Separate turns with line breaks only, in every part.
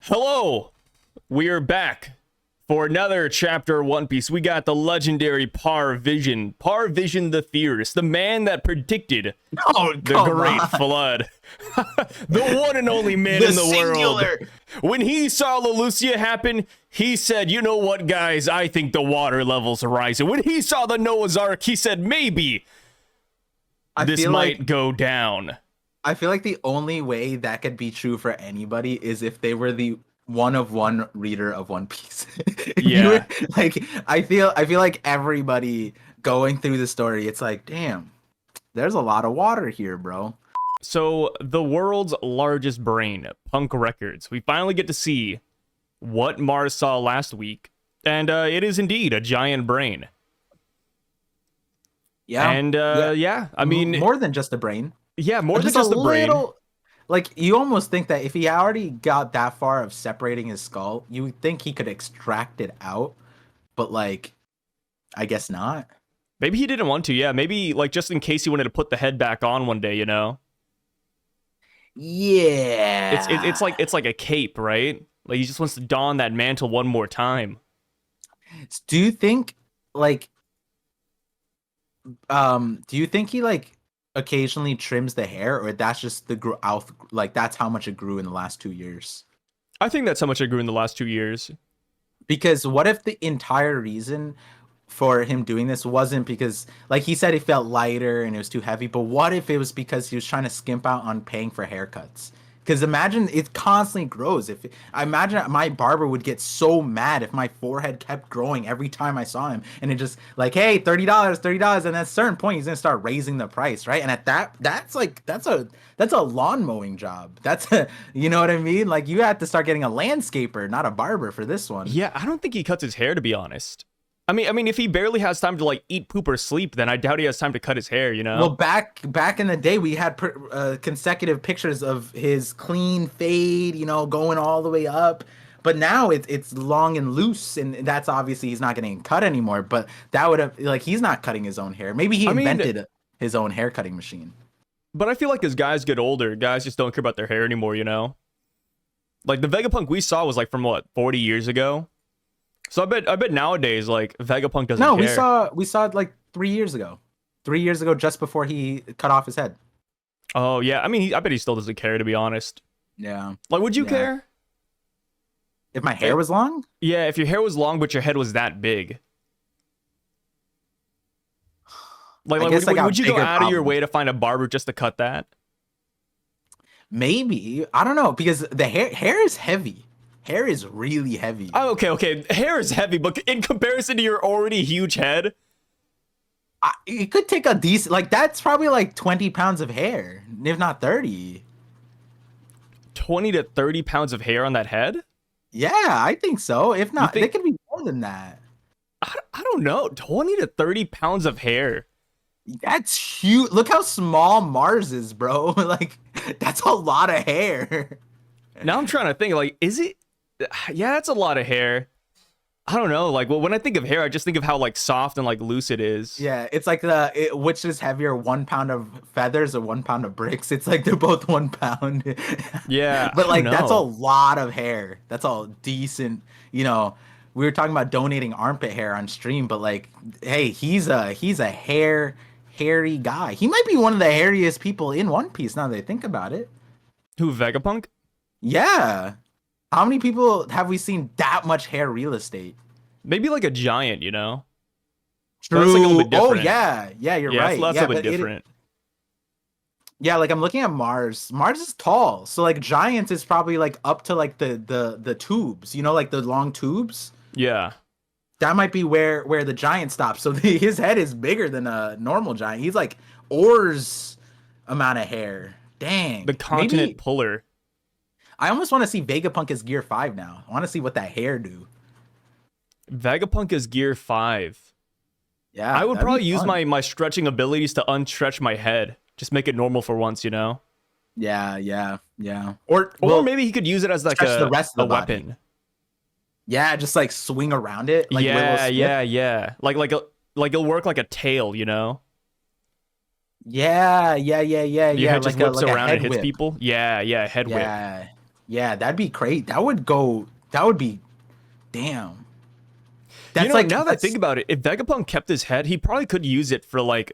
Hello! We are back for another chapter of One Piece. We got the legendary Parvision. Parvision the Theorist, the man that predicted the Great Flood. The one and only man in the singular world. When he saw Leloucia happen, he said, you know what, guys? I think the water levels are rising. When he saw the Noah's Ark, he said, maybe this might go down.
I feel like the only way that could be true for anybody is if they were the one of one reader of One Piece.
Yeah.
I feel like everybody going through the story, it's like, damn, there's a lot of water here, bro.
So the world's largest brain, Punk Records. We finally get to see what Mars saw last week, and it is indeed a giant brain.
Yeah.
And yeah, I mean,
more than just a brain.
Yeah, more than just a brain.
Like, you almost think that if he already got that far of separating his skull, you would think he could extract it out. But, like, I guess not.
Maybe he didn't want to, yeah. Maybe, like, just in case he wanted to put the head back on one day, you know?
Yeah.
It's like a cape, right? Like, he just wants to don that mantle one more time.
Do you think, like... do you think he, like... occasionally trims the hair, or that's just the growth, like that's how much it grew in the last 2 years?
I think that's how much it grew in the last 2 years.
Because what if the entire reason for him doing this wasn't because, like he said, he felt lighter and it was too heavy, but what if it was because he was trying to skimp out on paying for haircuts? Because imagine it constantly grows. I imagine my barber would get so mad if my forehead kept growing every time I saw him, and it just like, hey, $30, $30, and at a certain point he's gonna start raising the price, right? And at that's a lawn mowing job. That's a, you know what I mean? Like, you have to start getting a landscaper, not a barber, for this one.
Yeah, I don't think he cuts his hair, to be honest. I mean, if he barely has time to like eat, poop, or sleep, then I doubt he has time to cut his hair, you know?
Well, back in the day, we had consecutive pictures of his clean fade, you know, going all the way up. But now it's long and loose, and that's obviously he's not getting cut anymore. But that would have, like, he's not cutting his own hair. Maybe he invented his own hair cutting machine.
But I feel like as guys get older, guys just don't care about their hair anymore, you know? Like, the Vegapunk we saw was like from what, 40 years ago? So I bet nowadays, like, Vegapunk doesn't care.
No, we saw it like 3 years ago. 3 years ago, just before he cut off his head.
Oh, yeah. I mean, I bet he still doesn't care, to be honest.
Yeah.
Like, would you care?
If my hair was long?
Yeah, if your hair was long, but your head was that big. Like would you go out of your way to find a barber just to cut that?
Maybe. I don't know, because the hair is heavy. Hair is really heavy.
Oh, okay. Hair is heavy, but in comparison to your already huge head,
it could take a decent, like, that's probably like 20 pounds of hair, if not 30.
20 to 30 pounds of hair on that head?
Yeah, I think so. If not, it could be more than that.
I don't know. 20 to 30 pounds of hair.
That's huge. Look how small Mars is, bro. Like, that's a lot of hair.
Now I'm trying to think, like, is it? Yeah, that's a lot of hair. I don't know. Like, well, when I think of hair, I just think of how, like, soft and, like, loose it is.
Yeah, it's like which is heavier, 1 pound of feathers or 1 pound of bricks? It's like they're both 1 pound.
Yeah,
but like that's a lot of hair. That's all decent. You know, we were talking about donating armpit hair on stream, but like, hey, he's a hairy guy. He might be one of the hairiest people in One Piece now that I think about it.
Who, Vegapunk?
Yeah. How many people have we seen that much hair real estate?
Maybe like a giant, you know?
True. Like a little bit different. Oh, yeah. Yeah, you're right.
That's a little bit different.
Yeah, like, I'm looking at Mars. Mars is tall. So, like, giants is probably, like, up to, like, the tubes. You know, like, the long tubes?
Yeah.
That might be where the giant stops. So, his head is bigger than a normal giant. He's, like, Or's amount of hair. Dang.
The continent puller.
I almost want to see Vegapunk as Gear 5 now. I want to see what that hair do.
Vegapunk is Gear 5.
Yeah,
I would probably use my stretching abilities to unstretch my head. Just make it normal for once, you know?
Yeah.
Or maybe he could use it as like a weapon.
Yeah, just like swing around it. Like
yeah. Like it'll work like a tail, you know?
Yeah.
Your head just whips
like
around and hits
whip.
people. Yeah, head whip.
Yeah, that'd be great. That would go. That would be. Damn.
You
That's
know,
like
now that I think
that's.
about it, if Vegapunk kept his head, he probably could use it for like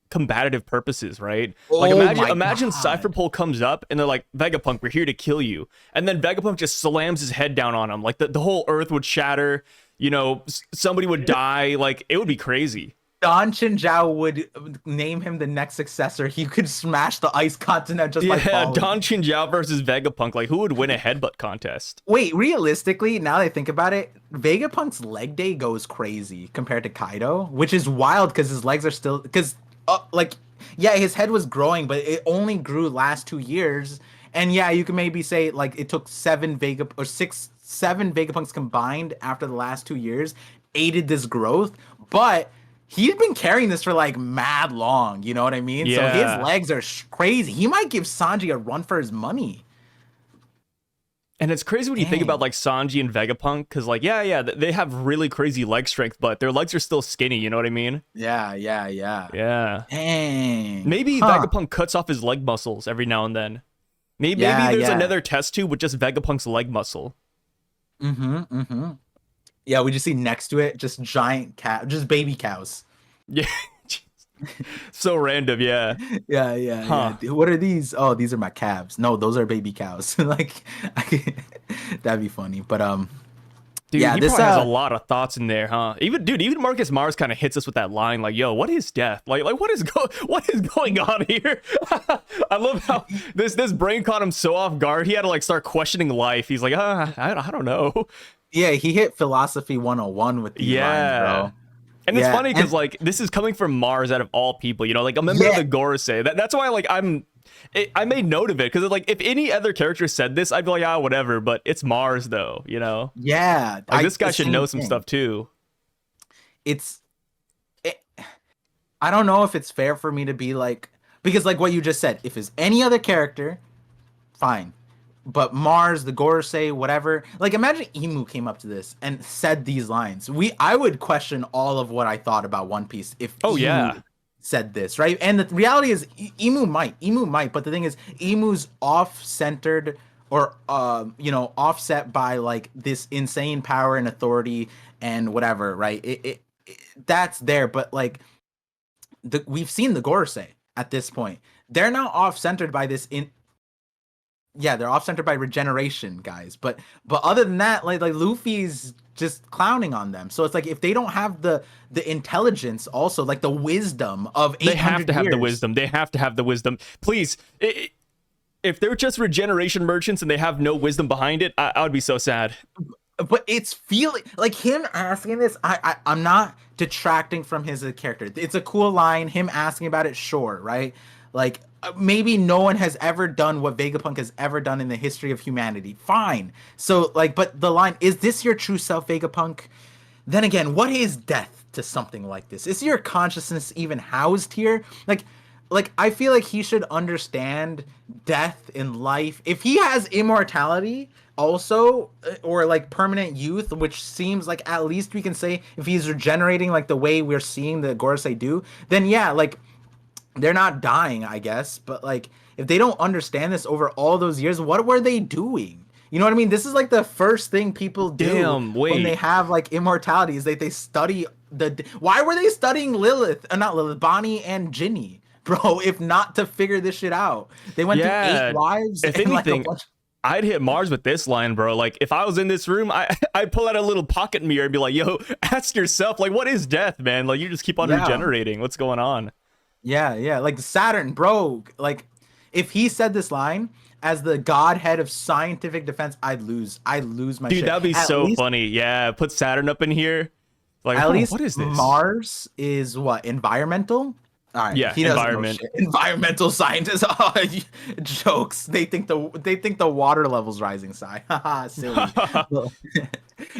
combative purposes, right? Like
Oh
imagine
my
imagine
god.
Cypherpole comes up and they're like, Vegapunk, we're here to kill you. And then Vegapunk just slams his head down on him. Like the whole earth would shatter, you know, somebody would die. Like it would be crazy.
Don Chinzhao would name him the next successor. He could smash the ice continent just by
Yeah,
falling.
Don Chinjiao versus Vegapunk. Like who would win a headbutt contest?
Wait, realistically, now that I think about it, Vegapunk's leg day goes crazy compared to Kaido, which is wild because his legs are still like yeah, his head was growing, but it only grew last 2 years. And yeah, you can maybe say like it took seven Vegapunks combined after the last 2 years aided this growth, but he's been carrying this for like mad long. You know what I mean? So his
Yeah.
legs are crazy. He might give Sanji a run for his money.
And it's crazy when you think about
Dang.
like Sanji and Vegapunk, because like, yeah, they have really crazy leg strength, but their legs are still skinny, you know what I mean?
Yeah, yeah, yeah.
Yeah.
Dang.
Maybe
Huh.
Vegapunk cuts off his leg muscles every now and then. Maybe
Yeah,
there's
yeah.
another test tube with just Vegapunk's leg muscle.
Mm-hmm. Mm-hmm. Yeah, we just see next to it just giant cat, just baby cows.
Yeah. So random, yeah.
Yeah, yeah,
Huh.
yeah. What are these? Oh, these are my calves. No, those are baby cows. Like, that'd be funny. But
Dude,
yeah,
he
this
probably has a lot of thoughts in there, huh? Even Marcus Mars kind of hits us with that line, like, "Yo, what is death? Like, what is going on here?" I love how this brain caught him so off guard. He had to like start questioning life. He's like, I don't know."
yeah, he hit philosophy 101 with these lines,
Yeah.
bro.
And it's
Yeah,
funny because
and
like this is coming from Mars out of all people, you know, like a member of
yeah,
the Gorosei. That's why like I made note of it because like if any other character said this, I'd be like, whatever. But it's Mars though, you know.
yeah.
Like
I
this
the
guy should
same
know some
thing.
stuff too.
It's it, I don't know if it's fair for me to be like because like what you just said, if it's any other character, fine. But Mars, the Gorosei, whatever. Like imagine Emu came up to this and said these lines. I would question all of what I thought about One Piece if
Oh
Emu
yeah,
said this, right? And the reality is Emu might, but the thing is Emu's off-centered or offset by like this insane power and authority and whatever, right? It that's there, but like we've seen the Gorosei at this point. They're now off-centered by this in yeah, they're off center by regeneration, guys. But other than that, like Luffy's just clowning on them. So it's like if they don't have the intelligence, also like the wisdom of
they have
800
to have the
years.
wisdom. They have to have the wisdom. Please, if they're just regeneration merchants and they have no wisdom behind it, I would be so sad.
But it's feeling like him asking this. I'm not detracting from his character. It's a cool line. Him asking about it, sure, right? Like maybe no one has ever done what Vegapunk has ever done in the history of humanity. Fine. So like, but the line is this your true self, Vegapunk? Then again, what is death to something like this? Is your consciousness even housed here? Like I feel like he should understand death in life. If he has immortality also or like permanent youth, which seems like at least we can say if he's regenerating like the way we're seeing the Gorosei do, then yeah, like they're not dying, I guess, but like if they don't understand this over all those years, what were they doing? You know what I mean? This is like the first thing people do
Damn,
when they
wait.
have like immortality is they study the why were they studying Lilith, not Lilith, Bonnie and Ginny, bro, if not to figure this shit out. They went through eight
Yeah.
wives
If
and like a
anything,
bunch.
I'd hit Mars with this line, bro. Like, if I was in this room, I'd pull out a little pocket mirror and be like, yo, ask yourself, like, what is death, man? Like, you just keep on
Yeah.
regenerating. What's going on?
Yeah, yeah, like Saturn, bro. Like, if he said this line as the godhead of scientific defense, I'd lose. I'd lose my
Dude,
shit.
that'd be
At
so
least,
funny. Yeah, put Saturn up in here. Like,
at
huh,
least
what is this?
Mars is what environmental. All right,
Yeah,
he doesn't know
environment.
shit. Environmental scientists, oh, jokes. They think the water level's rising. Sigh, haha, silly. Well,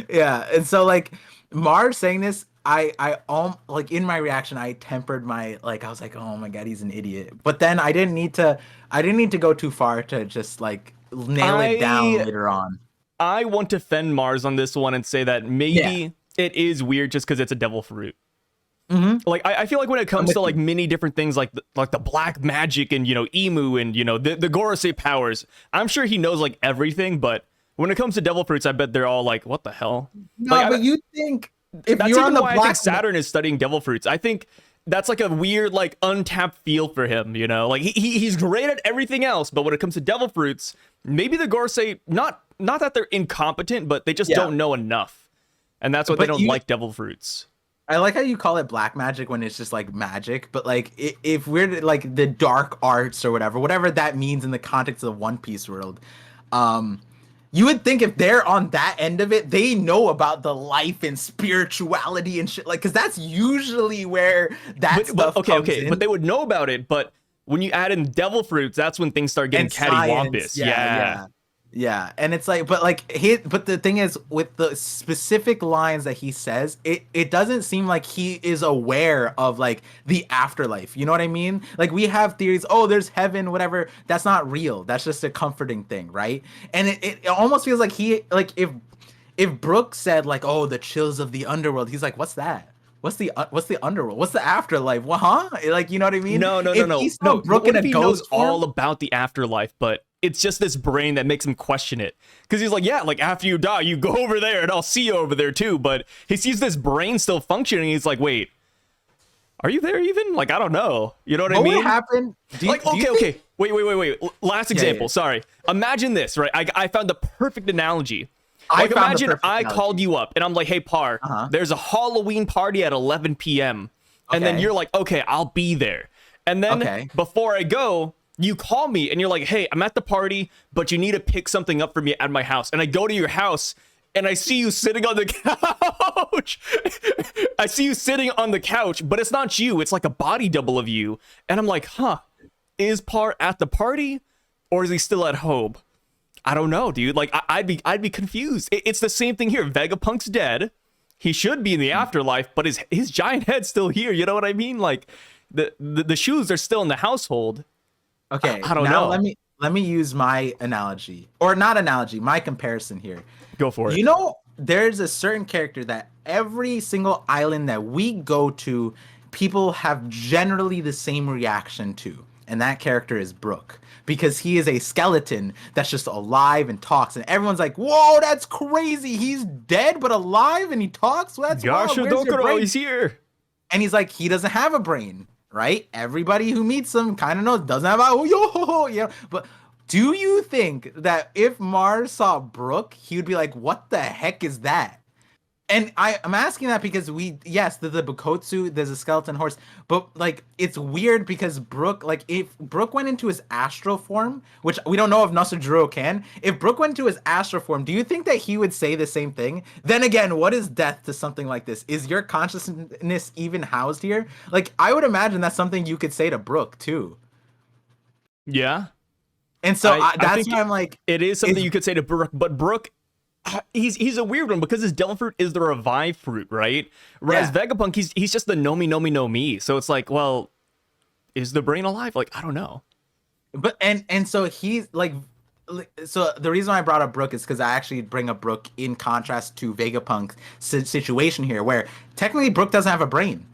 yeah, and so like Mars saying this, like in my reaction, I tempered my like I was like, oh my god, he's an idiot. But then I didn't need to go too far to just like nail it down
I
later on.
I want to defend Mars on this one and say that
Yeah,
maybe it is weird just because it's a devil fruit. Like I feel like when it comes to like many different things like the black magic and Emu and the Gorosei powers, I'm sure he knows like everything, but when it comes to devil fruits, I bet they're all like, what the hell?
No,
like,
but you think if
that's
you're
even
on the
why I
black
think Saturn is studying devil fruits. I think that's like a weird like untapped field for him, like he's great at everything else, but when it comes to devil fruits, maybe the Gorosei not that they're incompetent, but they just don't know enough, and that's what they don't like devil fruits.
I like how you call it black magic when it's just like magic, but like if we're like the dark arts or whatever that means in the context of the One Piece world, you would think if they're on that end of it, they know about the life and spirituality and shit, like, because that's usually where that stuff comes in.
But they would know about it. But when you add in devil fruits, that's when things start getting cattywampus.
Yeah, and it's like, but the thing is, with the specific lines that he says, it doesn't seem like he is aware of like the afterlife. You know what I mean? Like we have theories, oh, there's heaven, whatever. That's not real. That's just a comforting thing, right? And it almost feels like if Brooke said like, oh, the chills of the underworld, he's like, what's that? What's the underworld? What's the afterlife? What, huh? Like, you know what I mean?
No.
Brooke in a
he
ghost
knows
form?
all about the afterlife, but it's just this brain that makes him question it. Because he's like, yeah, like after you die, you go over there and I'll see you over there too. But he sees this brain still functioning. He's like, wait, are you there even? Like, I don't know. You know what I mean?
What happened?
Okay. Wait. Last example. Sorry. Imagine this, right? I found the perfect analogy. Like, imagine I called you up and I'm like, hey, Par, there's a Halloween party at 11 p.m. And then you're like, okay, I'll be there. And then before I go, you call me and you're like, hey, I'm at the party, but you need to pick something up for me at my house. And I go to your house and I see you sitting on the couch. I see you sitting on the couch, but it's not you. It's like a body double of you. And I'm like, is Par at the party or is he still at home? I don't know, dude. Like, I'd be confused. It's the same thing here. Vegapunk's dead. He should be in the afterlife, but his giant head's still here. You know what I mean? Like, the shoes are still in the household.
Okay,
I don't know.
Let me use my analogy, or not analogy, my comparison here.
Go for it.
You know, there's a certain character that every single island that we go to, people have generally the same reaction to, and that character is Brook. Because he is a skeleton that's just alive and talks, and everyone's like, "Whoa, that's crazy! He's dead but alive, and he talks. Well, that's wild. Where's your brain?"
He's here,
and he's like, he doesn't have a brain, right? Everybody who meets him kind of knows doesn't have a But do you think that if Mars saw Brook, he would be like, "What the heck is that?" And I'm asking that because the Bukotsu, there's a skeleton horse, but like it's weird because Brook, like if Brook went into his astral form, which we don't know if Nasujiro can, if Brook went into his astral form, do you think that he would say the same thing? Then again, what is death to something like this? Is your consciousness even housed here? Like I would imagine that's something you could say to Brook too.
Yeah.
And so that's why I'm like,
it is something you could say to Brook, but Brook, he's a weird one because his devil fruit is the revive fruit, right? Whereas Vegapunk, he's just the no me. So it's like, well, is the brain alive? Like, I don't know.
But and so he's like, so the reason I brought up Brook is because I actually bring up Brook in contrast to Vegapunk's situation here, where technically Brook doesn't have a brain,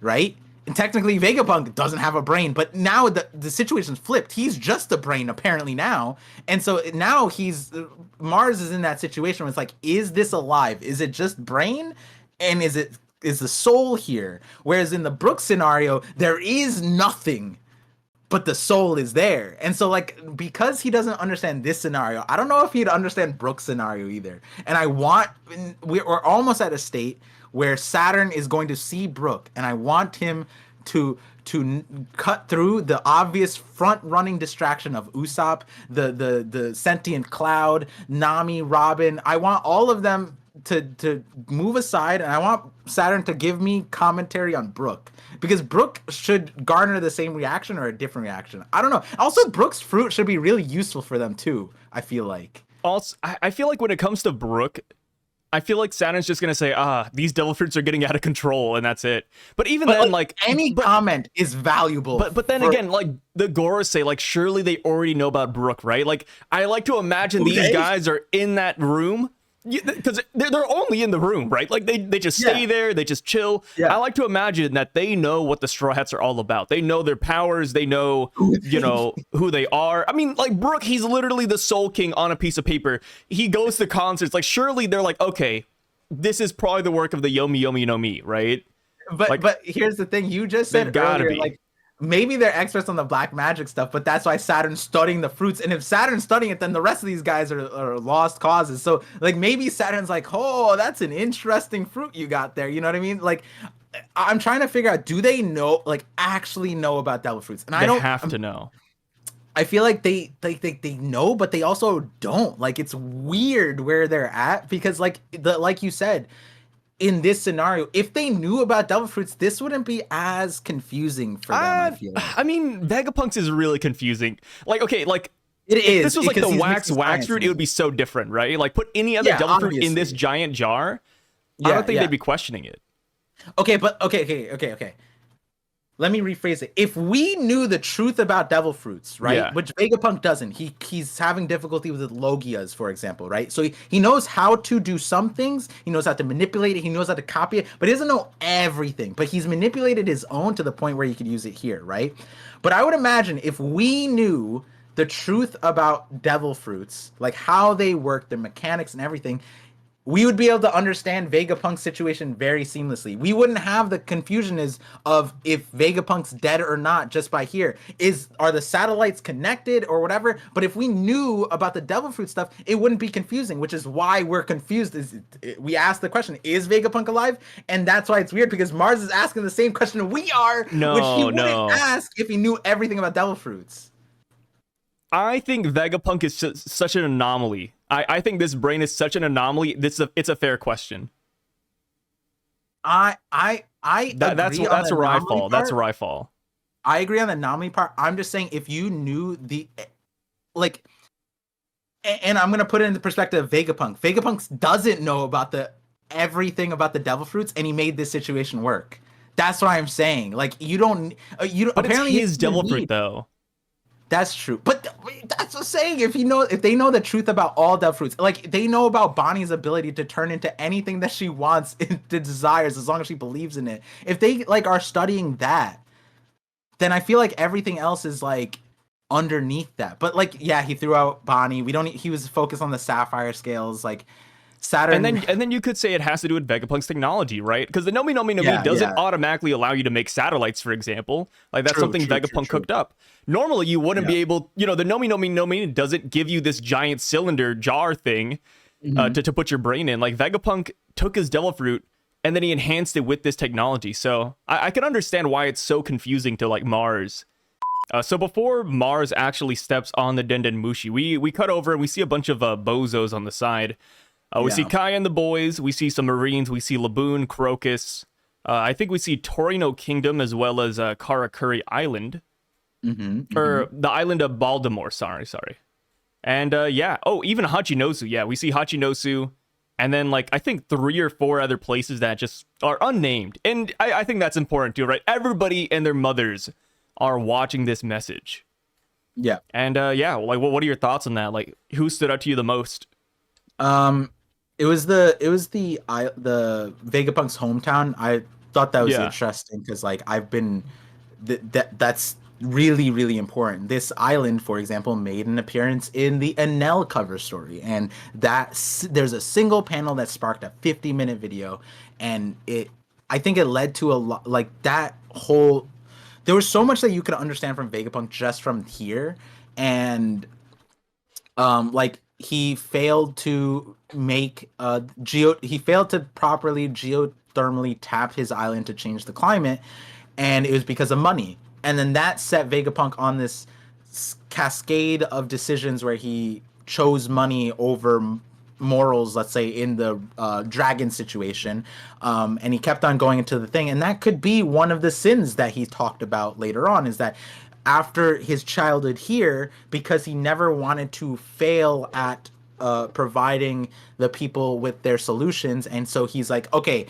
right? And technically Vegapunk doesn't have a brain, but now the situation's flipped. He's just a brain apparently now. And so now Mars is in that situation where it's like, is this alive? Is it just brain? And is the soul here? Whereas in the Brook scenario, there is nothing, but the soul is there. And so like, because he doesn't understand this scenario, I don't know if he'd understand Brook's scenario either. And we're almost at a state where Saturn is going to see Brook, and I want him to cut through the obvious front-running distraction of Usopp, the sentient cloud, Nami, Robin. I want all of them to move aside, and I want Saturn to give me commentary on Brook, because Brook should garner the same reaction or a different reaction. I don't know. Also, Brook's fruit should be really useful for them too, I feel like.
Also, I feel like when it comes to Brook, I feel like Saturn's just gonna say, these devil fruits are getting out of control, and that's it. But even then, like
any comment is valuable.
But then again, like the Gorosei, like surely they already know about Brook, right? Like I like to imagine these guys are in that room because they're only in the room, right? Like they just stay there, they just chill.
Yeah.
I like to imagine that they know what the Straw Hats are all about. They know their powers. They know, who they are. I mean, like Brook, he's literally the Soul King on a piece of paper. He goes to concerts. Like surely they're like, okay, this is probably the work of the Yomi Yomi no Mi, right?
But here's the thing: you just said earlier, like maybe they're experts on the black magic stuff, but that's why Saturn's studying the fruits. And if Saturn's studying it, then the rest of these guys are lost causes. So like maybe Saturn's like, oh, that's an interesting fruit you got there. You know what I mean? Like I'm trying to figure out, do they know, like actually know about devil fruits? And I don't
have to know.
I feel like they know, but they also don't. Like it's weird where they're at because like you said, in this scenario, if they knew about devil fruits, this wouldn't be as confusing for them, I feel like.
I mean, Vegapunk's is really confusing. Like, okay, like
it is.
If this was like the wax fruit, it would be so different, right? Like put any other devil fruit in this giant jar. I don't think they'd be questioning it.
Okay, but okay. Let me rephrase it. If we knew the truth about devil fruits, right? Yeah. Which Vegapunk doesn't. He's having difficulty with Logias, for example, right? So he knows how to do some things. He knows how to manipulate it. He knows how to copy it, but he doesn't know everything. But he's manipulated his own to the point where he could use it here, right? But I would imagine if we knew the truth about devil fruits, like how they work, their mechanics and everything, we would be able to understand Vegapunk's situation very seamlessly. We wouldn't have the confusion of if Vegapunk's dead or not just by here. Are the satellites connected or whatever? But if we knew about the devil fruit stuff, it wouldn't be confusing, which is why we're confused. We asked the question, is Vegapunk alive? And that's why it's weird, because Mars is asking the same question we are, which he wouldn't ask if he knew everything about devil fruits.
I think Vegapunk is such an anomaly. I think this brain is such an anomaly. It's a fair question.
That's
where I fall. That's where I fall.
I agree on the anomaly part. I'm just saying, if you knew and I'm gonna put it into perspective of Vegapunk. Vegapunk doesn't know about everything about the devil fruits, and he made this situation work. That's what I'm saying. Like you don't.
But
apparently
it's his devil fruit though.
That's true, but that's what I'm saying. If they know the truth about all devil fruits, like they know about Bonnie's ability to turn into anything that she wants, into desires, as long as she believes in it. If they are studying that, then I feel like everything else is underneath that. But he threw out Bonnie. He was focused on the sapphire scales, Saturn.
And then you could say it has to do with Vegapunk's technology, right? Because the Nomi Nomi no Mi doesn't automatically allow you to make satellites, for example. That's something Vegapunk cooked up. Normally, you wouldn't be able. The Nomi Nomi no Mi doesn't give you this giant cylinder jar thing to put your brain in. Vegapunk took his devil fruit and then he enhanced it with this technology. So I can understand why it's so confusing to Mars. So before Mars actually steps on the Denden Mushi, we cut over and we see a bunch of bozos on the side. We see Kaya and the boys. We see some Marines. We see Laboon, Crocus. I think we see Torino Kingdom as well as Karakuri Island. Or the island of Baltimore. Sorry. And even Hachinosu. Yeah, we see Hachinosu. And then I think 3 or 4 other places that just are unnamed. And I think that's important too, right? Everybody and their mothers are watching this message.
Yeah.
And what are your thoughts on that? Who stood out to you the most?
It was the Vegapunk's hometown. I thought that was interesting because I've been that's really, really important. This island, for example, made an appearance in the Enel cover story, and there's a single panel that sparked a 50-minute video, and I think it led to a lot that whole. There was so much that you could understand from Vegapunk just from here, and he failed to make he failed to properly geothermally tap his island to change the climate, and it was because of money. And then that set Vegapunk on this cascade of decisions where he chose money over morals, let's say, in the dragon situation, and he kept on going into the thing. And that could be one of the sins that he talked about later on, is that after his childhood here, because he never wanted to fail at providing the people with their solutions, and so he's like, okay,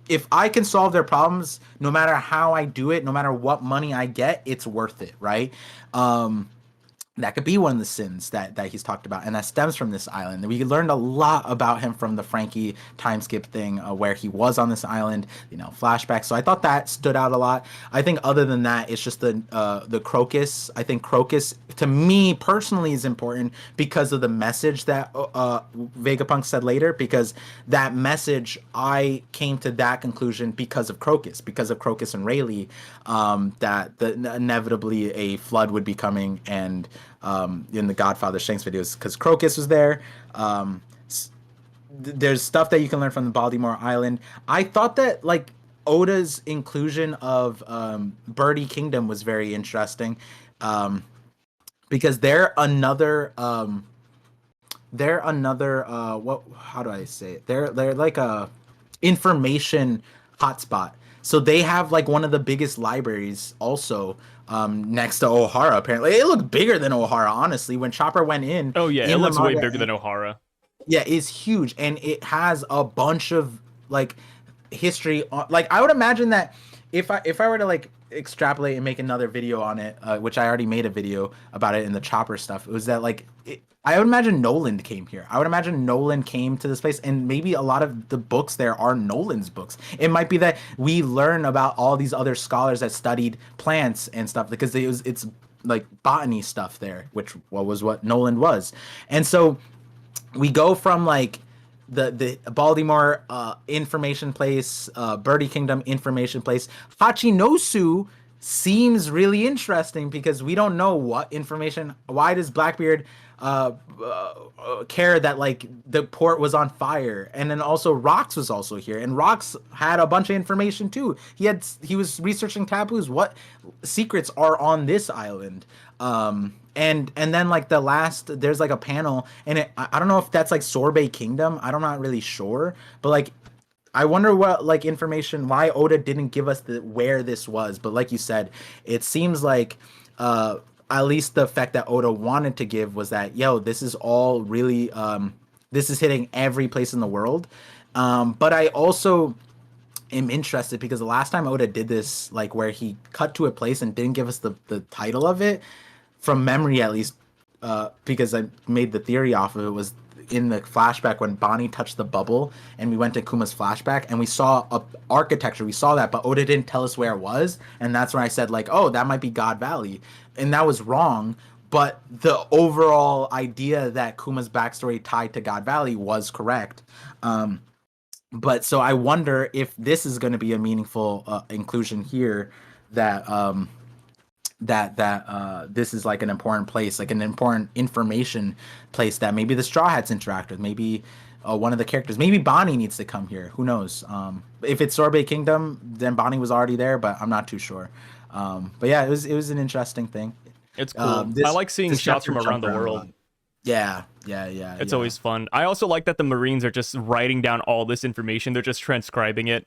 if I can solve their problems, no matter how I do it, no matter what money I get, it's worth it, right? that could be one of the sins that he's talked about, and that stems from this island. We learned a lot about him from the Franky time skip thing, where he was on this island, flashbacks. So I thought that stood out a lot. I think other than that, it's just the Crocus. I think Crocus, to me personally, is important because of the message that Vegapunk said later. Because that message, I came to that conclusion because of Crocus and Rayleigh, that inevitably a flood would be coming, and in the Godfather Shanks videos, because Crocus was there. There's stuff that you can learn from the Baltimore Island. I thought that like Oda's inclusion of Birdie Kingdom was very interesting, because they're another what, how do I say it? They're like a information hotspot. So they have like one of the biggest libraries also, next to Ohara. Apparently it looked bigger than Ohara, honestly, when Chopper went in.
Oh yeah, it looks way bigger than Ohara.
Yeah, it's huge, and it has a bunch of like history like I would imagine that if I were to like extrapolate and make another video on it, which I already made a video about it in the Chopper stuff, it was that like I would imagine Nolan came here. I would imagine Nolan came to this place, and maybe a lot of the books there are Nolan's books. It might be that we learn about all these other scholars that studied plants and stuff, because it's like botany stuff there, which was what Nolan was. And so we go from like the Baltimore information place, Birdie Kingdom information place. Hachinosu seems really interesting because we don't know what information. Why does Blackbeard care that like the port was on fire? And then also Rox was also here, and Rox had a bunch of information too. He was researching taboos. What secrets are on this island? And then like the last, there's like a panel, and I don't know if that's like Sorbet Kingdom. I'm not really sure, but like I wonder what like information, why Oda didn't give us where this was. But like you said, it seems like at least the effect that Oda wanted to give was that, yo, this is all really this is hitting every place in the world. But I also am interested because the last time Oda did this, like where he cut to a place and didn't give us the title of it, from memory at least, because I made the theory off of it, was in the flashback when Bonnie touched the bubble and we went to Kuma's flashback and we saw a architecture. We saw that, but Oda didn't tell us where it was, and that's when I said like, oh, that might be God Valley, and that was wrong. But the overall idea that Kuma's backstory tied to God Valley was correct. But so I wonder if this is going to be a meaningful inclusion here, that this is like an important place, like an important information place that maybe the Straw Hats interact with. Maybe one of the characters, maybe Bonnie needs to come here. Who knows? If it's Sorbet Kingdom, then Bonnie was already there, but I'm not too sure. But yeah, it was an interesting thing.
It's cool. I like seeing shots from around the world.
Yeah.
It's always fun. I also like that the Marines are just writing down all this information. They're just transcribing it.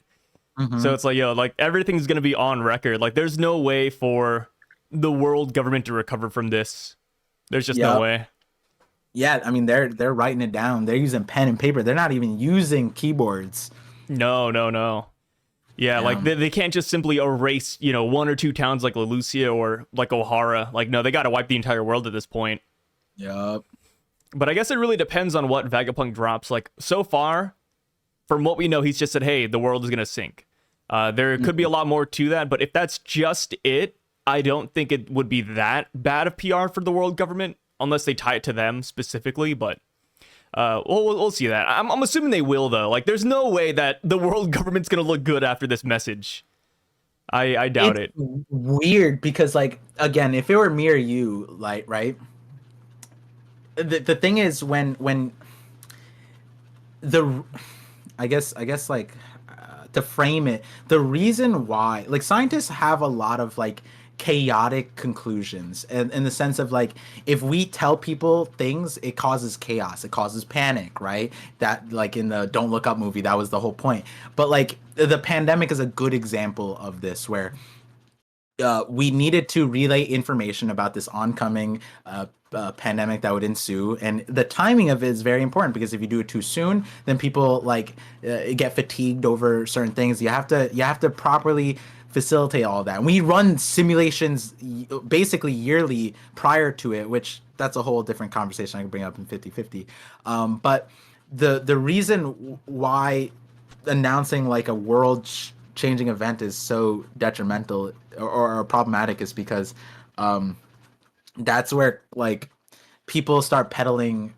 Mm-hmm. So it's like, yo, like everything's going to be on record. Like there's no way for the world government to recover from this. There's just no way.
Yeah, I mean they're writing it down. They're using pen and paper. They're not even using keyboards.
No. Yeah, like they can't just simply erase, one or two towns like Lelucia or like Ohara. Like no, they got to wipe the entire world at this point.
Yup.
But I guess it really depends on what Vegapunk drops. Like so far, from what we know, he's just said, "Hey, the world is gonna sink." There could be a lot more to that, but if that's just it, I don't think it would be that bad of PR for the world government, unless they tie it to them specifically. But we'll see that. I'm assuming they will, though. Like, there's no way that the world government's gonna look good after this message. I doubt it.
Weird, because like again, if it were me or you, like, right? The thing is when the I guess like to frame it, the reason why, like, scientists have a lot of like chaotic conclusions, and in the sense of like, if we tell people things, it causes chaos, it causes panic, right? That, like in the Don't Look Up movie, that was the whole point. But like the pandemic is a good example of this, where we needed to relay information about this oncoming pandemic that would ensue, and the timing of it is very important, because if you do it too soon, then people like get fatigued over certain things. You have to properly facilitate all that. And we run simulations basically yearly prior to it, which that's a whole different conversation I can bring up in 50/50. But the reason why announcing like a world changing event is so detrimental or problematic is because that's where like people start peddling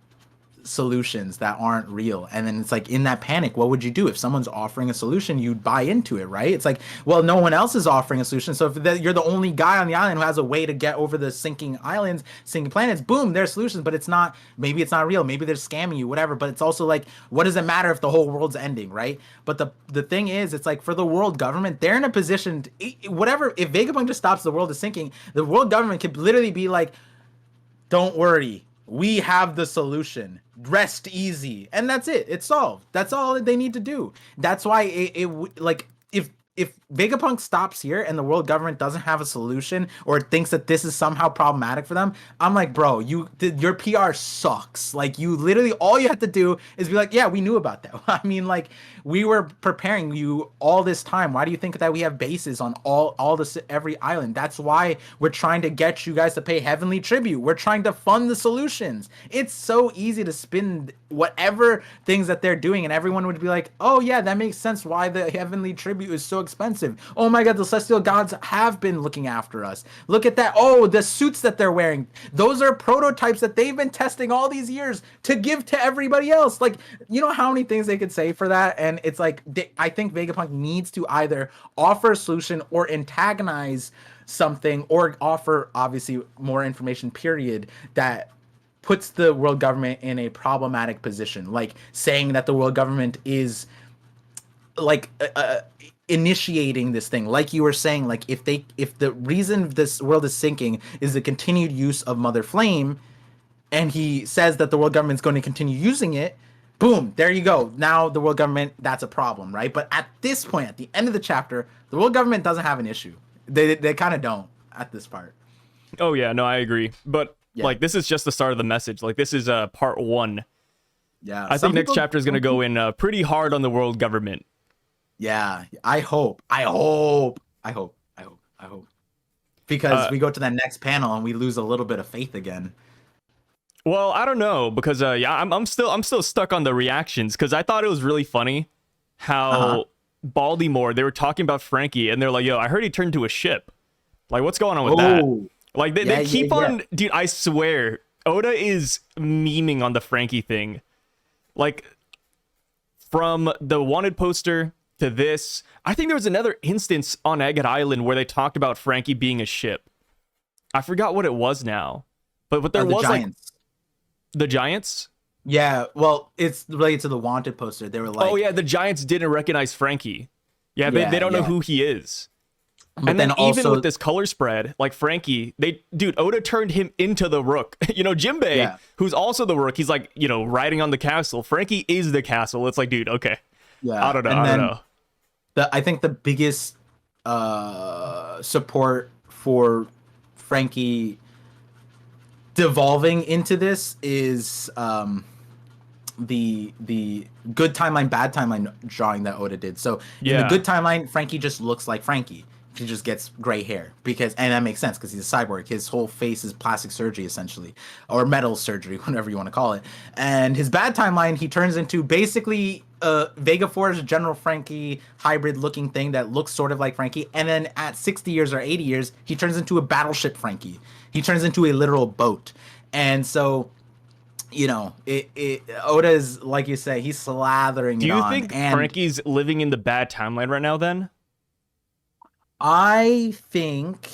solutions that aren't real, and then it's like in that panic, what would you do if someone's offering a solution? You'd buy into it, right? It's like, well, no one else is offering a solution, so if you're the only guy on the island who has a way to get over the sinking islands, sinking planets, boom, there's solutions. But it's not, maybe it's not real, maybe they're scamming you, whatever. But it's also like, what does it matter if the whole world's ending, right? But the thing is, it's like for the world government, they're in a position whatever, if Vegapunk just stops the world is sinking, the world government could literally be like, don't worry, we have the solution. Rest easy. And that's it. It's solved. That's all they need to do. That's why like if Vegapunk stops here and the world government doesn't have a solution or thinks that this is somehow problematic for them, I'm like, bro, your PR sucks. Like, you literally, all you have to do is be like, yeah, we knew about that. I mean, like, we were preparing you all this time. Why do you think that we have bases on all this, every island? That's why we're trying to get you guys to pay heavenly tribute. We're trying to fund the solutions. It's so easy to spin whatever things that they're doing, and everyone would be like, oh yeah, that makes sense why the heavenly tribute is so expensive. Oh my god, the celestial gods have been looking after us. Look at that. Oh, the suits that they're wearing, those are prototypes that they've been testing all these years to give to everybody else. Like, you know how many things they could say for that? And it's like, I think Vegapunk needs to either offer a solution or antagonize something, or offer obviously more information, period, that puts the world government in a problematic position, like saying that the world government is like initiating this thing, like you were saying, like if the reason this world is sinking is the continued use of Mother Flame, and he says that the world government's going to continue using it, boom, there you go. Now the world government, that's a problem, right? But at this point, at the end of the chapter, the world government doesn't have an issue. They kind of don't at this part.
Oh yeah, no, I agree. But like, this is just the start of the message. Like, this is part 1.
Yeah,
I think next chapter is going to go in pretty hard on the world government.
Yeah, I hope. Because we go to that next panel and we lose a little bit of faith again.
Well, I don't know, because yeah, I'm still stuck on the reactions, because I thought it was really funny how Baltimore, they were talking about Franky, and they're like, yo, I heard he turned to a ship. Like, what's going on with that? Like, they keep on, dude, I swear, Oda is memeing on the Franky thing. Like, from the wanted poster to this, I think there was another instance on Agate Island where they talked about Franky being a ship. I forgot what it was now, but there was
Giants.
Like the Giants.
Yeah, well, it's related to the wanted poster. They were like,
oh yeah, the Giants didn't recognize Franky. Yeah, they don't know who he is. But and then also, even with this color spread, like Franky, dude, Oda turned him into the Rook. You know, Jinbei, who's also the Rook, he's like, you know, riding on the castle. Franky is the castle. It's like, dude, okay.
Yeah,
I don't know.
I think the biggest support for Franky devolving into this is the good timeline, bad timeline drawing that Oda did. So in the good timeline, Franky just looks like Franky. He just gets gray hair and that makes sense because he's a cyborg. His whole face is plastic surgery essentially, or metal surgery, whatever you want to call it. And his bad timeline, he turns into basically Vega Force General Franky hybrid looking thing that looks sort of like Franky. And then at 60 years or 80 years, he turns into a battleship Franky. He turns into a literal boat. And so, you know, Oda is, like you say, he's slathering it on.
Do you think Franky's living in the bad timeline right now then?
I think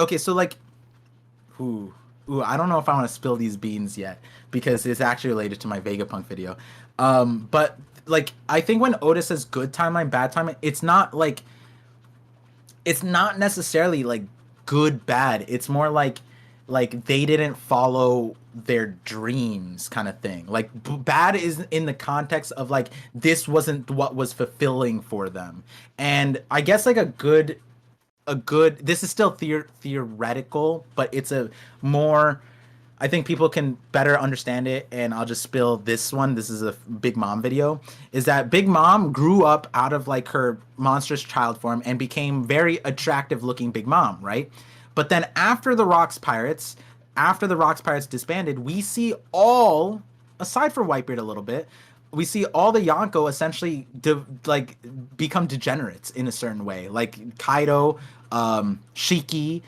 okay, so like, I don't know if I want to spill these beans yet because it's actually related to my Vegapunk video. But like, I think when Oda says good timeline, bad timeline, it's not necessarily like good, bad. It's more like they didn't follow their dreams kind of thing. Like, bad is in the context of like, this wasn't what was fulfilling for them. And I guess like a good, this is still theoretical, but it's a more I think people can better understand it, and I'll just spill this one. This is a Big Mom video. Is that Big Mom grew up out of like her monstrous child form and became very attractive looking Big Mom, right? But then after the Rocks Pirates disbanded, we see all, aside from Whitebeard a little bit, we see all the Yonko essentially like become degenerates in a certain way. Like Kaido, Shiki,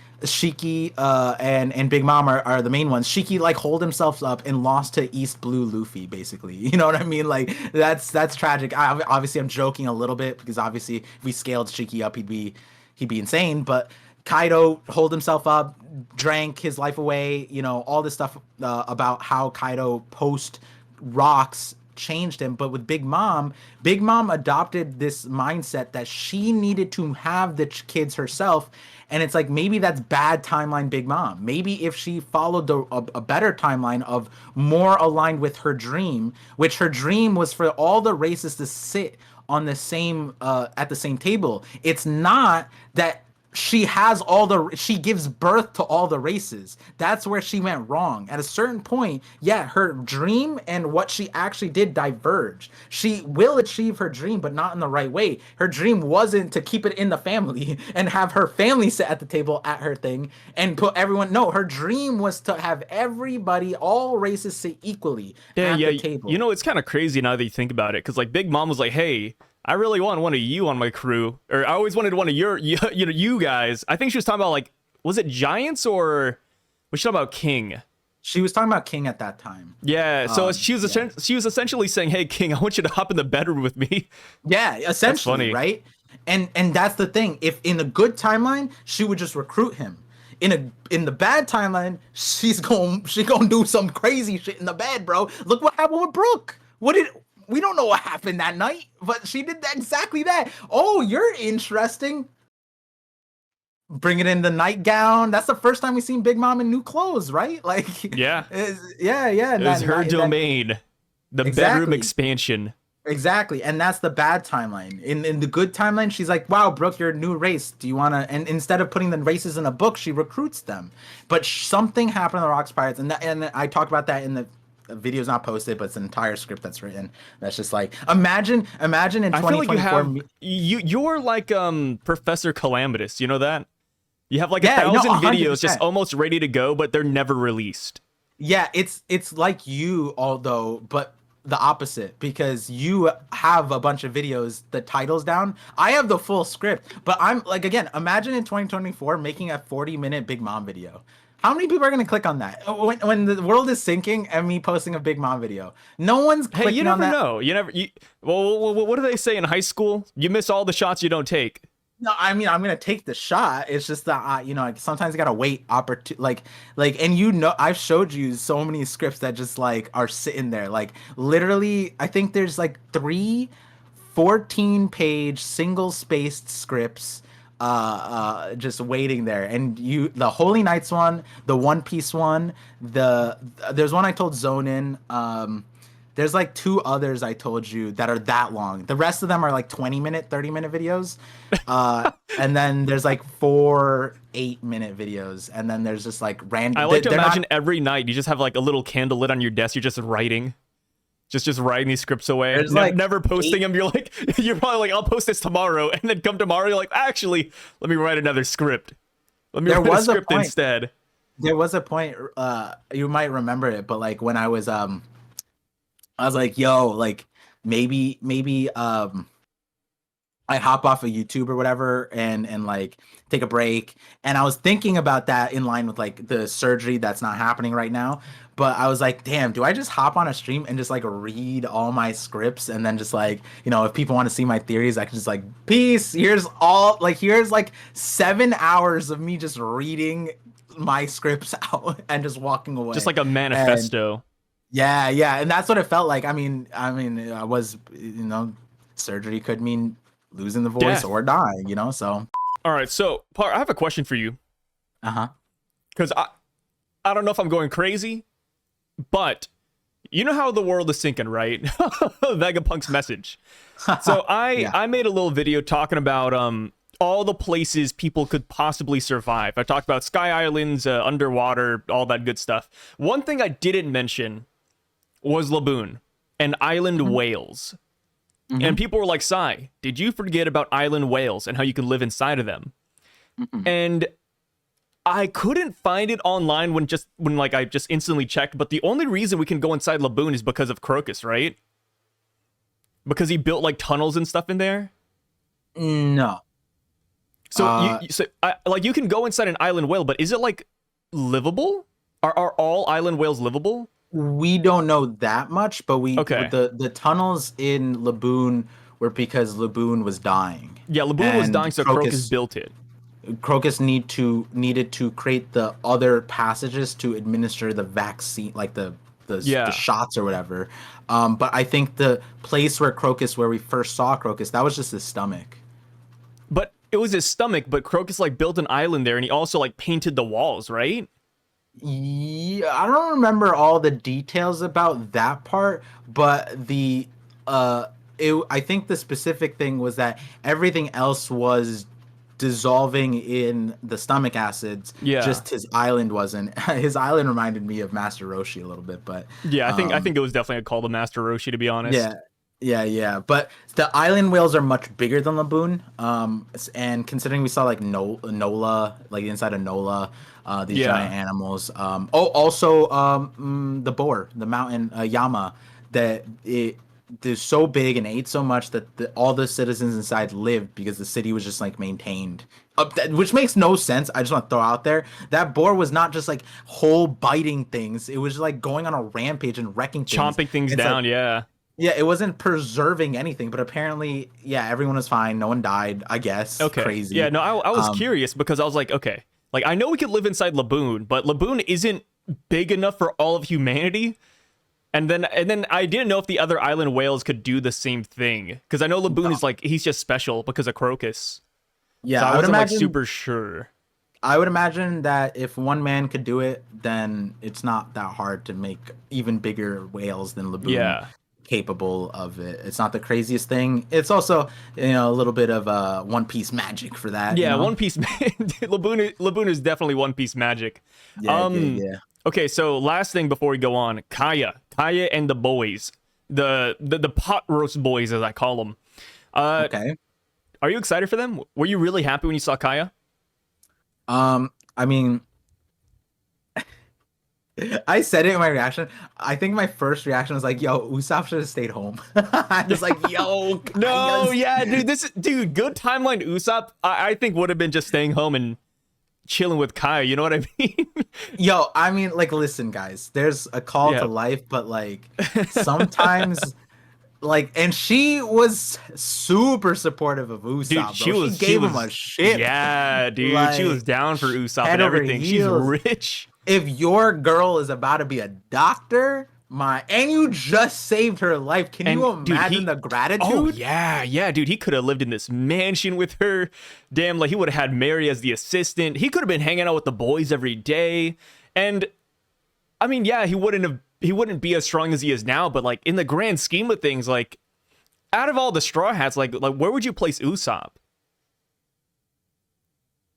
and Big Mom are the main ones. Shiki like hold himself up and lost to East Blue Luffy, basically. You know what I mean? Like that's tragic. Obviously, I'm joking a little bit because obviously if we scaled Shiki up, he'd be insane. But Kaido hold himself up, drank his life away. You know all this stuff about how Kaido post rocks changed him. But with Big Mom adopted this mindset that she needed to have the kids herself. And it's like, maybe that's bad timeline Big Mom. Maybe if she followed a better timeline of more aligned with her dream, which her dream was for all the races to sit on the same at the same table. It's not that she gives birth to all the races. That's where she went wrong. At a certain point, yeah, her dream and what she actually did diverge. She will achieve her dream, but not in the right way. Her dream wasn't to keep it in the family and have her family sit at the table at her thing and put everyone. No, her dream was to have everybody, all races, sit equally at the table.
You know, it's kind of crazy now that you think about it, because like Big Mom was like, hey, I really want one of you on my crew, or I always wanted one of you guys. I think she was talking about, like, was it Giants or was she talking about King?
She was talking about King at that time.
Yeah, so she was essentially saying, "Hey, King, I want you to hop in the bedroom with me."
Yeah, essentially, right? And that's the thing. If in a good timeline, she would just recruit him. In the bad timeline, she gonna do some crazy shit in the bed, bro. Look what happened with Brooke. We don't know what happened that night, but she did exactly that. Oh, you're interesting. Bring it in the nightgown. That's the first time we've seen Big Mom in new clothes, right? Like,
yeah.
Yeah.
It was her domain. The bedroom expansion.
Exactly. And that's the bad timeline. In the good timeline, she's like, wow, Brooke, you're a new race. Do you want to? And instead of putting the races in a book, she recruits them. But something happened to the Rocks Pirates. And I talked about that in the video's not posted, but it's an entire script that's written. That's just like, imagine in 2024.
I feel like you're like Professor Calamitous. You know that? You have like 1,000 videos just almost ready to go, but they're never released.
Yeah, it's like you, although, but the opposite, because you have a bunch of videos, the titles down. I have the full script, but I'm like, again, imagine in 2024 making a 40-minute Big Mom video. How many people are going to click on that when the world is sinking and me posting a Big Mom video? No one's clicking on that.
You never know. Well, what do they say in high school? You miss all the shots you don't take.
No, I mean, I'm going to take the shot. It's just that, sometimes you got to wait and I've showed you so many scripts that just like are sitting there. Like literally, I think there's like 3 14-page single-spaced scripts just waiting there, and the Holy Knights one, the One Piece one, there's one I told Zonin, there's like 2 others I told you that are that long. The rest of them are like 20-minute 30-minute videos, and then there's like 4 8-minute videos, and then there's just like random.
I like to imagine every night you just have like a little candle lit on your desk, you're just writing. Just writing these scripts away, never posting them. You're probably like, I'll post this tomorrow, and then come tomorrow, you're like, actually, let me write another script. Let me write a script instead.
There was a point, you might remember it, but like when I was like, yo, like maybe I hop off of YouTube or whatever and like take a break. And I was thinking about that in line with like the surgery that's not happening right now. But I was like, damn, do I just hop on a stream and just like read all my scripts and then just like, if people want to see my theories, I can just like, peace. Here's like 7 hours of me just reading my scripts out and just walking away.
Just like a manifesto.
Yeah. And that's what it felt like. I mean, I was, surgery could mean losing the voice or dying, so.
All right. So, Par, I have a question for you. Because I don't know if I'm going crazy, but you know how the world is sinking, right? Vegapunk's message. So I made a little video talking about all the places people could possibly survive. I talked about sky islands, underwater, all that good stuff. One thing I didn't mention was Laboon and island whales. And people were like, Sai, did you forget about island whales and how you can live inside of them? And I couldn't find it online when like I just instantly checked, but the only reason we can go inside Laboon is because of Crocus, right? Because he built like tunnels and stuff in there?
No.
So, you can go inside an island whale, but is it like livable? Are all island whales livable?
We don't know that much, but
Okay.
the tunnels in Laboon were because Laboon was dying.
Yeah, Laboon was
And
dying, so Crocus built it.
Crocus needed to create the other passages to administer the vaccine, like the shots or whatever. But I think the place where we first saw Crocus, that was just his stomach.
But it was his stomach, but Crocus like built an island there, and he also like painted the walls, right?
Yeah, I don't remember all the details about that part, but I think the specific thing was that everything else was dissolving in the stomach acids.
Yeah.
Just his island wasn't. His island reminded me of Master Roshi a little bit, but
yeah, I think it was definitely called the Master Roshi, to be honest.
Yeah. But the island whales are much bigger than Laboon. And considering we saw like Nola, like inside of Nola, these giant animals. Also the boar, the mountain Yama, that they're so big and ate so much that all the citizens inside lived because the city was just like maintained. Which makes no sense. I just want to throw out there that boar was not just like whole biting things. It was like going on a rampage and wrecking things.
Chomping things down,
yeah, it wasn't preserving anything, but apparently, everyone was fine. No one died, I guess.
Okay.
Crazy.
Yeah, no, I was curious because I was like, okay, like I know we could live inside Laboon, but Laboon isn't big enough for all of humanity. And then I didn't know if the other island whales could do the same thing, because I know Laboon is like, he's just special because of Crocus.
Yeah,
so I wasn't like super sure.
I would imagine that if one man could do it, then it's not that hard to make even bigger whales than Laboon capable of it. It's not the craziest thing. It's also, a little bit of One Piece magic for that.
Yeah, One Piece. Laboon is definitely One Piece magic.
Yeah.
Okay, so last thing before we go on, Kaya and the boys, the pot roast boys, as I call them.
Okay.
Are you excited for them? Were you really happy when you saw Kaya?
I mean, I said it in my reaction. I think my first reaction was like, "Yo, Usopp should have stayed home." I was like, "Yo,
no, yeah, dude, good timeline. Usopp, I think would have been just staying home and chilling with Kaya. You know what I mean?"
Yo, I mean, like, listen, guys. There's a call to life, but like sometimes. Like, and she was super supportive of Usopp. Dude, she gave him a shit.
Yeah, dude, like, she was down for Usopp and everything. She's rich.
If your girl is about to be a doctor, and you just saved her life, can you imagine the gratitude?
Oh yeah, dude. He could have lived in this mansion with her. Damn, like he would have had Mary as the assistant. He could have been hanging out with the boys every day. And I mean, yeah, he wouldn't be as strong as he is now, but like in the grand scheme of things, like out of all the Straw Hats, like where would you place Usopp?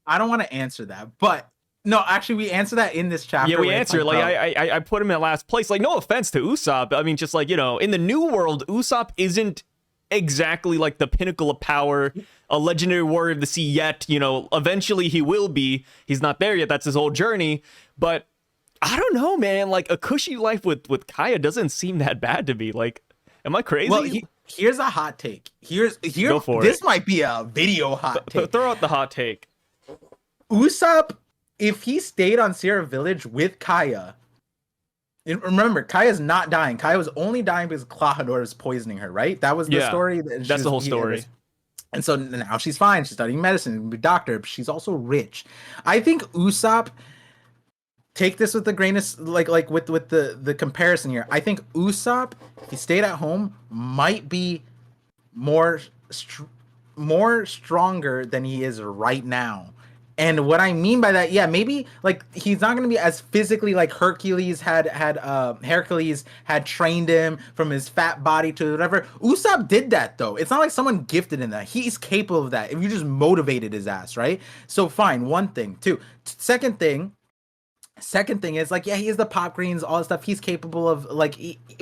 I don't want to answer that, but no, actually, we answer that in this chapter.
Yeah, we answer. Like I put him in last place. Like, no offense to Usopp. I mean, just like, in the new world, Usopp isn't exactly like the pinnacle of power, a legendary warrior of the sea yet. Eventually he will be. He's not there yet. That's his whole journey. But I don't know, man. Like a cushy life with Kaya doesn't seem that bad to me. Like, am I crazy?
Well, here's a hot take. Go for this. Might be a video hot take.
Throw out the hot take.
Usopp, if he stayed on Sierra Village with Kaya, and remember, Kaya's not dying. Kaya was only dying because Klahadore was poisoning her, right? That was the story.
That's the whole story.
And so now she's fine. She's studying medicine, be a doctor, but she's also rich. I think Usopp, take this with the grain of like with the comparison here. I think Usopp, if he stayed at home, might be more stronger than he is right now. And what I mean by that, yeah, maybe like he's not gonna be as physically like Hercules had trained him from his fat body to whatever. Usopp did that though. It's not like someone gifted in that. He's capable of that if you just motivated his ass, right? So fine, one thing. Two, second thing is like, yeah, he is the pop greens, all that stuff. He's capable of like,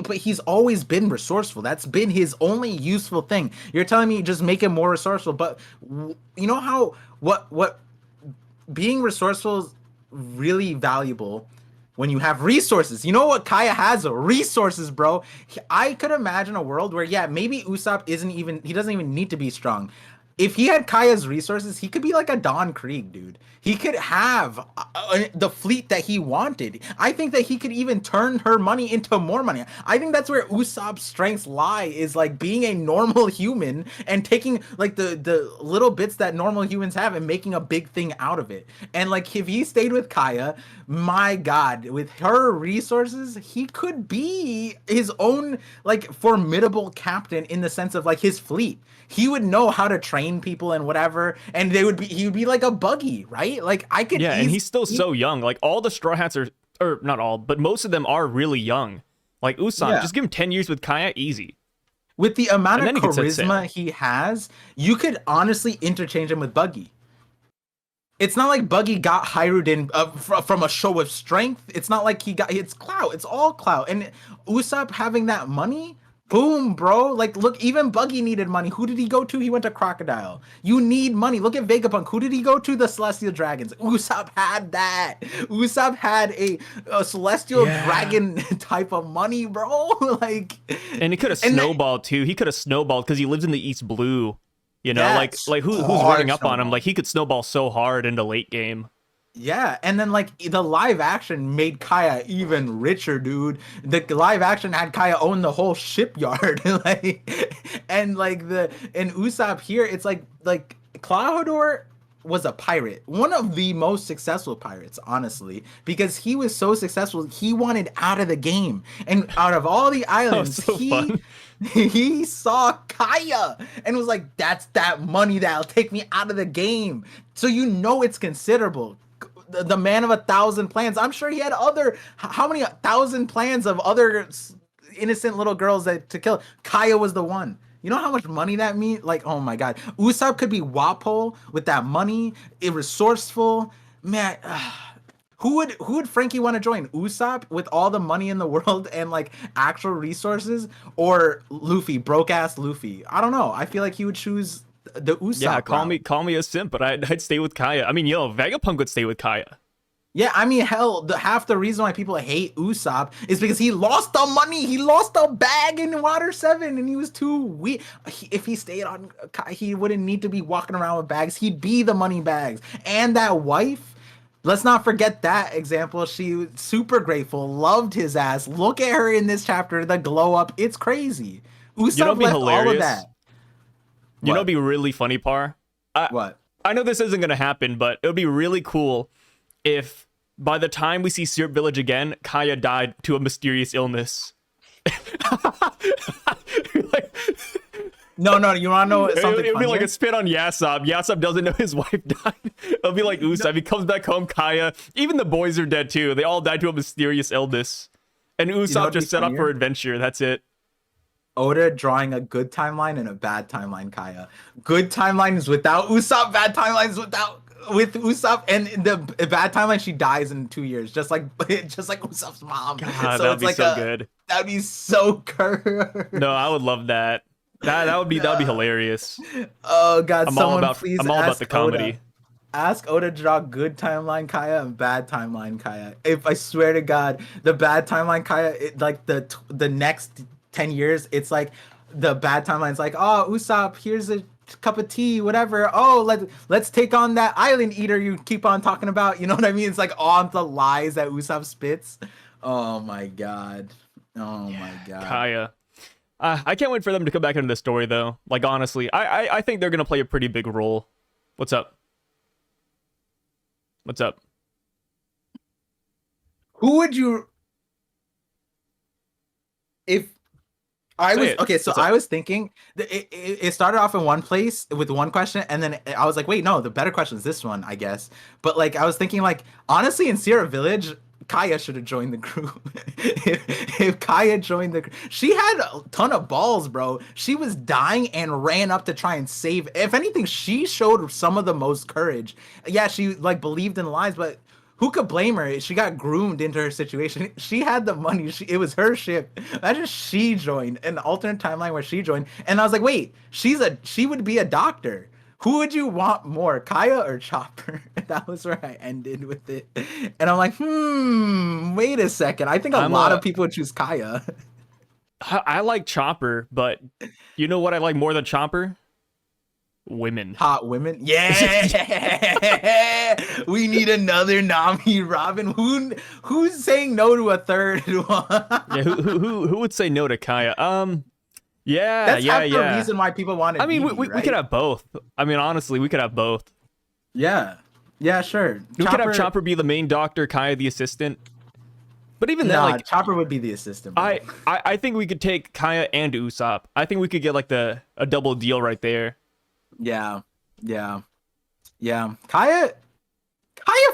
but he's always been resourceful. That's been his only useful thing. You're telling me just make him more resourceful, but you know how what being resourceful is really valuable when you have resources. You know what Kaya has? Resources, bro. I could imagine a world where, yeah, maybe Usopp he doesn't even need to be strong. If he had Kaya's resources, he could be like a Don Krieg, dude. He could have the fleet that he wanted. I think that he could even turn her money into more money. I think that's where Usopp's strengths lie, is like being a normal human and taking like the little bits that normal humans have and making a big thing out of it. And like if he stayed with Kaya, my God, with her resources, he could be his own like formidable captain in the sense of like his fleet. He would know how to train people and whatever, and he would be like a buggy, right? Like I could.
Yeah, and he's still so young. Like all the Straw Hats are, or not all, but most of them are really young. Like Usopp, just give him 10 years with Kaya, easy.
With the amount of charisma he has, you could honestly interchange him with Buggy. It's not like Buggy got Hiruden from a show of strength. It's not like it's clout. It's all clout. And Usopp having that money, boom, bro. Like, look, even Buggy needed money. Who did he go to? He went to Crocodile. You need money. Look at Vegapunk. Who did he go to? The Celestial Dragons. Usopp had that. Usopp had a Celestial Dragon type of money, bro. Like,
and he could have snowballed too. He could have snowballed because he lives in the East Blue. You know, like who's running up on him? Like he could snowball so hard into late game.
Yeah, and then like the live action made Kaya even richer, dude. The live action had Kaya own the whole shipyard, like, and Usopp here, it's like Clawhador was a pirate, one of the most successful pirates, honestly, because he was so successful. He wanted out of the game, and out of all the islands, he saw Kaya and was like, "That's that money that'll take me out of the game." So you know it's considerable. The man of 1,000 plans. I'm sure he had how many 1,000 plans of other innocent little girls to kill. Kaya was the one. You know how much money that means? Like, oh my God. Usopp could be Wapo with that money, resourceful. Man, who would Franky want to join? Usopp with all the money in the world and like actual resources, or Luffy, broke ass Luffy? I don't know. I feel like he would choose the Usopp.
Yeah, call me a simp, but I'd stay with Kaya. I mean, Vegapunk would stay with Kaya.
Yeah, I mean, hell, half the reason why people hate Usopp is because he lost the money. He lost the bag in Water 7, and he was too weak. If he stayed on, he wouldn't need to be walking around with bags. He'd be the money bags. And that wife, let's not forget that example. She was super grateful, loved his ass. Look at her in this chapter, the glow up. It's crazy. Usopp left all of that.
You know what'd be really funny, Par?
What?
I know this isn't going to happen, but it would be really cool if by the time we see Syrup Village again, Kaya died to a mysterious illness.
No, you want to know something?
It would be like a spin on Yasopp. Yasopp doesn't know his wife died. It'll be like Usopp. He comes back home, Kaya. Even the boys are dead too. They all died to a mysterious illness. And Usopp just set up for adventure. That's it.
Oda drawing a good timeline and a bad timeline, Kaya. Good timeline is without Usopp, bad timeline is with Usopp, and the bad timeline, she dies in 2 years, just like Usopp's mom.
God, so that'd be so good.
That'd be so cursed.
No, I would love that. That would be hilarious.
Oh God,
I'm all about the comedy.
Oda. Ask Oda to draw good timeline Kaya and bad timeline Kaya. If I swear to God, the bad timeline Kaya, like the next 10 years, it's like the bad timeline's like, oh, Usopp, here's a cup of tea, whatever. Oh, let's take on that island eater you keep on talking about. You know what I mean? It's like all the lies that Usopp spits. Oh my God. My God.
Kaya. I can't wait for them to come back into the story though. Like honestly, I think they're gonna play a pretty big role. What's up?
Who would you, if
Say it.
So
What's up?
I was thinking it started off in one place with one question, and then I was like, wait, no, the better question is this one, I guess. But like, I was thinking, like, honestly, in Sierra Village, Kaya should have joined the group. If Kaya joined the, she had a ton of balls, bro. She was dying and ran up to try and save. If anything, she showed some of the most courage. Yeah, she like believed in lies, but who could blame her? She got groomed into her situation. She had the money. It was her ship. Imagine she joined an alternate timeline where she joined. And I was like, wait, she would be a doctor. Who would you want more, Kaya or Chopper? That was where I ended with it. And I'm like, wait a second. I think a lot of people would choose Kaya.
I like Chopper, but you know what I like more than Chopper? Women.
Hot women. Yeah. We need another Nami Robin. Who's saying no to a third one?
Yeah, who would say no to Kaya? Yeah,
That's
yeah,
half
yeah.
the reason why people wanted.
I mean,
Vivi,
we
right?
could have both. I mean, honestly, we could have both.
Yeah. Yeah, sure.
We could have Chopper be the main doctor, Kaya the assistant. But even then, like,
Chopper would be the assistant. Bro.
I think we could take Kaya and Usopp. I think we could get like a double deal right there.
Yeah. Yeah. Yeah. Kaya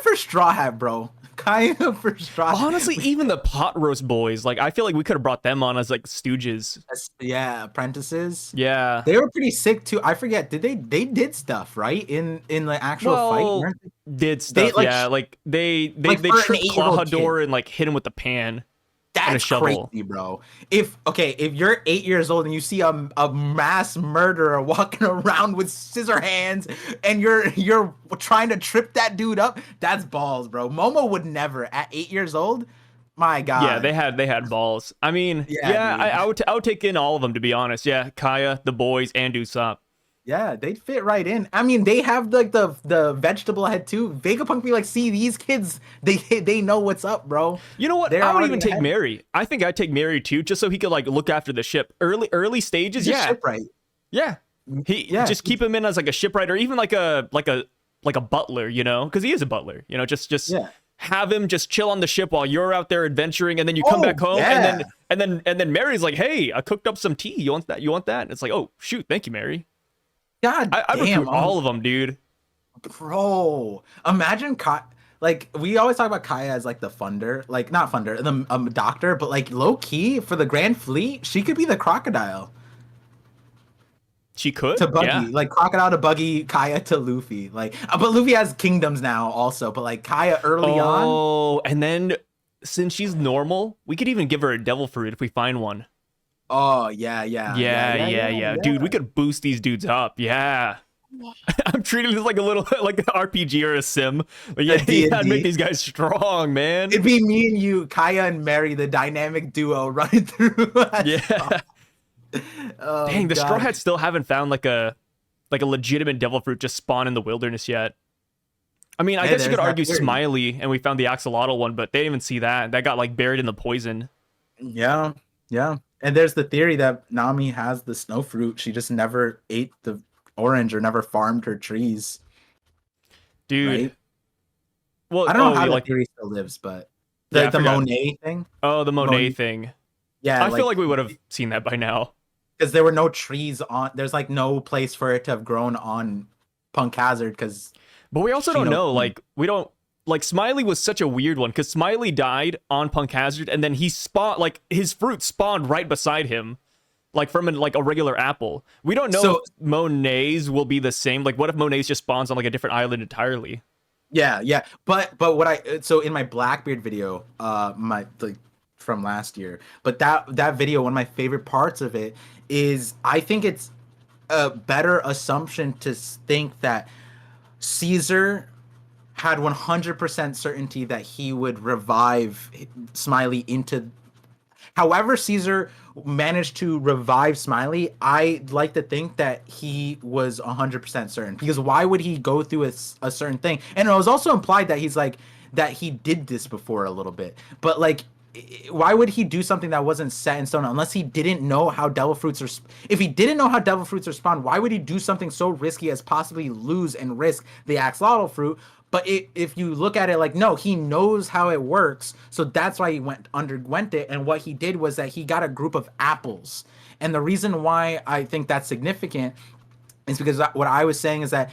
for Straw Hat, bro. Kaya for Straw Hat.
Honestly, even the pot roast boys, like, I feel like we could have brought them on as like stooges.
Yeah, apprentices.
Yeah.
They were pretty sick too. I forget. They did stuff, right? In the actual fight.
Did stuff,
like,
yeah. Like they
like
tripped Clawhador and like hit him with the pan.
That's crazy, bro. If you're 8 years old and you see a mass murderer walking around with scissor hands and you're trying to trip that dude up, that's balls, bro. Momo would never at 8 years old. My God.
Yeah, they had balls. I mean, I would take in all of them, to be honest. Yeah, Kaya, the boys, and Usopp.
Yeah, they'd fit right in. I mean, they have like the vegetable head too. Vegapunk be like, see, these kids, they know what's up, bro.
You know what? I would even take Mary. I think I'd take Mary too, just so he could like look after the ship. Early stages, yeah.
Shipwright.
Yeah. Just keep him in as like a shipwright or even like a butler, you know, because he is a butler. You know, just have him just chill on the ship while you're out there adventuring, and then you come back home, and then Mary's like, hey, I cooked up some tea. You want that? You want that? And it's like, oh shoot, thank you, Mary.
God
I recruit all of them, dude.
Bro, imagine like we always talk about Kaya as like the funder, like not funder, the doctor, but like low key for the Grand Fleet, she could be the crocodile.
She could
to Buggy,
yeah.
Like crocodile to Buggy, Kaya to Luffy, like but Luffy has kingdoms now also, but like Kaya early on.
Oh, and then since she's normal, we could even give her a devil fruit if we find one.
Oh yeah.
Dude, we could boost these dudes up. Yeah. I'm treating this like a little like an RPG or a sim. Like, yeah, make these guys strong, man.
It'd be me and you, Kaya and Mary, the dynamic duo running through.
Yeah. Oh, dang, the Strawhats still haven't found like a legitimate devil fruit just spawn in the wilderness yet. I mean, I guess you could argue Smiley, and we found the axolotl one, but they didn't even see that. That got like buried in the poison.
Yeah. And there's the theory that Nami has the snow fruit. She just never ate the orange or never farmed her trees.
Dude. Right?
Well, I don't know how the theory still lives, but the Monet thing.
Oh, the Monet thing.
Yeah.
I feel like we would have seen that by now.
Because there were no trees on. There's like no place for it to have grown on Punk Hazard.
But we also don't know. Like, we don't. Like, Smiley was such a weird one because Smiley died on Punk Hazard, and then he spawned, like, his fruit spawned right beside him, like, from a regular apple. We don't know if Monet's will be the same. Like, what if Monet's just spawns on, like, a different island entirely?
Yeah. But so in my Blackbeard video, from last year, but that video, one of my favorite parts of it is I think it's a better assumption to think that Caesar had 100% certainty that he would revive Smiley into. However, Caesar managed to revive Smiley, I like to think that he was 100% certain, because why would he go through a certain thing? And it was also implied that he's like that he did this before a little bit, but like, why would he do something that wasn't set in stone unless he didn't know how devil fruits are? If he didn't know how devil fruits are spawned, why would he do something so risky as possibly lose and risk the axolotl fruit? But if you look at it like, no, he knows how it works, so that's why he underwent it. And what he did was that he got a group of apples, And the reason why I think that's significant is because what I was saying is that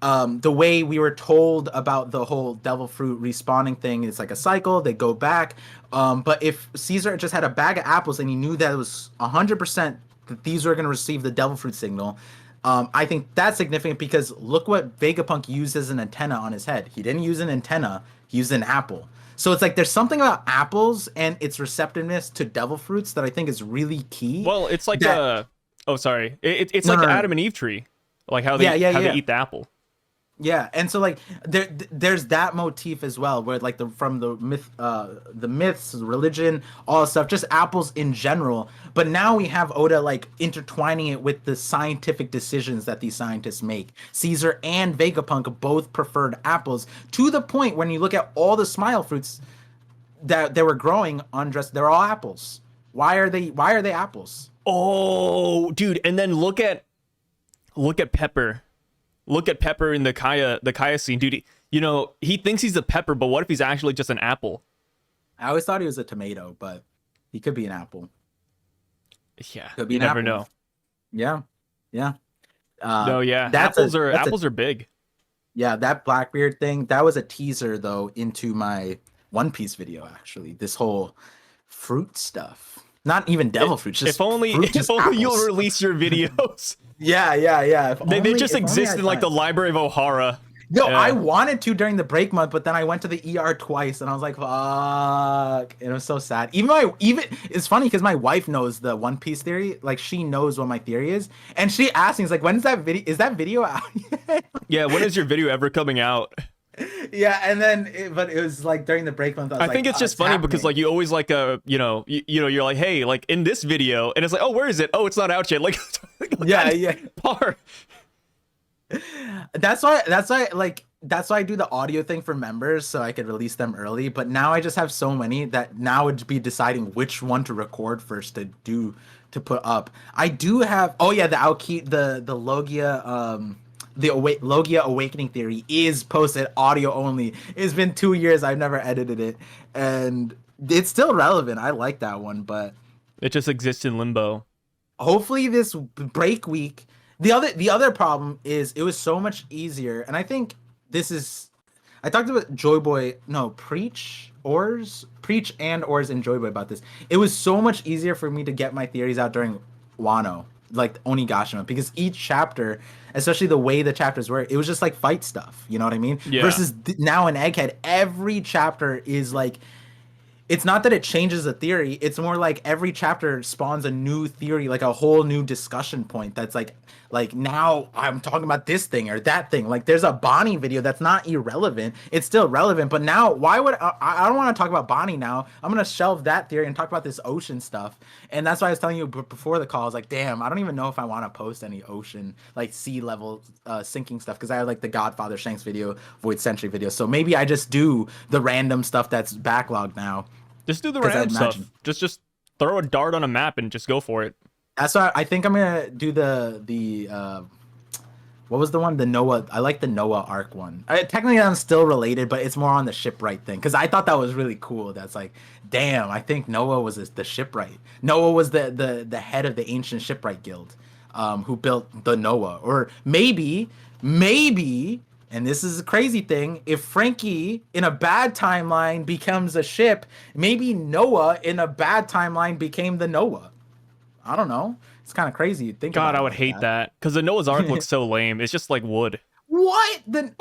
the way we were told about the whole devil fruit respawning thing, it's like a cycle, they go back. But if Caesar just had a bag of apples and he knew that it was 100% that these were going to receive the devil fruit signal, I think that's significant because look what Vegapunk used as an antenna on his head. He didn't use an antenna, he used an apple. So it's like there's something about apples and its receptiveness to devil fruits that I think is really key.
Well, it's like it's like the Adam and Eve tree, like how they eat the apple.
Yeah, and so like there's that motif as well, where like the myths, religion, all stuff, just apples in general. But now we have Oda like intertwining it with the scientific decisions that these scientists make. Caesar and Vegapunk both preferred apples, to the point when you look at all the smile fruits that they were growing on Dress, they're all apples. Why are they apples?
Oh, dude, and then look at Pepper. Look at Pepper in the Kaya scene, dude. He thinks he's a pepper, but what if he's actually just an apple?
I always thought he was a tomato, but he could be an apple.
Yeah,
could be
you
an
never
apple.
know.
Yeah.
Apples are big.
Yeah, that Blackbeard thing, that was a teaser though into my One Piece video. Actually, this whole fruit stuff. Not even devil fruit. Just
if only you'll release your videos.
Yeah.
They just exist in like the Library of Ohara.
Yo, I wanted to during the break month, but then I went to the ER twice, and I was like, "Fuck!" And it was so sad. Even it's funny because my wife knows the One Piece theory. Like, she knows what my theory is, and she asked me, "Is like, when is that video? Is that video out yet?"
Yeah, when is your video ever coming out?
Yeah, and then but it was like during the break month.
I think it's just funny because like you always like you're like, hey, like in this video, and it's like, oh, where is it? Oh, it's not out yet. Like
yeah.
Par.
That's why I do the audio thing for members so I could release them early. But now I just have so many that now it'd be deciding which one to record first to put up. I do have the Aoki the Logia Logia Awakening Theory is posted audio only. It's been 2 years. I've never edited it, and it's still relevant. I like that one, but
it just exists in limbo.
Hopefully, this break week. The other problem is it was so much easier, and I think this is. I talked about Preach and Ors and Joy Boy about this. It was so much easier for me to get my theories out during Wano, like Onigashima, because each chapter, especially the way the chapters were, it was just like fight stuff. You know what I mean?
Yeah.
Versus now in Egghead, every chapter is like, it's not that it changes the theory. It's more like every chapter spawns a new theory, like a whole new discussion point. That's like now I'm talking about this thing or that thing. Like there's a Bonnie video that's not irrelevant. It's still relevant. But now why would I don't want to talk about Bonnie now. I'm going to shelve that theory and talk about this ocean stuff. And that's why I was telling you before the call, I was like, damn, I don't even know if I want to post any ocean, like sea level sinking stuff. Cause I have like the Godfather Shanks video, Void Century video. So maybe I just do the random stuff that's backlogged now.
Just do the random stuff. Just throw a dart on a map and just go for it.
That's why I think I'm gonna do the what was the one? The Noah. I like the Noah arc one. Technically, I'm still related, but it's more on the shipwright thing because I thought that was really cool. That's like, damn, I think Noah was the shipwright. Noah was the head of the ancient shipwright guild, who built the Noah. Or maybe, and this is a crazy thing, if Franky in a bad timeline becomes a ship, maybe Noah in a bad timeline became the Noah. I don't know. It's kind of crazy to think about.
God, I would hate that because the Noah's Ark looks so lame. It's just like wood.
What? The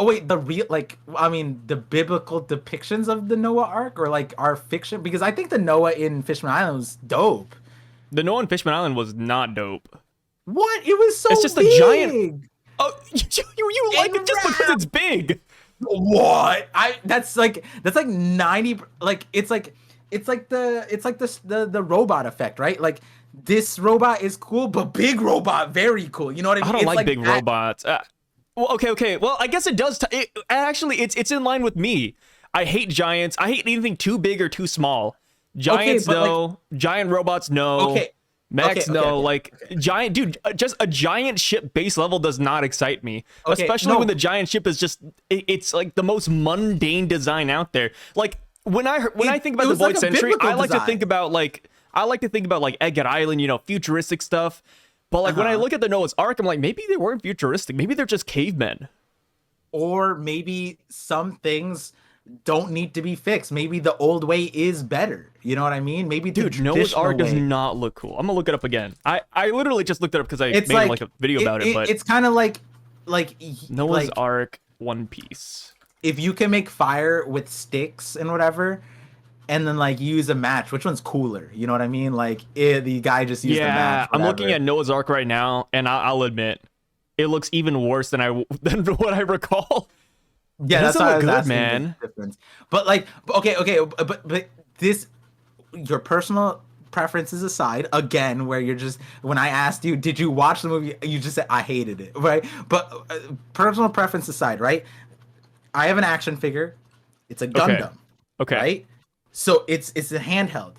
real, like, I mean, the biblical depictions of the Noah Ark or like our fiction? Because I think the Noah in Fishman Island was dope.
The Noah in Fishman Island was not dope.
What? It was so
It's just
big.
a giant. Oh, you like it just because it's big.
What? That's like 90, like it's like the robot effect, right? Like this robot is cool, but big robot very cool. You know what I mean?
I don't like big robots. Well, okay. Well, I guess it does. It's in line with me. I hate giants. I hate anything too big or too small. Giants, no. Giant robots, no.
Okay.
Mechs, no. Like giant, dude. Just a giant ship base level does not excite me. Especially when the giant ship is just. It's like the most mundane design out there. Like when I think about the Void Century, I like to think about like I like to think about like Egghead Island, you know, futuristic stuff. But like when I look at the Noah's Ark, I'm like, maybe they weren't futuristic. Maybe they're just cavemen.
Or maybe some things don't need to be fixed. Maybe the old way is better. You know what I mean? Maybe the
Dude, Noah's Ark
way.
does not look cool. I'm gonna look it up again. I literally just looked it up because I
It's
made like a video about it. But
it's kind of like
Noah's Ark One Piece.
If you can make fire with sticks and whatever, and then like use a match, which one's cooler? You know what I mean? Like the guy just used the match.
I'm looking at Noah's Ark right now, and I'll admit, it looks even worse than what I recall.
Yeah, that's why I was
good,
asking
man.
the difference. But like, okay, but this, your personal preferences aside, again, where you're just, when I asked you, did you watch the movie? You just said I hated it, right? But personal preference aside, right? I have an action figure. It's a Gundam.
Okay.
Right? So it's a handheld.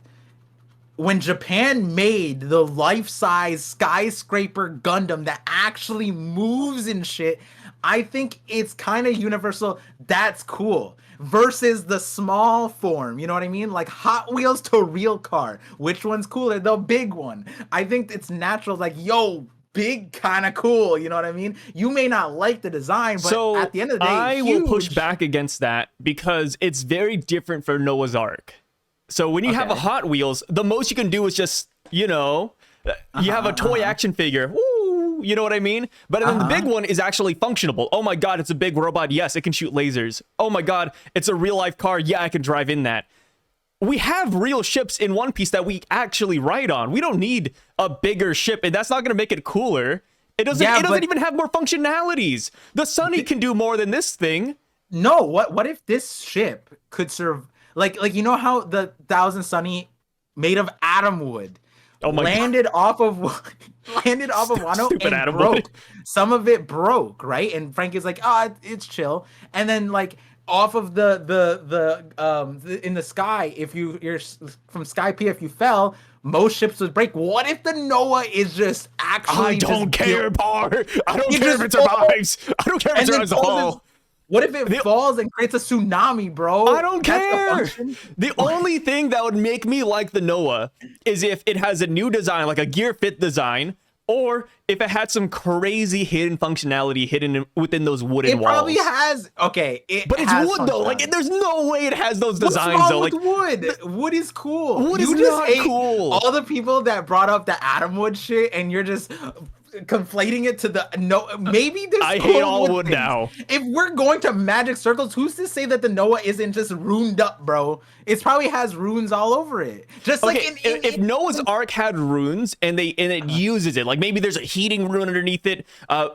When Japan made the life-size skyscraper Gundam that actually moves and shit, I think it's kind of universal. That's cool. Versus the small form, you know what I mean? Like Hot Wheels to real car. Which one's cooler? The big one. I think it's natural. Like, yo, big kind of cool. You know what I mean? You may not like the design, but
so
at the end of the day,
I will push back against that because it's very different for Noah's Ark. So when you have a Hot Wheels, the most you can do is just, you know, you have a toy action figure. Woo, you know what I mean? But then the big one is actually functionable. Oh my God, it's a big robot. Yes, it can shoot lasers. Oh my God, it's a real life car. Yeah, I can drive in that. We have real ships in One Piece that we actually ride on. We don't need a bigger ship, and that's not going to make it cooler. It doesn't. It doesn't even have more functionalities. The Sunny can do more than this thing.
No, what if this ship could serve like you know how the Thousand Sunny made of atom wood landed off of Wano and broke. Wood. Some of it broke, right? And Franky's like, it's chill. And then like off of the in the sky, if you're from Sky P, if you fell, most ships would break. What if the Noah is just actually?
I don't care, Par. I don't care if it survives. I don't care if it survives the fall.
What if it falls and creates a tsunami, bro?
I don't care. The only thing that would make me like the Noah is if it has a new design, like a gear fit design, or if it had some crazy hidden functionality hidden within those wooden walls.
It probably has. Okay,
but it's wood though. Like there's no way it has those designs.
What's
wrong
with wood? Wood is cool.
Wood is not cool.
All the people that brought up the atom wood shit, and you're just conflating it to the maybe there's
I hate all wood things. Now.
If we're going to magic circles, who's to say that the Noah isn't just ruined up, bro? It probably has runes all over it. Just like
if Noah's Ark had runes and it uses it, like maybe there's a heating rune underneath it.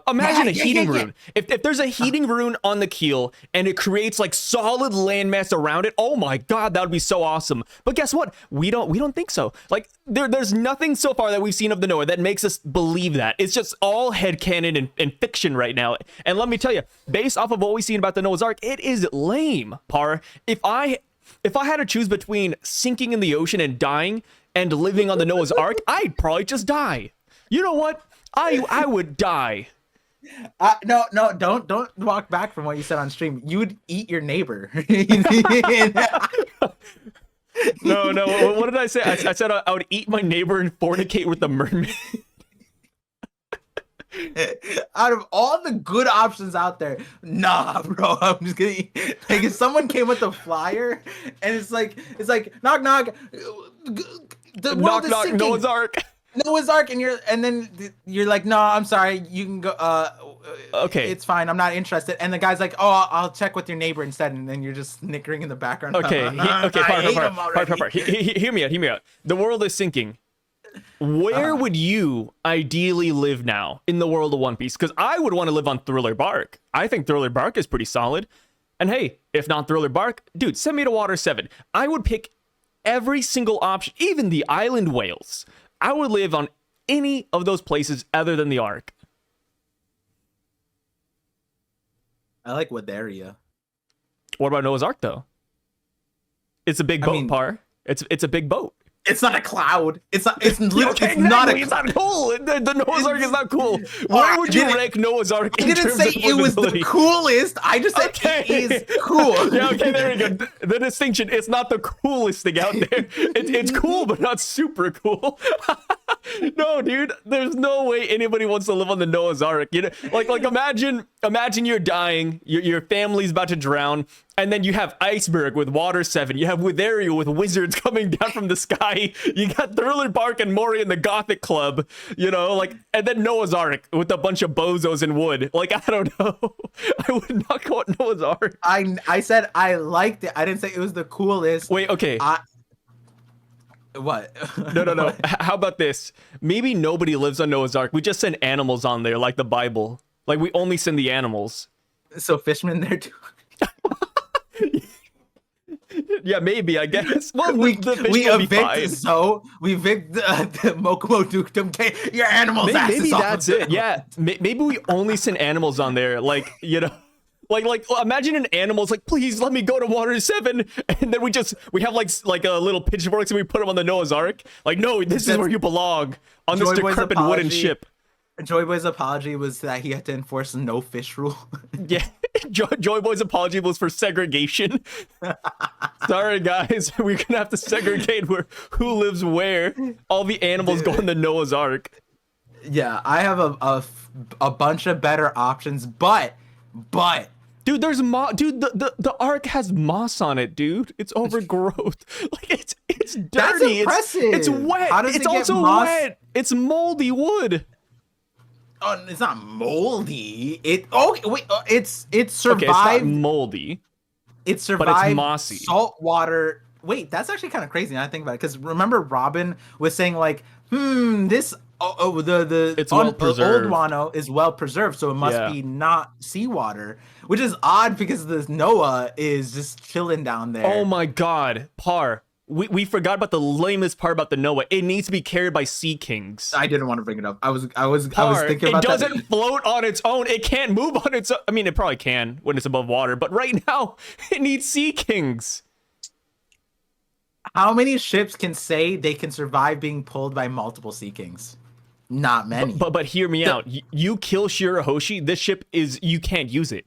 Imagine a heating rune. If there's a heating rune on the keel and it creates like solid landmass around it, oh my God, that would be so awesome. But guess what? We don't think so. Like there's nothing so far that we've seen of the Noah that makes us believe that. It's just all headcanon and fiction right now. And let me tell you, based off of what we've seen about the Noah's Ark, it is lame, Par. If I had to choose between sinking in the ocean and dying and living on the Noah's Ark, I'd probably just die. You know what? I would die.
No, don't walk back from what you said on stream. You would eat your neighbor.
No. What did I say? I said I would eat my neighbor and fornicate with the mermaid.
Out of all the good options out there, nah, bro. I'm just gonna eat. Like if someone came with a flyer and it's like knock knock, the world is sinking.
Noah's Ark,
and then you're like, no, I'm sorry, you can go.
Okay,
it's fine, I'm not interested. And the guy's like, oh, I'll check with your neighbor instead. And then you're just snickering in the background.
Okay, hear me out. The world is sinking. Where would you ideally live now in the world of One Piece? Because I would want to live on Thriller Bark. I think Thriller Bark is pretty solid. And hey, if not Thriller Bark, dude, send me to Water 7. I would pick every single option, even the island whales. I would live on any of those places other than the Ark.
I like Wadaria.
What about Noah's Ark, though? It's a big boat, Par. It's a big boat.
It's not a cloud. It's not. It's literally.
Okay,
it's not a.
it's not cool. The Noah's Ark is not cool. Where would you rank Noah's Ark?
I didn't say it was the coolest. I just said it is cool.
Yeah, okay, there we go. The distinction, it's not the coolest thing out there. It's cool, but not super cool. No, dude, there's no way anybody wants to live on the Noah's Ark. You know, like imagine you're dying, your family's about to drown, and then you have Iceberg with Water 7. You have Witheria with wizards coming down from the sky. You got Thriller Bark and Mori in the Gothic Club, you know, like, and then Noah's Ark with a bunch of bozos in wood. Like, I don't know. I would not call it Noah's Ark.
I said I liked it. I didn't say it was the coolest.
Wait, okay.
What?
No. How about this? Maybe nobody lives on Noah's Ark. We just send animals on there, like the Bible. Like, we only send the animals.
So fishermen there too.
Yeah, maybe, I guess. Well,
we
evict
so we evict the Mokumo Dukedom. Your animals.
Maybe that's it. Yeah, maybe we only send animals on there. Like, you know, like imagine an animal's like, please let me go to Water 7, and then we have like a little pitchforks and we put them on the Noah's Ark. Like, no, this is where you belong, on this decrepit wooden ship.
Joy Boy's apology was that he had to enforce a no fish rule.
Yeah, Joy Boy's apology was for segregation. Sorry, guys, we're gonna have to segregate who lives where. All the animals go in the Noah's Ark.
Yeah, I have a bunch of better options, but
dude, there's dude, the Ark has moss on it, dude. It's overgrowth. Like it's dirty.
That's impressive.
It's wet.
How does
it's
it get
also
moss?
wet. It's moldy wood.
Oh, it's not moldy. It survived.
Okay, it's not moldy.
It survived,
but it's mossy.
Salt water. Wait, that's actually kind of crazy now I think about it. Because remember, Robin was saying like, this
it's well preserved.
Old Wano is well preserved, so it must be not seawater, which is odd because the Noah is just chilling down there.
Oh my God, Par. We forgot about the lamest part about the Noah. It needs to be carried by sea kings.
I didn't want to bring it up. I was thinking about
that. It doesn't float on its own. It can't move on its own. I mean, it probably can when it's above water, but right now it needs sea kings.
How many ships can say they can survive being pulled by multiple sea kings? Not many.
But hear me out. You kill Shirahoshi, this ship you can't use it.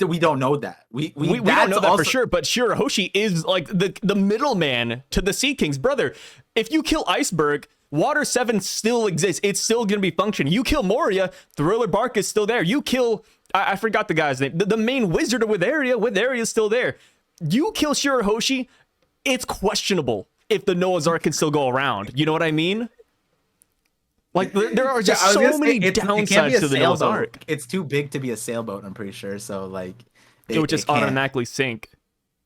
We don't know that. We
don't know that for sure, but Shirahoshi is like the middleman to the Sea Kings. Brother, if you kill Iceberg, Water 7 still exists. It's still going to be functioning. You kill Moria, Thriller Bark is still there. You kill, I forgot the guy's name, the main wizard of Witheria is still there. You kill Shirahoshi, it's questionable if the Noah's Ark can still go around. You know what I mean? Like, there are just so many downsides to the Noah's Ark.
It's too big to be a sailboat, I'm pretty sure. So, like,
it would just automatically sink.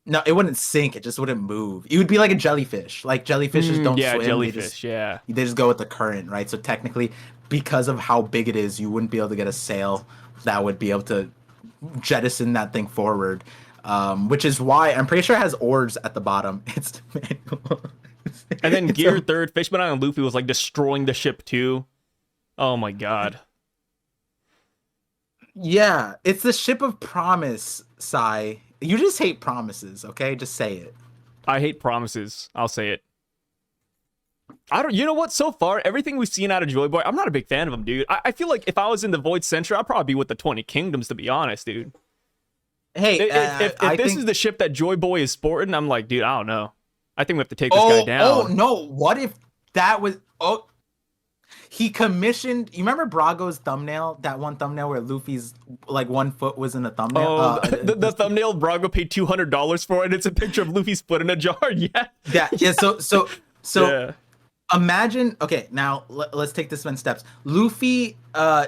No, it wouldn't sink. It just wouldn't move. It would be like a jellyfish. Like, jellyfishes don't swim.
Yeah, jellyfish,
they just go with the current, right? So, technically, because of how big it is, you wouldn't be able to get a sail that would be able to jettison that thing forward. Which is why I'm pretty sure it has oars at the bottom. It's manual.
And then Gear 3rd, Fishman Island Luffy was like destroying the ship too. Oh my God.
Yeah, it's the ship of promise, Sai. You just hate promises, okay? Just say it.
I hate promises. I'll say it. You know what? So far, everything we've seen out of Joy Boy, I'm not a big fan of him, dude. I feel like if I was in the Void Century, I'd probably be with the 20 Kingdoms, to be honest, dude.
Hey,
if this is the ship that Joy Boy is sporting, I'm like, dude, I don't know. I think we have to take this guy down.
Oh, no. What if that was... Oh, he commissioned... You remember Brago's thumbnail? That one thumbnail where Luffy's, like, 1 foot was in the thumbnail?
Oh, the thumbnail Brago paid $200 for, and it's a picture of Luffy's foot in a jar. Yeah.
Yeah, so
yeah.
Imagine... Okay, now, let's take this in steps. Luffy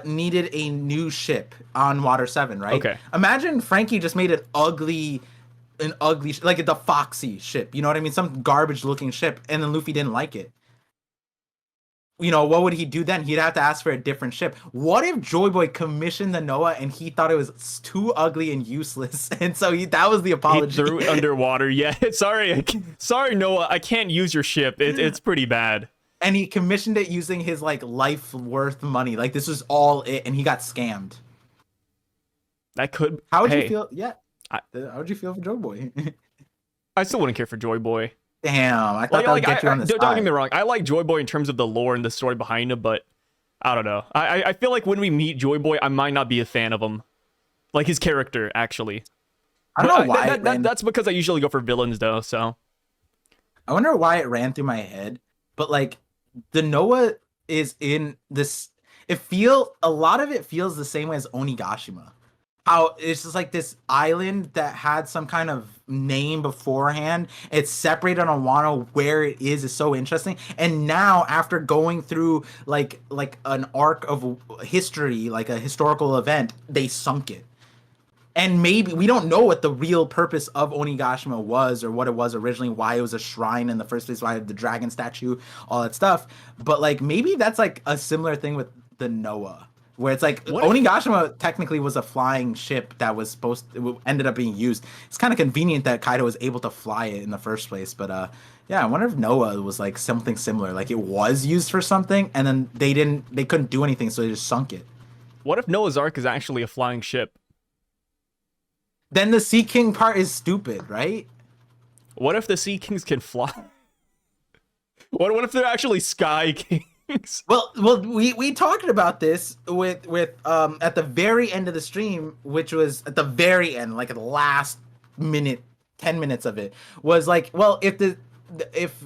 needed a new ship on Water 7, right?
Okay.
Imagine Franky just made an ugly, like the Foxy ship. You know what I mean? Some garbage looking ship, and then Luffy didn't like it. You know, what would he do then? He'd have to ask for a different ship. What if Joy Boy commissioned the Noah and he thought it was too ugly and useless, and so that was the apology?
He threw it underwater. Yeah, sorry, Noah, I can't use your ship. It's pretty bad.
And he commissioned it using his like life worth money. Like this was all it, and he got scammed.
That could.
How would you feel? Yeah. How would you feel for Joy Boy?
I still wouldn't care for Joy Boy.
Damn, I thought that would get you on the
don't
side.
get me wrong. I like Joy Boy in terms of the lore and the story behind him, but I don't know. I feel like when we meet Joy Boy, I might not be a fan of him. Like his character, actually.
I don't know why.
That's because I usually go for villains, though, so.
I wonder why it ran through my head. But, like, the Noah is in this... a lot of it feels the same way as Onigashima. How it's just like this island that had some kind of name beforehand. It's separated on Wano. Where it is so interesting. And now, after going through like an arc of history, like a historical event, they sunk it. And maybe we don't know what the real purpose of Onigashima was, or what it was originally, why it was a shrine in the first place, why the dragon statue, all that stuff. But like maybe that's like a similar thing with the Noah. Where it's like Onigashima technically was a flying ship that was ended up being used. It's kind of convenient that Kaido was able to fly it in the first place. But yeah, I wonder if Noah was like something similar. Like it was used for something, and then they couldn't do anything, so they just sunk it.
What if Noah's Ark is actually a flying ship?
Then the Sea King part is stupid, right?
What if the Sea Kings can fly? What if they're actually Sky Kings?
Well, we talked about this with at the very end of the stream, which was at the very end, like at the last 10 minutes of it, was like, well, if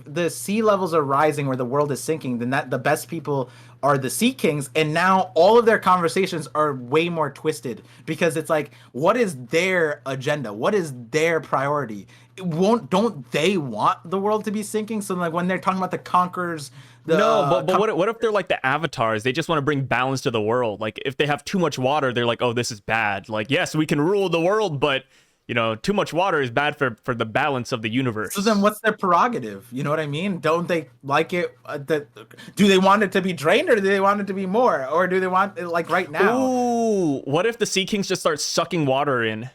the sea levels are rising where the world is sinking, then the best people are the Sea Kings, and now all of their conversations are way more twisted because it's like, what is their agenda? What is their priority? Don't they want the world to be sinking? So like when they're talking about the conquerors,
but what if they're like the avatars? They just want to bring balance to the world. Like if they have too much water, they're like, oh, this is bad. Like, yes, we can rule the world, but you know, too much water is bad for the balance of the universe.
So then what's their prerogative? You know what I mean? Don't they like it? Do they want it to be drained, or do they want it to be more? Or do they want it like right now?
Ooh, what if the Sea Kings just start sucking water in?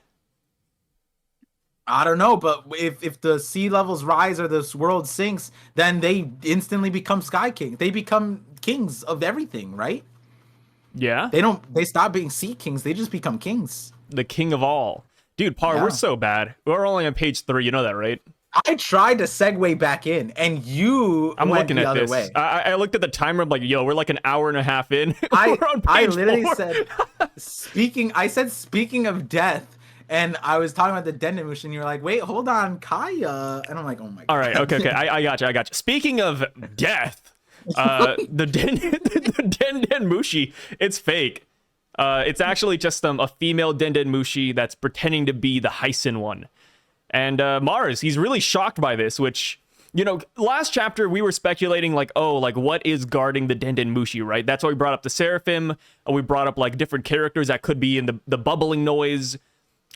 I don't know, but if the sea levels rise or this world sinks, then they instantly become Sky King. They become kings of everything, right?
Yeah.
They stop being Sea Kings. They just become kings.
The king of all. Dude, We're so bad. We're only on page 3. You know that, right?
I tried to segue back in, and I'm went looking the at other
this.
way.
I looked at the timer. I'm like, yo, we're like an hour and a half in.
I literally 4. said, speaking of death, and I was talking about the Dendemushi, and you were like, wait, hold on, Kaya. And I'm like, oh my god.
All right, okay. I got you. Speaking of death, the Dendemushi, it's fake. It's actually just a female Dendemushi that's pretending to be the Hyson one. And Mars, he's really shocked by this, which, you know, last chapter we were speculating like, oh, like what is guarding the Dendemushi, right? That's why we brought up the Seraphim. We brought up like different characters that could be in the bubbling noise.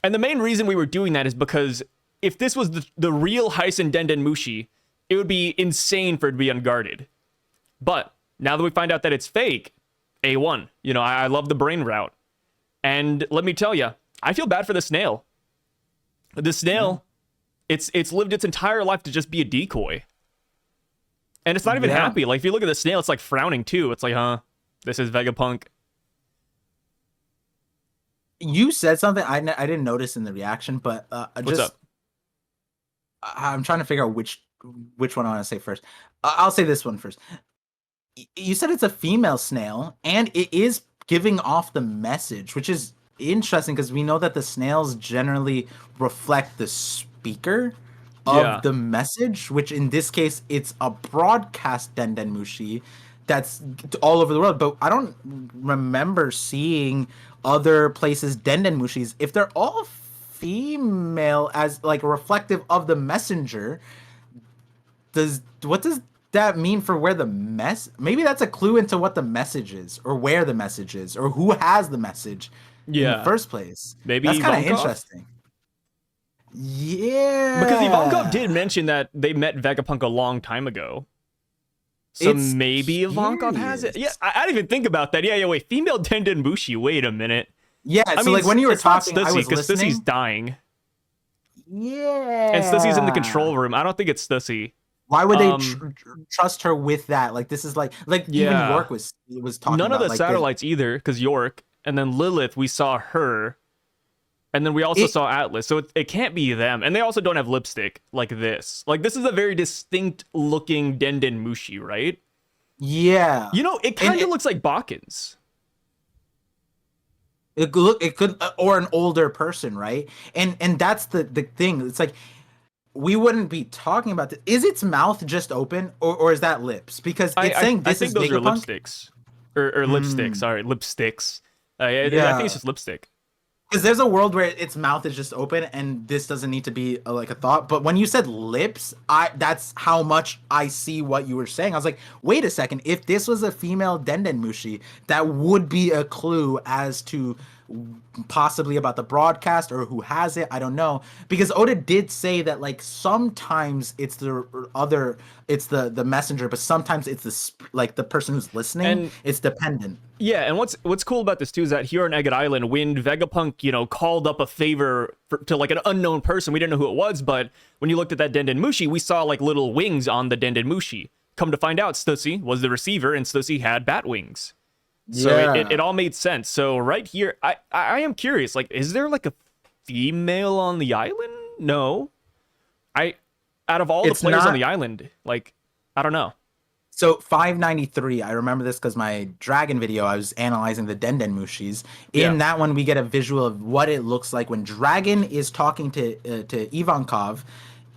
And the main reason we were doing that is because if this was the real Hyson Dendemushi, it would be insane for it to be unguarded. But now that we find out that it's fake, A1, you know, I love the brain route. And let me tell you, I feel bad for the snail. The snail, it's lived its entire life to just be a decoy. And it's not even happy. Like, if you look at the snail, it's like frowning too. It's like, huh, this is Vegapunk.
You said something I didn't notice in the reaction, but
What's up?
I'm trying to figure out which one I want to say first. I'll say this one first. You said it's a female snail, and it is giving off the message, which is interesting because we know that the snails generally reflect the speaker of the message, which in this case, it's a broadcast Dendemushi that's all over the world. But I don't remember seeing other places Dendemushis. If they're all female as like reflective of the messenger, what does that mean for where the maybe that's a clue into what the message is, or where the message is, or who has the message in the first place.
Maybe
that's kind of
Ivankov?
Interesting. Yeah,
because Ivankov did mention that they met Vegapunk a long time ago. So maybe Ivankov has it. Yeah, I didn't even think about that. Yeah, wait. Female Dendemushi. Wait a minute.
Yeah, I mean, like when you were talking, I was
because
listening.
Stussy's dying.
Yeah.
And Stussy's in the control room. I don't think it's Stussy.
Why would they trust her with that? Like, this is like even York was talking
None
about,
of the
like,
satellites either, because York. And then Lilith, we saw her. And then we also saw Atlas, so it can't be them. And they also don't have lipstick like this. Like, this is a very distinct looking Denden Mushi, right?
Yeah.
You know, it kind of looks like Bakken's.
It could, or an older person, right? And that's the thing. It's like, we wouldn't be talking about this. Is its mouth just open, or is that lips? Because it's saying this is
those are
Vegapunk.
lipsticks. Or lipstick, sorry, lipsticks. I think it's just lipstick.
Because there's a world where its mouth is just open, and this doesn't need to be like a thought. But when you said lips, that's how much I see what you were saying. I was like, wait a second. If this was a female Denden Mushi, that would be a clue as to possibly about the broadcast or who has it. I don't know, because Oda did say that like sometimes it's the messenger, but sometimes it's the person who's listening. And it's dependent.
Yeah, and what's cool about this too is that here on Agate Island, when Vegapunk, called up a favor to like an unknown person, we didn't know who it was, but when you looked at that Denden Mushi, we saw like little wings on the Denden Mushi. Come to find out, Stussy was the receiver, and Stussy had bat wings. So it all made sense. So right here, I am curious, like, is there like a female on the island? No. Out of all the players on the island, like, I don't know.
So 593, I remember this because my Dragon video, I was analyzing the Denden Mushis. In that one, we get a visual of what it looks like when Dragon is talking to Ivankov.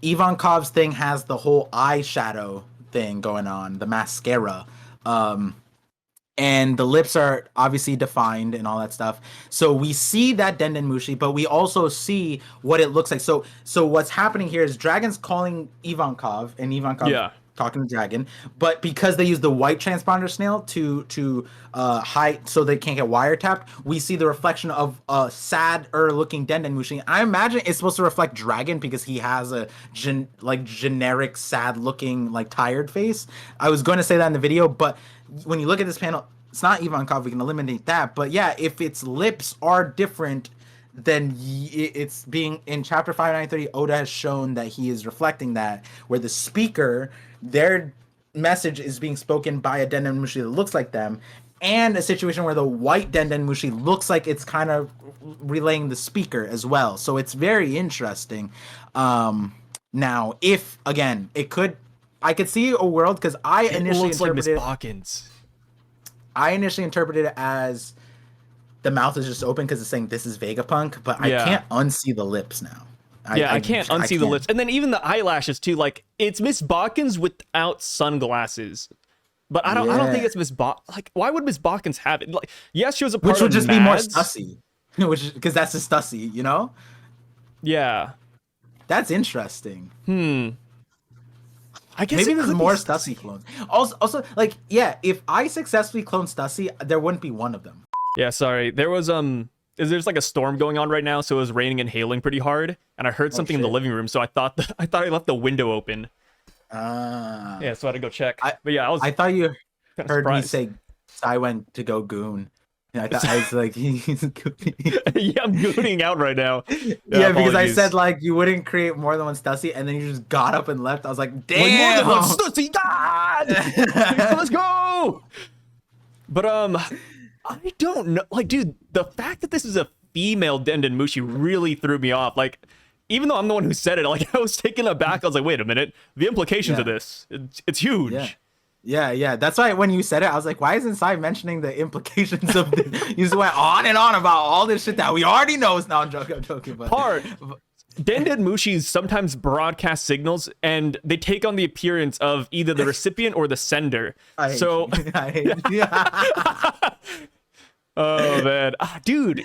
Ivankov's thing has the whole eyeshadow thing going on, the mascara. And the lips are obviously defined and all that stuff. So we see that Denden Mushi, but we also see what it looks like. So what's happening here is Dragon's calling Ivankov, and Ivankov talking to Dragon. But because they use the white transponder snail to hide so they can't get wiretapped, we see the reflection of a sadder looking Denden Mushi. I imagine it's supposed to reflect Dragon because he has a generic sad looking like tired face. I was going to say that in the video, but when you look at this panel, it's not Ivankov. We can eliminate that. But yeah, if its lips are different, then it's being in chapter 593. Oda has shown that he is reflecting that, where the speaker, their message is being spoken by a Denden Mushi that looks like them, and a situation where the white Denden Mushi looks like it's kind of relaying the speaker as well. So it's very interesting. Now, if again, I could see a world because I initially interpreted it as the mouth is just open because it's saying this is Vegapunk, but I can't unsee the lips now.
I can't unsee the lips, and then even the eyelashes too. Like, it's Miss Botkins without sunglasses, but I don't think it's Miss Like, why would Miss Botkins have it? Like, yes, she was a part
which would
of
just
Mads.
be more Stussy, because that's a Stussy,
Yeah,
that's interesting.
I guess
maybe there's more Stussy clones. Also, like, if I successfully clone Stussy, there wouldn't be one of them.
Yeah, sorry. There was there's like a storm going on right now, so it was raining and hailing pretty hard, and I heard something in the living room, so I thought I left the window open. Yeah, so I had to go check. I
thought you heard me say I went to go goon. I thought I was like, he's gooning.
Yeah, I'm gooning out right now.
Yeah, because I said like you wouldn't create more than one Stussy, and then you just got up and left. I was like, damn, more than one Stussy, God!
Let's go. But I don't know. Like, dude, the fact that this is a female Denden Mushi really threw me off. Like, even though I'm the one who said it, like, I was taken aback. I was like, wait a minute, the implications of this, it's huge.
Yeah. That's why when you said it, I was like, why isn't Sai mentioning the implications of this? You just went on and on about all this shit that we already know. Now I'm joking. But
Denden Mushis sometimes broadcast signals, and they take on the appearance of either the recipient or the sender. I hate you. Oh, man. Dude.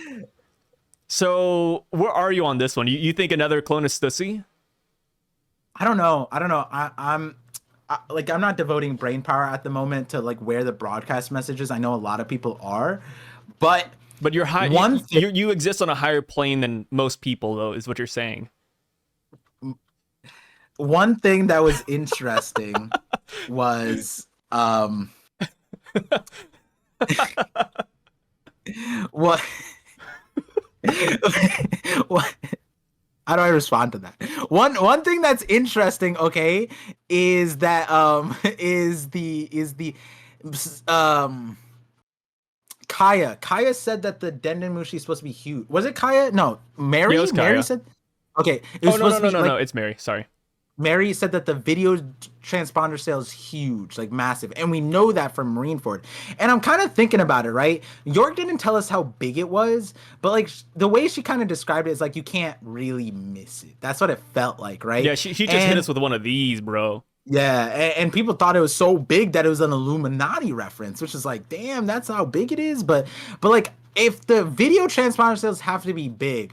So, where are you on this one? You think another clone is Stussy?
I don't know. I'm not devoting brain power at the moment to like where the broadcast messages. I know a lot of people are, but
you're high. You exist on a higher plane than most people, though, is what you're saying.
One thing that was interesting was what how do I respond to that? One thing that's interesting, okay, is that is the Kaya said that the Dendenmushi is supposed to be huge. Was it Kaya? No, Mary.
Yeah, it was
Mary
Kaya.
said. Okay, it
Oh
was
no
supposed
no
to
no
be
no
like
no! It's Mary. Sorry.
Mary said that the video transponder sale is huge, like massive, and we know that from Marineford. And I'm kind of thinking about it, right? York didn't tell us how big it was, but like the way she kind of described it is like you can't really miss it. That's what it felt like, right?
Yeah, she just hit
And
us with one of these, bro.
yeah, and people thought it was so big that it was an Illuminati reference, which is like, damn, that's how big it is. But like, if the video transponder sales have to be big,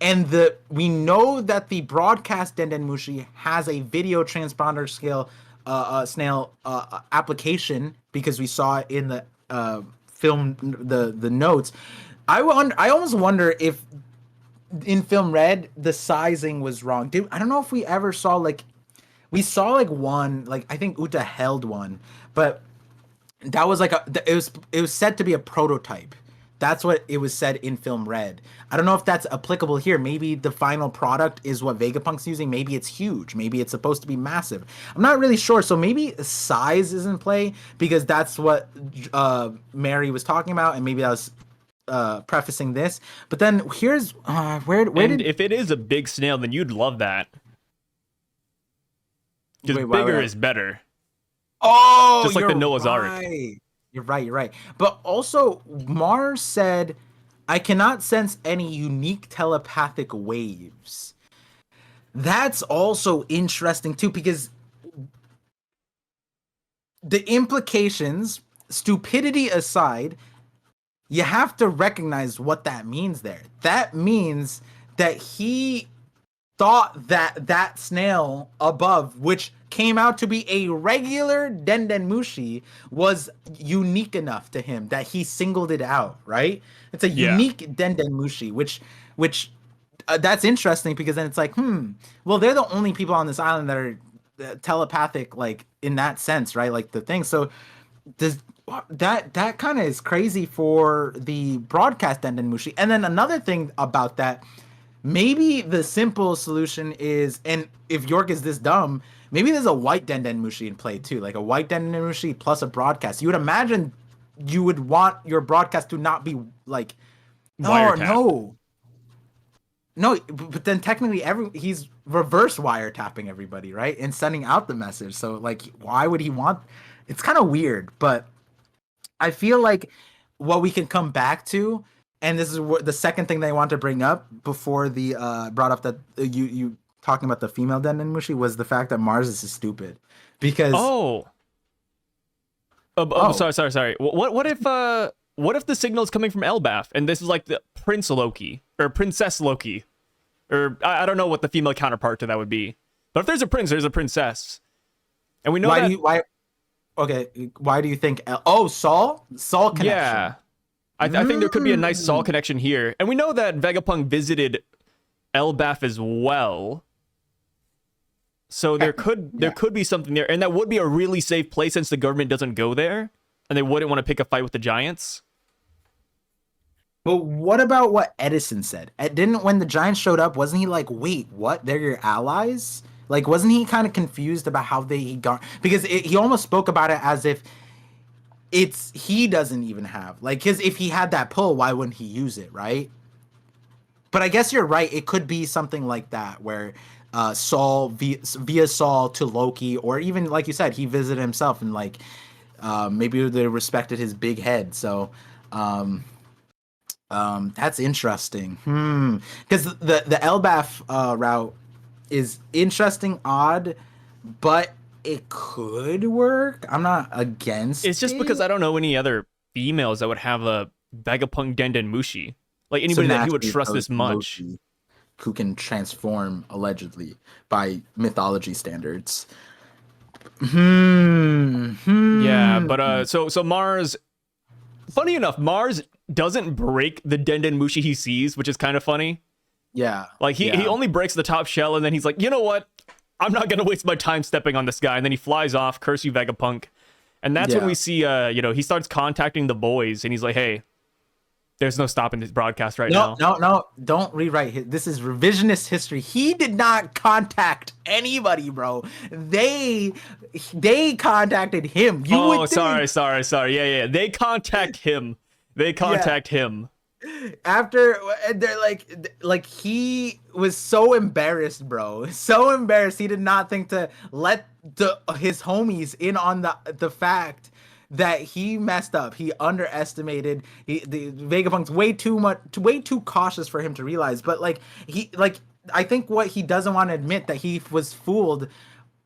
and we know that the broadcast Dendenmushi has a video transponder scale snail application because we saw it in the film the notes. I almost wonder if in film red the sizing was wrong. Dude, I don't know if we ever saw like we saw like one, like I think Uta held one, but that was like it was said to be a prototype. That's what it was said in film red. I don't know if that's applicable here. Maybe the final product is what Vegapunk's using. Maybe it's huge. Maybe it's supposed to be massive. I'm not really sure. So maybe size is in play because that's what Mary was talking about, and maybe that was prefacing this. But then here's where
And
did
if it is a big snail, then you'd love that. Because
Wait, why would
bigger
I-
is better.
Oh,
Just like the
you're
Noah's Ark.
right. You're right. You're right. But also, Mars said, "I cannot sense any unique telepathic waves." That's also interesting too, because the implications, stupidity aside, you have to recognize what that means there. That means that he thought that that snail above, which came out to be a regular Dendenmushi, was unique enough to him that he singled it out, right? It's a
Yeah.
unique Dendenmushi, which that's interesting because then it's like, well, they're the only people on this island that are telepathic, like in that sense, right? Like the thing. So does that kind of is crazy for the broadcast Dendenmushi. And then another thing about that, maybe the simple solution is, and if York is this dumb, maybe there's a white Dendenmushi in play too, like a white Dendenmushi plus a broadcast. You would imagine you would want your broadcast to not be like,
Wiretap.
no, but then technically he's reverse wiretapping everybody, right? And sending out the message. So like, why would he want? It's kind of weird, but I feel like what we can come back to, and this is what the second thing they want to bring up before the brought up that you talking about the female Dendenmushi was the fact that Mars is stupid because
Sorry. What if the signal is coming from Elbaf and this is like the Prince Loki or Princess Loki, or I don't know what the female counterpart to that would be. But if there's a prince, there's a princess, and we know
why do you think Saul connection?
Yeah, I think there could be a nice Saul connection here, and we know that Vegapunk visited Elbaf as well. So there could be something there, and that would be a really safe place since the government doesn't go there, and they wouldn't want to pick a fight with the giants.
But what about what Edison said? When the giants showed up, wasn't he like, wait, what? They're your allies? Like, wasn't he kind of confused about how he got? Because he almost spoke about it as if he doesn't even have, like, because if he had that pull, why wouldn't he use it, right? But I guess you're right. It could be something like that where Saul via Saul to Loki, or even like you said, he visited himself and like maybe they respected his big head. So that's interesting. Because the Elbaf route is interesting, odd, but it could work. I'm not against
It's just because I don't know any other females that would have a Vegapunk Dendenmushi. Like anybody that he would trust this much.
Loki, who can transform allegedly by mythology standards.
Yeah, but so Mars, funny enough, Mars doesn't break the Dendenmushi he sees, which is kind of funny.
Yeah.
Like he only breaks the top shell and then he's like, you know what? I'm not gonna waste my time stepping on this guy. And then he flies off, curse you Vegapunk. And that's when we see he starts contacting the boys and he's like, hey, there's no stopping this broadcast now.
No, don't rewrite. This is revisionist history. He did not contact anybody, bro. They contacted him.
Sorry. Yeah. They contact him They contact him.
After they're like he was so embarrassed, bro, so embarrassed. He did not think to let his homies in on the fact that he messed up. He underestimated. The Vegapunk's way too cautious for him to realize. But I think what he doesn't want to admit that he was fooled,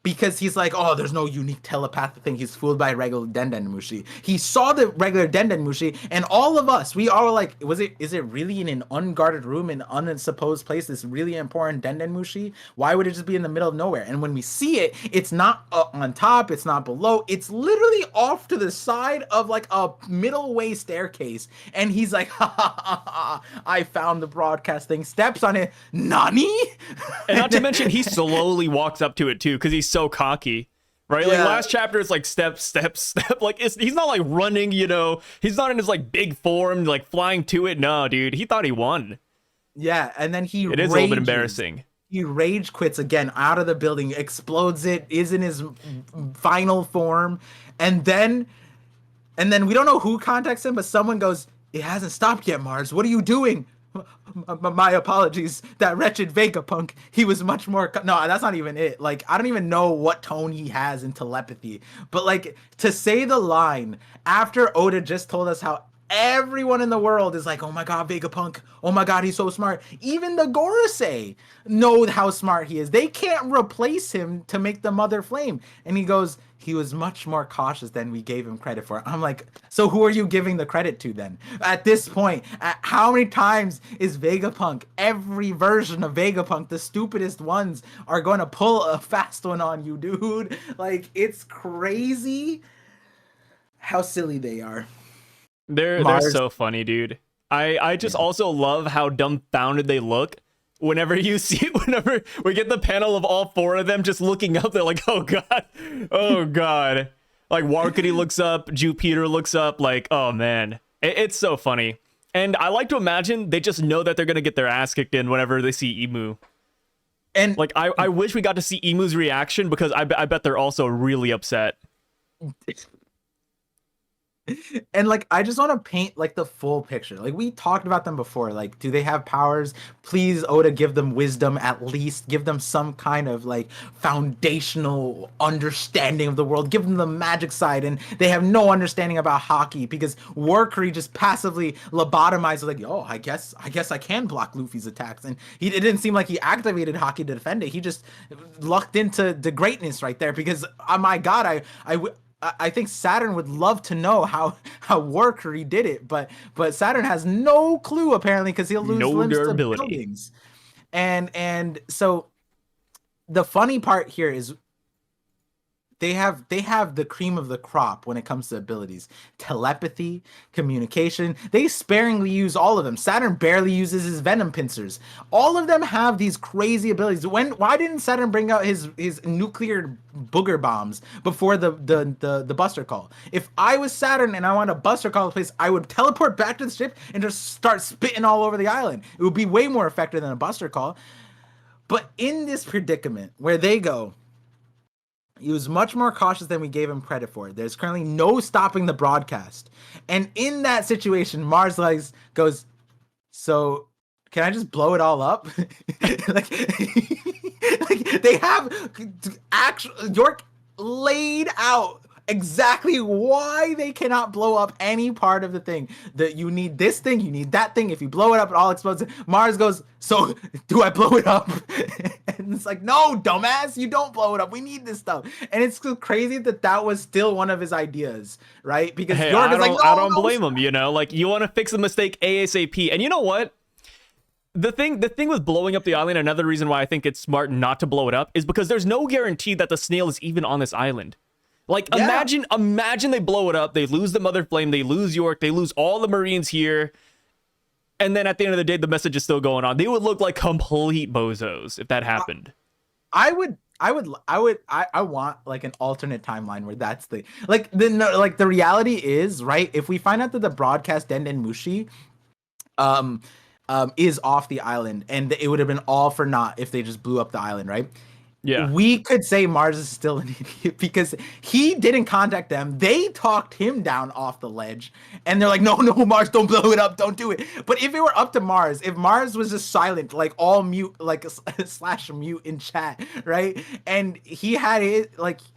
because he's like, oh, there's no unique telepathic thing. He's fooled by regular Denden Mushi. He saw the regular Denden Mushi, and all of us, we all were like, is it really in an unguarded room in an unsupposed place, this really important Denden Mushi? Why would it just be in the middle of nowhere? And when we see it, it's not on top, it's not below, it's literally off to the side of like a middle way staircase. And he's like, ha ha ha ha, I found the broadcast thing, steps on it, Nani?
And not to mention, he slowly walks up to it too, because he's so cocky, right? Like last chapter is like step. Like he's not like running, you know. He's not in his like big form, like flying to it. No, dude, he thought he won.
Yeah, and then
it is a little bit embarrassing.
He rage quits again out of the building, explodes it, is in his final form, and then we don't know who contacts him, but someone goes, "It hasn't stopped yet, Mars. What are you doing?" My apologies, that wretched Vegapunk. He was much more. No, that's not even it. Like, I don't even know what tone he has in telepathy. But like, to say the line after Oda just told us how everyone in the world is like, oh my god, Vegapunk. Oh my god, he's so smart. Even the Gorosei know how smart he is. They can't replace him to make the Mother Flame. And he goes, he was much more cautious than we gave him credit for. I'm like, so who are you giving the credit to then? At this point, how many times is Vegapunk, every version of Vegapunk, the stupidest ones, are going to pull a fast one on you, dude? Like, it's crazy how silly they are.
They're so funny, dude. I just also love how dumbfounded they look. Whenever we get the panel of all four of them just looking up, they're like, oh god, oh god. Like Warkity looks up, Jupiter looks up, like, oh man. It's so funny. And I like to imagine they just know that they're gonna get their ass kicked in whenever they see Emu. And like, I wish we got to see Emu's reaction, because I bet they're also really upset.
And like, I just want to paint like the full picture. Like, we talked about them before. Like, do they have powers? Please, Oda, give them wisdom, at least. Give them some kind of like foundational understanding of the world. Give them the magic side. And they have no understanding about hockey, because Workery just passively lobotomized, like, oh, I guess I can block Luffy's attacks. And it didn't seem like he activated hockey to defend it. He just lucked into the greatness right there, because oh my god, I think Saturn would love to know how Workery did it, but Saturn has no clue apparently, because he'll lose limbs to buildings. And so the funny part here is they have the cream of the crop when it comes to abilities. Telepathy, communication. They sparingly use all of them. Saturn barely uses his venom pincers. All of them have these crazy abilities. Why didn't Saturn bring out his nuclear booger bombs before the Buster Call? If I was Saturn and I want a Buster Call place, I would teleport back to the ship and just start spitting all over the island. It would be way more effective than a Buster Call. But in this predicament where they go, he was much more cautious than we gave him credit for. There's currently no stopping the broadcast. And in that situation, Mars goes, so can I just blow it all up? like they have York laid out exactly why they cannot blow up any part of the thing. That you need this thing, you need that thing. If you blow it up, it all explodes. Mars goes, so do I blow it up? And it's like, no, dumbass, you don't blow it up. We need this stuff. And it's so crazy that was still one of his ideas, right? Because York is like, no,
I don't blame him, you know? Like, you want to fix the mistake ASAP. And you know what? The thing with blowing up the island, another reason why I think it's smart not to blow it up, is because there's no guarantee that the snail is even on this island. Like, imagine they blow it up, they lose the Mother Flame, they lose York, they lose all the Marines here, and then at the end of the day, the message is still going on. They would look like complete bozos if that happened.
I want like an alternate timeline where that's the reality is, right? If we find out that the broadcast Denden Mushi is off the island, and it would have been all for naught if they just blew up the island, right?
Yeah.
we could say Mars is still an idiot because he didn't contact them. They talked him down off the ledge, and they're like, no, Mars, don't blow it up, don't do it. But if it were up to Mars, if Mars was just silent, like all mute, like slash mute in chat, right? And he had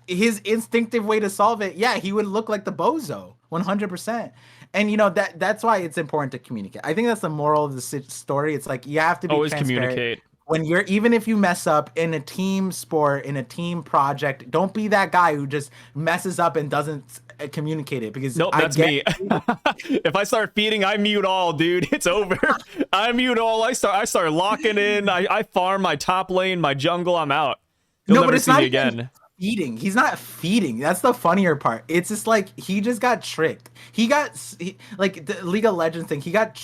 his instinctive way to solve it, yeah, he would look like the bozo, 100%. And that's why it's important to communicate. I think that's the moral of the story. It's like you have to be
always
transparent.
Communicate.
When even if you mess up in a team sport, in a team project, don't be that guy who just messes up and doesn't communicate it. Because
nope, that's me. If I start feeding, I mute all, dude. It's over. I mute all. I start locking in. I farm my top lane, my jungle. I'm out. You'll never see me again.
Feeding. He's not feeding. That's the funnier part. It's just like he just got tricked. Like the League of Legends thing. He got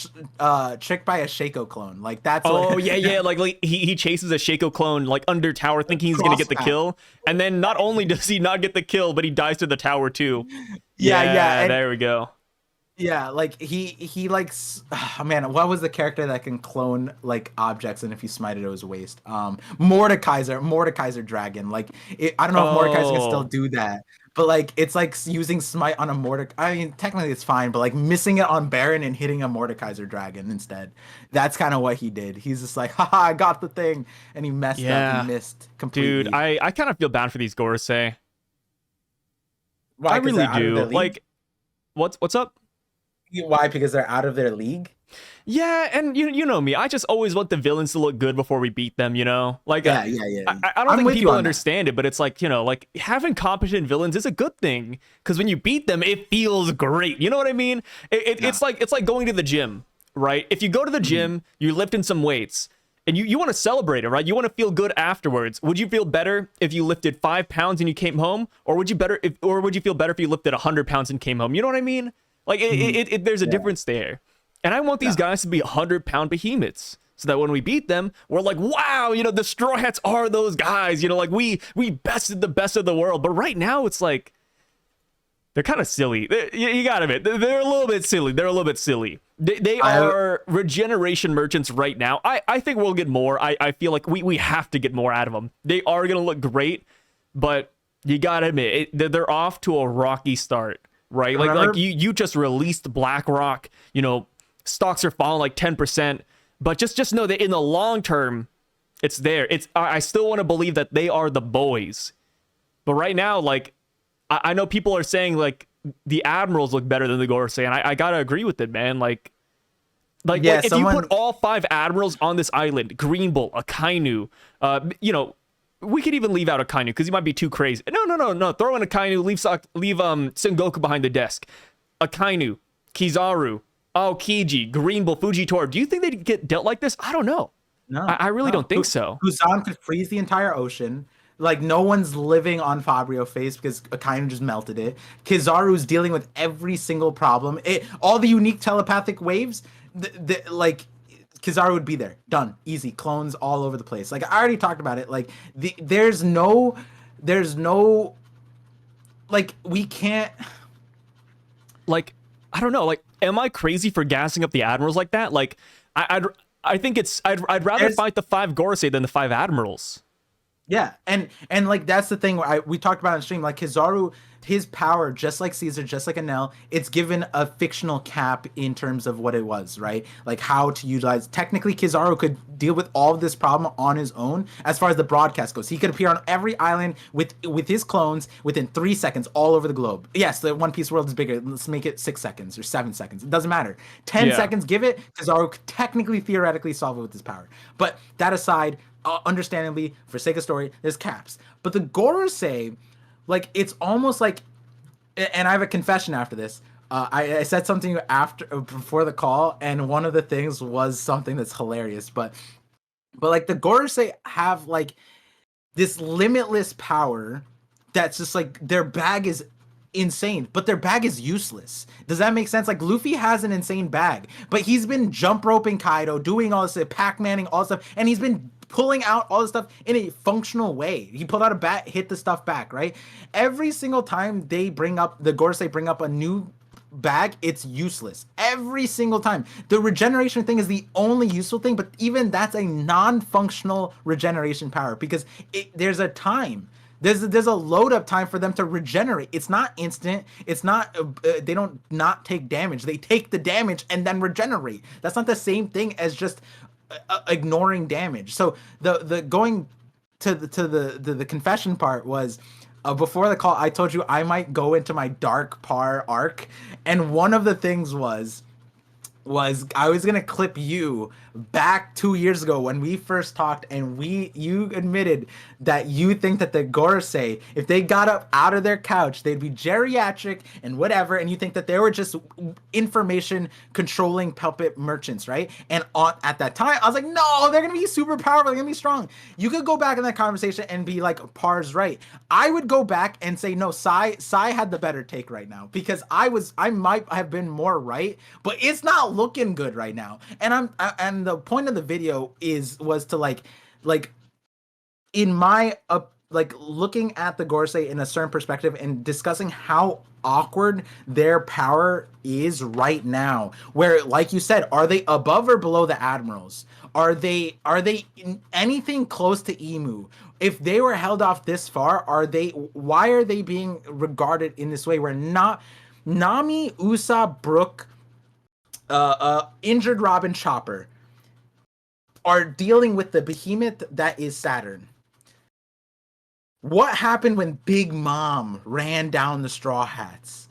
tricked by a Shaco clone. Like that's.
Oh yeah. Like he chases a Shaco clone like under tower, thinking he's gonna get the kill, and then not only does he not get the kill, but he dies to the tower too. Yeah. There we go.
Yeah, like he likes. Oh, man, what was the character that can clone like objects, and if you smite it, it was waste? Mordekaiser Dragon. Like I don't know if Mordekaiser can still do that, but like it's like using smite on a Mordekaiser. I mean, technically it's fine, but like missing it on Baron and hitting a Mordekaiser Dragon instead. That's kind of what he did. He's just like, haha, I got the thing, and he messed up. He missed completely.
Dude, I kind of feel bad for these Gorosei.
Why?
I really do. Like, what's up?
Why? Because they're out of their league?
Yeah, and you know me. I just always want the villains to look good before we beat them, Like,
yeah.
I don't think people understand it, but it's like, like having competent villains is a good thing. Because when you beat them, it feels great. You know what I mean? It's like going to the gym, right? If you go to the gym, you're lifting some weights, and you want to celebrate it, right? You want to feel good afterwards. Would you feel better if you lifted 5 pounds and you came home? Or would you feel better if you lifted 100 pounds and came home? You know what I mean? Like, there's a difference there. And I want these guys to be 100-pound behemoths so that when we beat them, we're like, wow, the Strawhats are those guys. Like, we bested the best of the world. But right now, it's like, they're kind of silly. You got to admit, they're a little bit silly. They are regeneration merchants right now. I think we'll get more. I feel like we have to get more out of them. They are going to look great, but you got to admit, they're off to a rocky start. Right, like you just released BlackRock. Stocks are falling like 10%, but just know that in the long term, it's there. I still want to believe that they are the boys, but right now, like I know people are saying like the admirals look better than the Gorosei, and I gotta agree with it, man. Like if you put all 5 admirals on this island, Green Bull, Akainu, we could even leave out Akainu because he might be too crazy. No. Throw in Akainu, leave Sengoku behind the desk. Akainu, Kizaru, Aokiji, Green Bull, Fujitora. Do you think they'd get dealt like this? I don't know. No, I really don't think so.
Kuzan could freeze the entire ocean. Like, no one's living on Fabrio face because Akainu just melted it. Kizaru's dealing with every single problem. All the unique telepathic waves, Kizaru would be there. Done. Easy. Clones all over the place. Like, I already talked about it. Like, there's no, like, we can't.
Like, I don't know. Like, am I crazy for gassing up the admirals like that? Like, I think I'd rather fight the 5 Gorosei than the 5 admirals.
Yeah, and like that's the thing we talked about on stream. Like Kizaru, his power, just like Caesar, just like Enel, it's given a fictional cap in terms of what it was, right? Like how to utilize. Technically, Kizaru could deal with all of this problem on his own. As far as the broadcast goes, he could appear on every island with his clones within 3 seconds, all over the globe. Yes, the One Piece world is bigger. Let's make it 6 seconds or 7 seconds. It doesn't matter. 10 seconds, give it. Kizaru could technically, theoretically solve it with his power. But that aside. Understandably, for sake of story, there's caps. But the Gorosei, like, it's almost like, and I have a confession after this. I said something before the call, and one of the things was something that's hilarious. But like the Gorosei have like this limitless power that's just like their bag is insane, but their bag is useless. Does that make sense? Like Luffy has an insane bag, but he's been jump roping Kaido, doing all this, Pac-Manning, all this stuff, and he's been pulling out all this stuff in a functional way. He pulled out a bat, hit the stuff back, right? Every single time the Gorosei bring up a new bag, it's useless every single time. The regeneration thing is the only useful thing, but even that's a non-functional regeneration power because there's a time. There's a load up time for them to regenerate. It's not instant. It's not they don't not take damage. They take the damage and then regenerate. That's not the same thing as just ignoring damage. So the going to the confession part was before the call. I told you I might go into my dark par arc, and one of the things was I was gonna clip you back 2 years ago when we first talked, and you admitted that you think that the Gorosei, if they got up out of their couch, they'd be geriatric and whatever, and you think that they were just information controlling puppet merchants, right? And at that time, I was like, no, they're gonna be super powerful, they're gonna be strong. You could go back in that conversation and be like, Par's right. I would go back and say, no, Sai had the better take right now because I might have been more right, but it's not looking good right now. And the point of the video was to like in my like looking at the Gorosei in a certain perspective and discussing how awkward their power is right now, where, like you said, are they above or below the admirals? Are they anything close to Emu? If they were held off this far, why are they being regarded in this way where not Nami, Usopp, Brook, injured Robin, Chopper are dealing with the behemoth that is Saturn? What happened when Big Mom ran down the Straw Hats?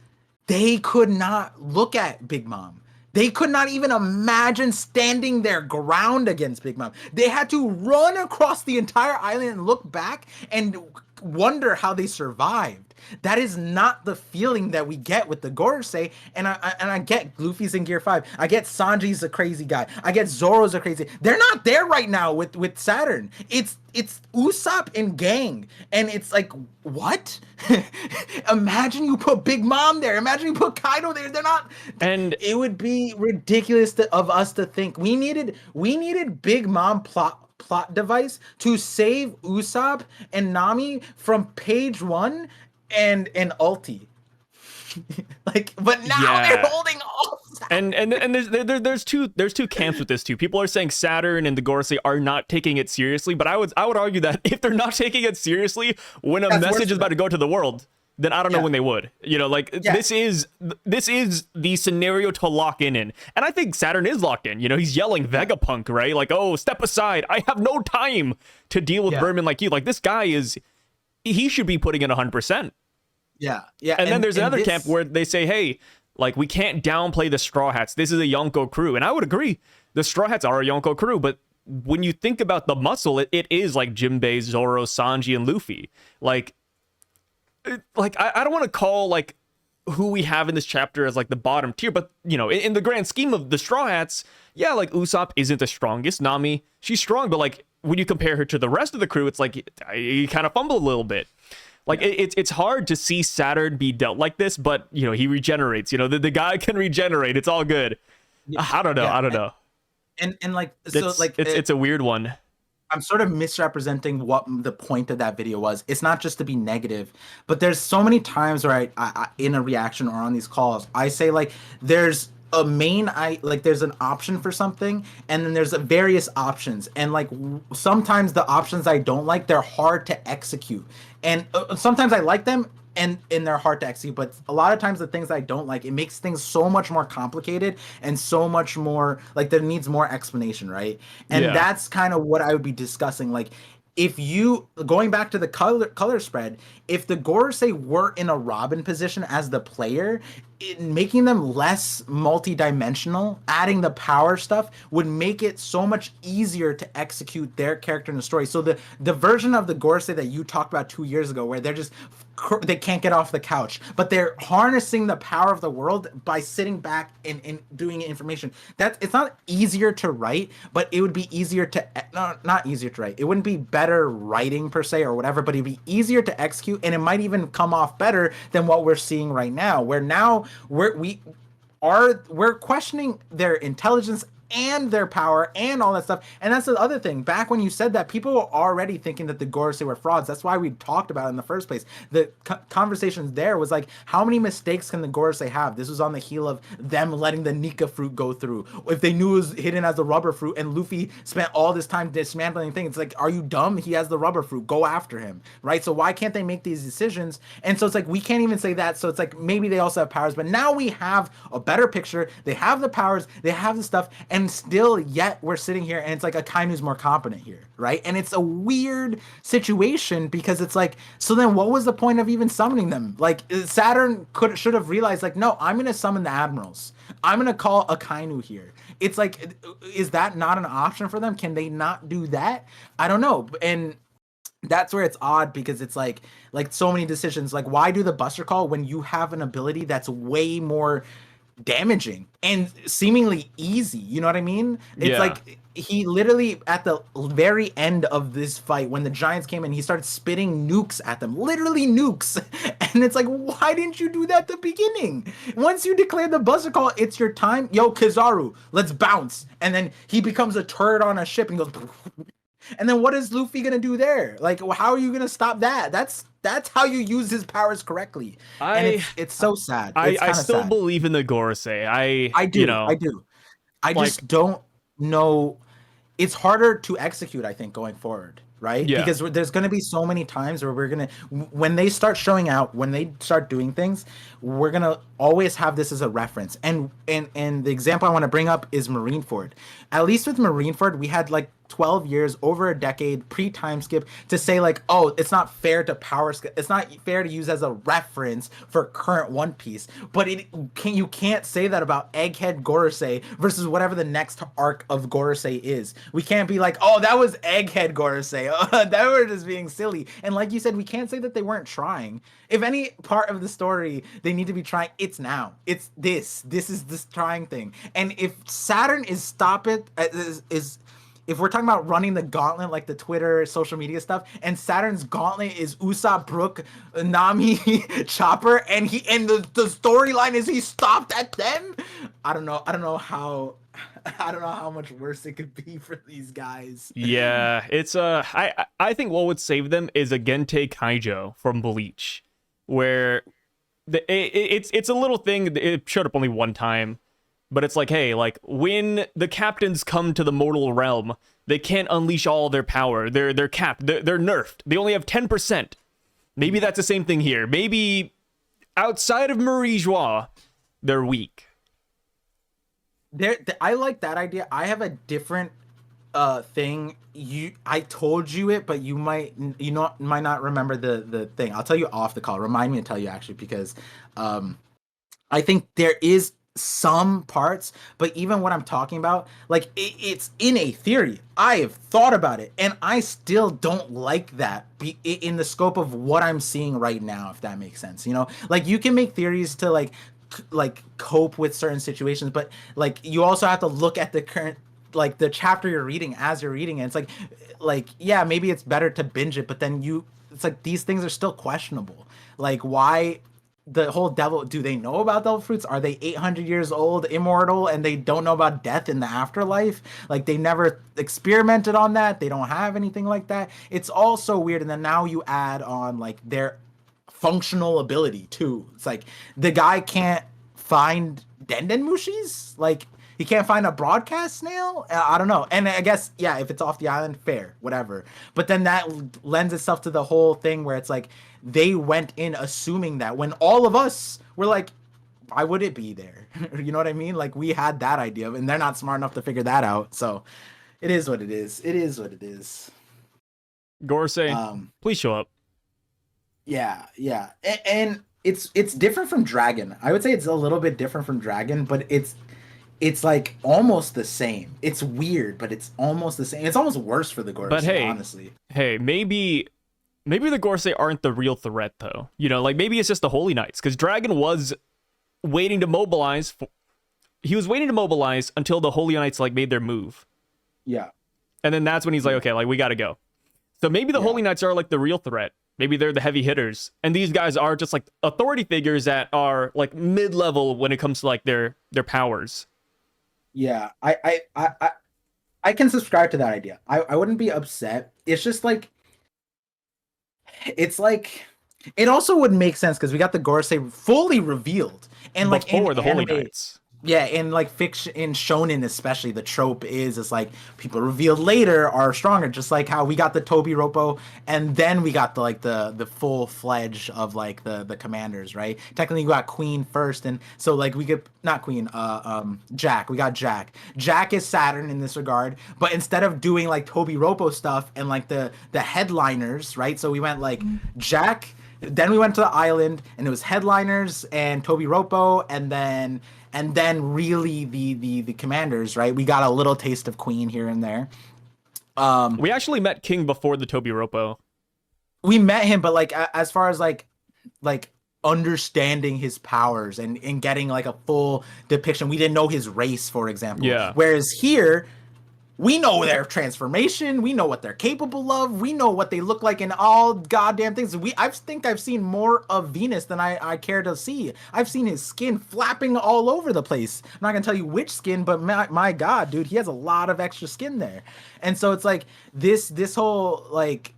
They could not look at Big Mom. They could not even imagine standing their ground against Big Mom. They had to run across the entire island and look back and wonder how they survived. That is not the feeling that we get with the Gorosei. And I get Luffy's in Gear 5. I get Sanji's a crazy guy. I get Zoro's a crazy. They're not there right now with Saturn. It's Usopp and gang. And it's like, what? Imagine you put Big Mom there. Imagine you put Kaido there. They're not. And it would be ridiculous of us to think we needed Big Mom plot device to save Usopp and Nami from page 1 and ulti. Like, but now they're holding all.
And there's two camps with this too. People are saying Saturn and the Gorosei are not taking it seriously, but I would argue that if they're not taking it seriously when a message is about to go to the world, then I don't know when they would. You know, like this is the scenario to lock in. And I think Saturn is locked in. You know, he's yelling Vegapunk, right? Like, oh, step aside. I have no time to deal with vermin like you. Like, this guy he should be putting in 100%.
Yeah.
And then there's another camp where they say, hey, like, we can't downplay the Straw Hats. This is a Yonko crew. And I would agree. The Straw Hats are a Yonko crew. But when you think about the muscle, it is like Jinbei, Zoro, Sanji, and Luffy. Like I don't want to call, like, who we have in this chapter as, like, the bottom tier. But, you know, in the grand scheme of the Straw Hats, yeah, like, Usopp isn't the strongest. Nami, she's strong. But, like, when you compare her to the rest of the crew, it's like you kind of fumble a little bit. Like, it's hard to see Saturn be dealt like this, but, you know, he regenerates. You know, the guy can regenerate. It's all good. Yeah, I don't know.
And like, so,
it's a weird one.
I'm sort of misrepresenting what the point of that video was. It's not just to be negative, but there's so many times where I in a reaction or on these calls, I say, like, there's a main there's an option for something, and then there's various options, and like sometimes the options I don't like, they're hard to execute, and sometimes I like them and they're hard to execute, but a lot of times the things I don't like, it makes things so much more complicated and so much more like there needs more explanation, right? And that's kind of what I would be discussing. Like, if you going back to the color spread, if the Gorosei were in a Robin position as the player, making them less multi-dimensional, adding the power stuff would make it so much easier to execute their character in the story. So the version of the Gorosei that you talked about 2 years ago, where they can't get off the couch, but they're harnessing the power of the world by sitting back and doing information. It's not easier to write, but it would be easier to not easier to write. It wouldn't be better writing per se or whatever, but it'd be easier to execute, and it might even come off better than what we're seeing right now, where now we're questioning their intelligence and their power and all that stuff. And that's the other thing. Back when you said that, people were already thinking that the Gorosei were frauds. That's why we talked about it in the first place. The conversations there was like, how many mistakes can the Gorosei have? This was on the heel of them letting the Nika fruit go through. If they knew it was hidden as the rubber fruit and Luffy spent all this time dismantling things, it's like, are you dumb? He has the rubber fruit. Go after him, right? So why can't they make these decisions? And so it's like, we can't even say that. So it's like, maybe they also have powers, but now we have a better picture. They have the powers, they have the stuff, and still yet we're sitting here and it's like Akainu's more competent here, right? And it's a weird situation because it's like, so then what was the point of even summoning them? Like Saturn should have realized like, no, I'm going to summon the admirals. I'm going to call Akainu here. It's like, is that not an option for them? Can they not do that? I don't know. And that's where it's odd because it's like so many decisions. Like, why do the Buster Call when you have an ability that's way more damaging and seemingly easy? You know what I mean? It's like he literally at the very end of this fight, when the giants came in, he started spitting nukes at them, literally nukes. And it's like, why didn't you do that at the beginning? Once you declare the Buster Call, it's your time. Yo, Kizaru, let's bounce. And then he becomes a turret on a ship and goes. And then what is Luffy gonna do there? Like, how are you gonna stop that? That's how you use his powers correctly. And it's so sad.
I still believe in the Gorosei. I do.
I do. I just don't know. It's harder to execute, I think, going forward, right?
Yeah.
Because there's going to be so many times where when they start showing out, when they start doing things, we're going to always have this as a reference. And the example I want to bring up is Marineford. At least with Marineford, we had like 12 years, over a decade, pre-time skip, to say like, oh, it's not fair to power skip. It's not fair to use as a reference for current One Piece. But you can't say that about Egghead Gorosei versus whatever the next arc of Gorosei is. We can't be like, oh, that was Egghead Gorosei. That were just being silly. And like you said, we can't say that they weren't trying. If any part of the story they need to be trying, it's now. It's this. This is this trying thing. And if Saturn is if we're talking about running the gauntlet, like the Twitter, social media stuff, and Saturn's gauntlet is Usopp, Brook, Nami, Chopper, and the storyline is he stopped at them. I don't know how much worse it could be for these guys.
Yeah, it's I think what would save them is a Gente Kaijo from Bleach, where it's a little thing. It showed up only one time. But it's like, hey, like when the captains come to the mortal realm, they can't unleash all their power. They're capped. They're nerfed. They only have 10%. Maybe that's the same thing here. Maybe outside of Marie Joie, they're weak.
I like that idea. I have a different thing. I told you it, but you might not remember the thing. I'll tell you off the call. Remind me to tell you actually, because I think there is some parts, but even what I'm talking about, like it's in a theory. I have thought about it and I still don't like that in the scope of what I'm seeing right now, if that makes sense. You know, like you can make theories to like cope with certain situations, but like you also have to look at the current, like the chapter you're reading as you're reading it. It's like yeah, maybe it's better to binge it, but then it's like these things are still questionable. Like why the whole devil, do they know about devil fruits? Are they 800 years old, immortal, and they don't know about death in the afterlife? Like they never experimented on that. They don't have anything like that. It's all so weird. And then now you add on like their functional ability too. It's like the guy can't find Denden Mushis. Like he can't find a broadcast snail. I don't know. And I guess, yeah, if it's off the island, fair, whatever. But then that lends itself to the whole thing where it's like, they went in assuming that when all of us were like, why would it be there? You know what I mean? Like we had that idea, and they're not smart enough to figure that out. So it is what it is. It is what it is.
Gorosei, please show up.
Yeah. And it's different from Dragon. I would say it's a little bit different from Dragon, but it's like almost the same. It's weird, but it's almost the same. It's almost worse for the Gorosei,
but hey,
honestly.
Hey, maybe the Gorosei aren't the real threat, though. You know, like maybe it's just the Holy Knights, because Dragon was waiting to mobilize. He was waiting to mobilize until the Holy Knights like made their move.
Yeah.
And then that's when he's like, okay, like we gotta go. So maybe the Holy Knights are like the real threat. Maybe they're the heavy hitters, and these guys are just like authority figures that are like mid-level when it comes to like their powers.
Yeah, I can subscribe to that idea. I wouldn't be upset. It's just like it's like it also would make sense because we got the Gorosei fully revealed and like in
Before the Holy
anime.
Knights.
Yeah, in like fiction, in shonen especially, the trope is it's like people revealed later are stronger, just like how we got the Toby Roppo, and then we got the full fledged of like the commanders, right? Technically, we got Queen first, and so like we could not Queen, Jack. We got Jack. Jack is Saturn in this regard, but instead of doing like Toby Roppo stuff and like the headliners, right? So we went like Jack. Then we went to the island, and it was headliners and Toby Roppo, and then really the commanders, right? We got a little taste of Queen here and there.
We actually met King before the Toby Roppo.
We met him, but like as far as like understanding his powers and getting like a full depiction, we didn't know his race, for example.
Yeah.
Whereas here, we know their transformation. We know what they're capable of. We know what they look like in all goddamn things. I think I've seen more of Venus than I care to see. I've seen his skin flapping all over the place. I'm not gonna tell you which skin, but my God, dude, he has a lot of extra skin there. And so it's like this whole like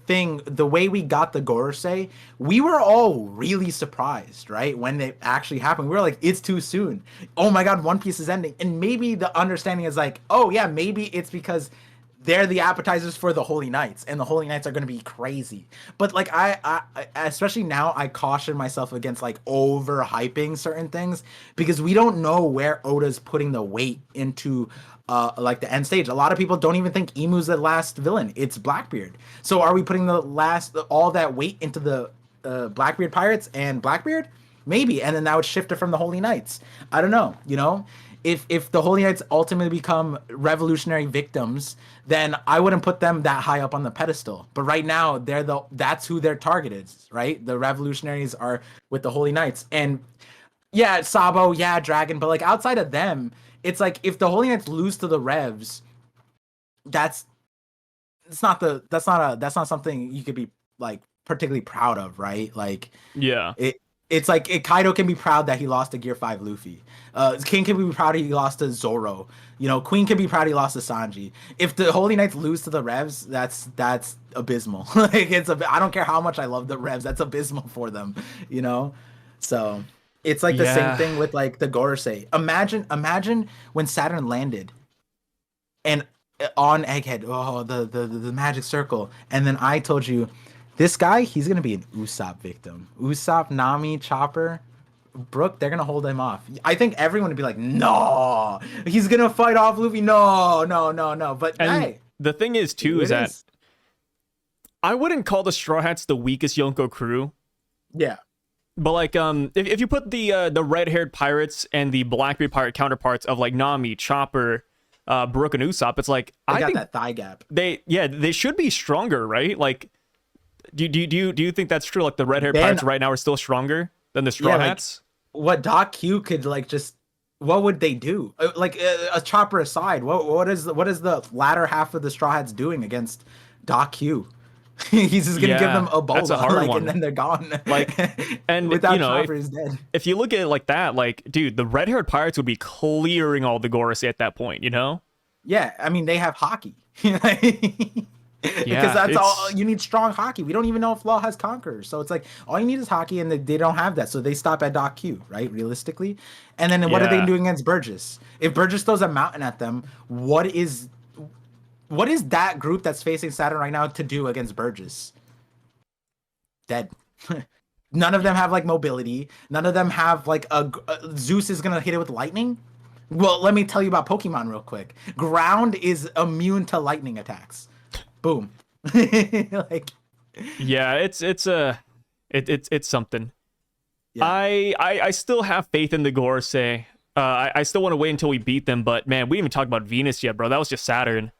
thing, the way we got the Gorosei, we were all really surprised, right? When it actually happened, we were like, it's too soon. Oh my God, One Piece is ending. And maybe the understanding is like, oh yeah, maybe it's because they're the appetizers for the Holy Knights, and the Holy Knights are going to be crazy. But like I especially now, I caution myself against like overhyping certain things because we don't know where Oda's putting the weight into like the end stage. A lot of people don't even think Emu's the last villain. It's Blackbeard. So are we putting all that weight into the Blackbeard pirates and Blackbeard? Maybe, and then that would shift it from the Holy Knights. I don't know. You know, if the Holy Knights ultimately become revolutionary victims, then I wouldn't put them that high up on the pedestal. But right now, that's who their target is, right? The revolutionaries are with the Holy Knights, and yeah, Sabo, yeah, Dragon, but like outside of them, it's like if the Holy Knights lose to the Revs, that's not something you could be like particularly proud of, right? Like
Yeah.
It's like Kaido can be proud that he lost to Gear 5 Luffy. King can be proud he lost to Zoro. You know, Queen can be proud he lost to Sanji. If the Holy Knights lose to the Revs, that's abysmal. Like I don't care how much I love the Revs, that's abysmal for them, you know? So it's like the same thing with like the Gorosei. Imagine when Saturn landed and on Egghead, oh the magic circle, and then I told you this guy, he's gonna be an Usopp victim. Usopp, Nami, Chopper, Brook, they're gonna hold him off. I think everyone would be like, no, he's gonna fight off Luffy. No. But
And
hey,
the thing is too is that I wouldn't call the Straw Hats the weakest Yonko crew.
Yeah.
But like if you put the red-haired pirates and the Blackbeard pirate counterparts of like Nami, Chopper, Brook, and Usopp, it's like
I
think
that thigh gap.
They should be stronger, right? Like do you think that's true? Like the red-haired pirates right now are still stronger than the Straw Hats?
Like, what Doc Q could like just what would they do? Like a Chopper aside, what is the latter half of the Straw Hats doing against Doc Q? He's just gonna give them Ebola,
that's a hard one.
And then they're gone.
Like, and
without
Chopper
is dead.
If you look at it like that, like, dude, the red-haired pirates would be clearing all the Gorosei at that point, you know?
Yeah, I mean they have hockey.
Yeah,
because that's all you need. Strong hockey. We don't even know if Law has conquerors, so it's like all you need is hockey, and they don't have that, so they stop at Doc Q, right? Realistically, and then what are they doing against Burgess? If Burgess throws a mountain at them, what is that group that's facing Saturn right now to do against Burgess? Dead. None of them have like mobility. None of them have like Zeus is gonna hit it with lightning. Well, let me tell you about Pokemon real quick. Ground is immune to lightning attacks. Boom. Like
yeah, it's something. Yeah. I still have faith in the Gorosei. I still want to wait until we beat them, but man, we didn't even talk about Venus yet, bro. That was just Saturn.